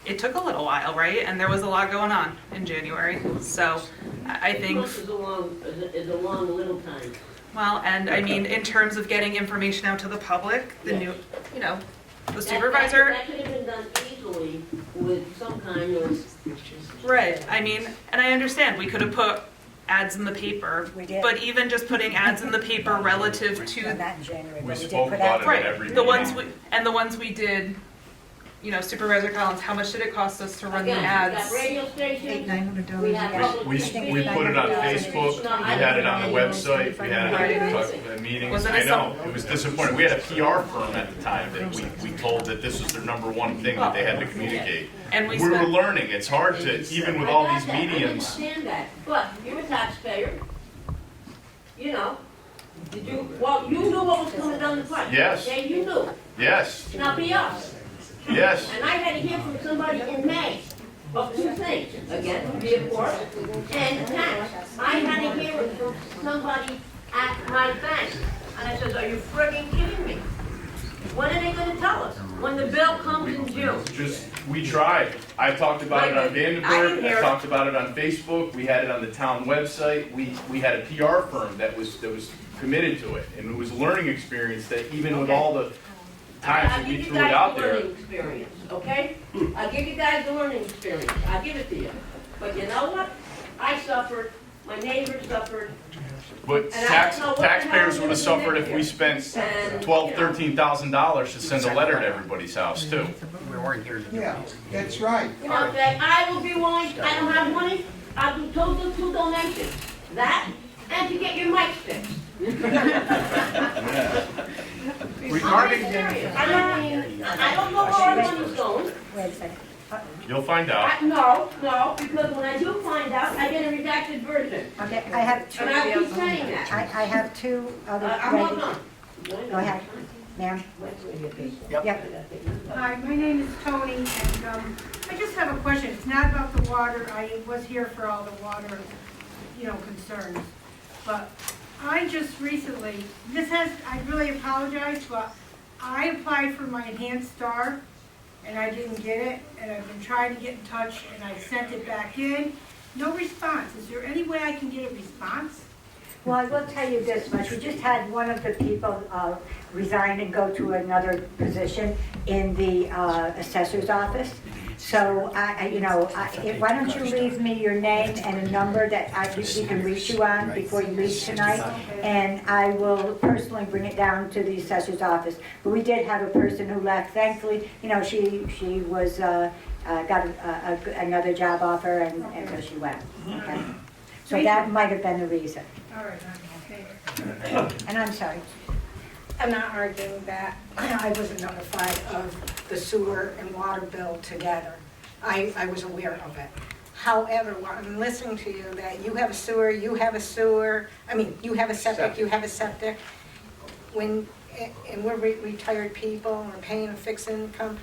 It took a little while, right? And there was a lot going on in January, so I think. 6 months is a long little time. Well, and I mean, in terms of getting information out to the public, the new, you know, the supervisor. That could have been done easily with some kind of. Right, I mean, and I understand, we could have put ads in the paper, but even just putting ads in the paper relative to. Not in January, We but we did spoke put about out. it at every The ones meeting. the ones we did, you know, Supervisor Collins, how much did it cost us to run the Again, ads? we got radio stations, $900 we have public We speaking. put it on Facebook, we had it on the website, we had it at meetings. Wasn't I it know, it was disappointing. We had a PR firm at the time that we told that this was their number one thing that they had to communicate. And We were learning, it's hard to, even with all these I mediums. understand that, but you're a taxpayer, you know. Did you, well, you knew what was coming down the pipe. Yes. Okay, you knew. Yes, Now be us. yes. And I had to hear from somebody in May of two things. Again, the report and tax. I had to hear it from somebody at my bank. And I says, are you friggin' kidding me? When are they gonna tell us? When the bill comes in June? Just, we tried. I talked about it on I didn't Vandenberg, hear I it. talked about it on Facebook, we had it on the town website. We had a PR firm that was committed to it. And it was a learning experience that even with all the times that we threw it out there. I'll give you guys the learning experience, okay? I'll give you guys the learning experience. I'll give it to you. But you know what? I suffered, my neighbors suffered. But And I don't know what the hell taxpayers I'm would have gonna do suffered next if we year. spent And, $12,000, $13,000 to send a letter to everybody's house too. We weren't here to do Yeah, that's right. You know, that I will be willing, I don't have money, I'll do total two donations. That, and to get your mic fixed. Regarding, I'm serious. I mean, I don't know where our money's going. Wait a second. you'll find out. No, because when I do find out, I get a redacted version. Okay, I have two. And I keep saying that. I have two other. I'm holding on. Go ahead, ma'am. Yep. Hi, my name is Tony, and I just have a question. It's not about the water. I was here for all the water, concerns. But I just recently, I really apologize, but I applied for my enhanced star, and I didn't get it, and I've been trying to get in touch, and I sent it back in. No response. Is there any way I can get a response? Well, I will tell you this much, we just had one of the people resign and go to another position in the assessor's office. So, why don't you leave me your name and a number that we can reach you on before you leave tonight? And I will personally bring it down to the assessor's office. But we did have a person who left, thankfully, she was, got another job offer and so she went, okay? So that might have been the reason. All right, okay. And I'm sorry. I'm not arguing that I wasn't notified of the sewer and water bill together. I was aware of it. However, while I'm listening to you, that you have a sewer, you have a septic, you have a septic. And we're retired people, and we're paying a fixed income,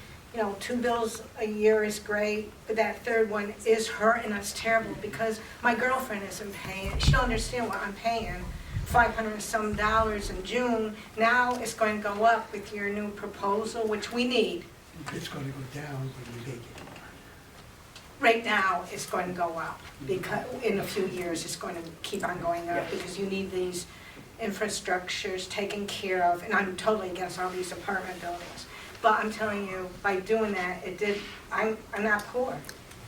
2 bills a year is great, but that third one is hurting us terrible because my girlfriend isn't paying. She don't understand what I'm paying. $500 and some in June. Now it's going to go up with your new proposal, which we need. It's going to go down when you make it. Right now, it's going to go up because in a few years, it's going to keep on going up because you need these infrastructures taken care of. And I'm totally against all these apartment buildings. But I'm telling you, by doing that, I'm not poor.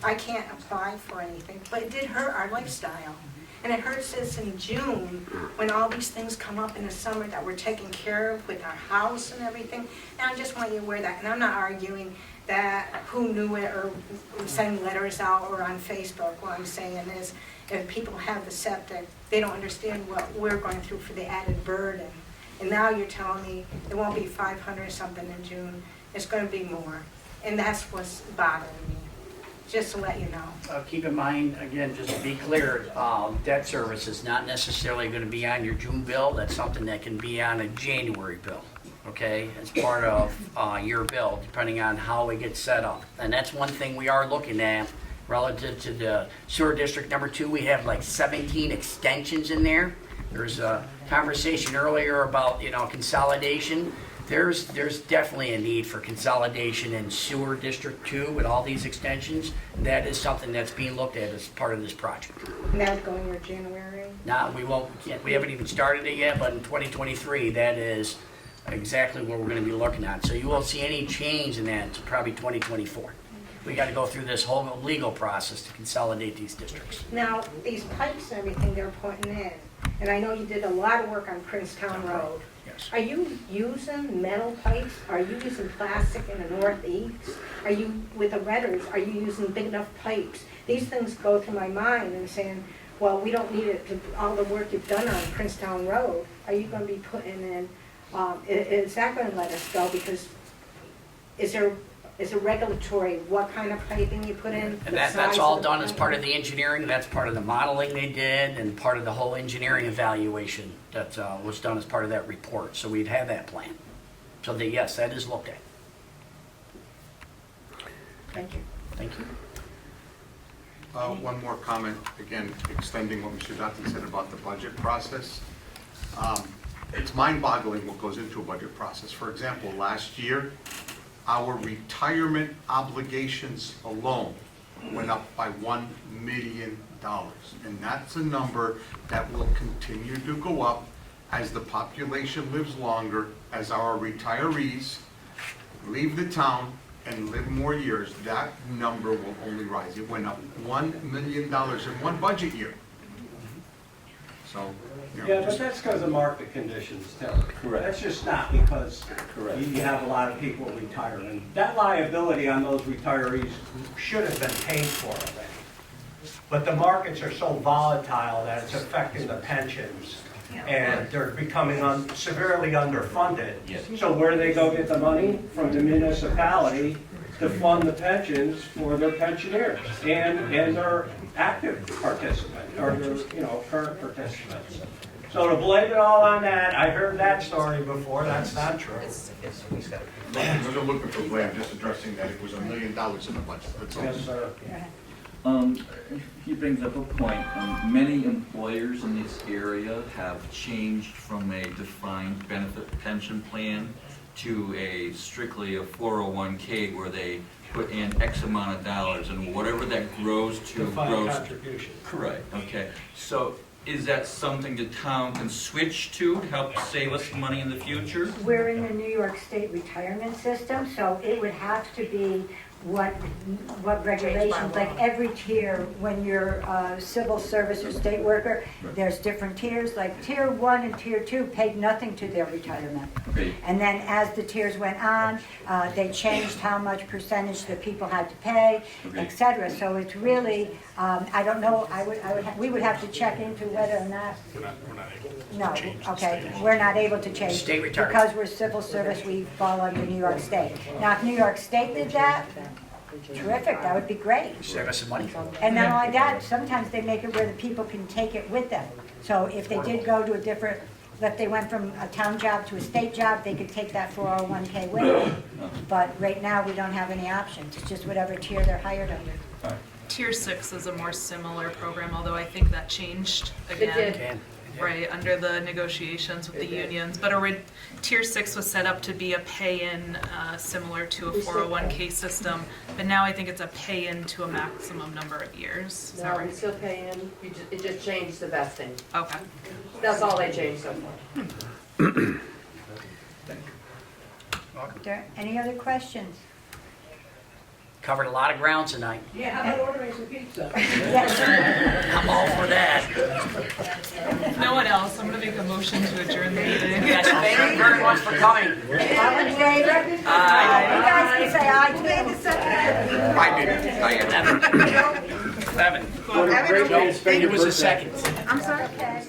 I can't apply for anything, but it did hurt our lifestyle. And it hurts us in June, when all these things come up in the summer that we're taking care of with our house and everything. And I just want you to aware that, and I'm not arguing that who knew it or sending letters out or on Facebook. What I'm saying is, if people have the septic, they don't understand what we're going through for the added burden. And now you're telling me it won't be 500 something in June, it's gonna be more. And that's what's bothering me, just to let you know. Keep in mind, again, just to be clear, debt service is not necessarily going to be on your June bill. That's something that can be on a January bill, okay? As part of your bill, depending on how it gets set up. And that's one thing we are looking at relative to the sewer district number 2. We have like 17 extensions in there. There's a conversation earlier about, consolidation. There's definitely a need for consolidation in sewer district 2 with all these extensions. That is something that's being looked at as part of this project. And that's going in January? Now, we haven't even started it yet, but in 2023, that is exactly what we're gonna be looking at. So you won't see any change in that until probably 2024. We gotta go through this whole legal process to consolidate these districts. Now, these pipes and everything they're putting in, and I know you did a lot of work on Princetown Road. Yes. Are you using metal pipes? Are you using plastic in the northeast? Are you, with the redders, are you using big enough pipes? These things go through my mind and saying, well, we don't need it to, all the work you've done on Princetown Road. Are you gonna be putting in, is that gonna let us go? Because is there regulatory, what kind of piping you put in? And that's all done as part of the engineering, that's part of the modeling they did, and part of the whole engineering evaluation that was done as part of that report. So we'd have that plan. So yes, that is looked at. Thank you. Thank you. One more comment, again, extending what Mr. Dutton said about the budget process. It's mind-boggling what goes into a budget process. For example, last year, our retirement obligations alone went up by $1 million. And that's a number that will continue to go up as the population lives longer, as our retirees leave the town and live more years. That number will only rise. It went up $1 million in one budget year. So, Yeah, but that's because of market conditions, too. Correct. That's just not because you have a lot of people retiring. That liability on those retirees should have been paid for already. But the markets are so volatile that it's affecting the pensions, and they're becoming severely underfunded. So where do they go get the money? From the municipality to fund the pensions for their pensioners and their active participants, or their, current participants. So to blame it all on that, I heard that story before, that's not true. I wasn't looking for blame, just addressing that it was $1 million in the budget. That's all. Yes, sir. He brings up a point. Many employers in this area have changed from a defined benefit pension plan to a strictly a 401k where they put in X amount of dollars and whatever that grows to Defined contribution. Correct, okay. So is that something the town can switch to help save us money in the future? We're in the New York State retirement system, so it would have to be what regulations, like every tier, when you're a civil service or state worker, there's different tiers, like tier 1 and tier 2 paid nothing to their retirement. Okay. And then as the tiers went on, they changed how much percentage the people had to pay, et cetera. So it's really, I don't know, we would have to check into whether or not. We're not able to No, change okay, we're not able to change. State retirement. Because we're civil service, we fall under New York State. Now, if New York State did that, terrific, that would be great. Save us some money. And not only that, sometimes they make it where the people can take it with them. So if they did go to a different, if they went from a town job to a state job, they could take that 401k with them. But right now, we don't have any options, it's just whatever tier they're hired under. Tier 6 is a more similar program, although I think that changed again. Right, under the negotiations with the unions. But Tier 6 was set up to be a pay-in similar to a 401k system. But now I think it's a pay-in to a maximum number of years. Is that No, we right? still pay in, it just changed the vesting. Okay. That's all they changed so far. Are there any other questions? Covered a lot of ground tonight. Yeah, how about ordering some pizza? I'm all for that. If no one else, I'm gonna make a motion to adjourn the meeting. Yes, thank you very much for coming. All in favor? Aye. You guys can say aye to me. I didn't, Diane. Evan. Evan. It was a second. I'm sorry. Okay.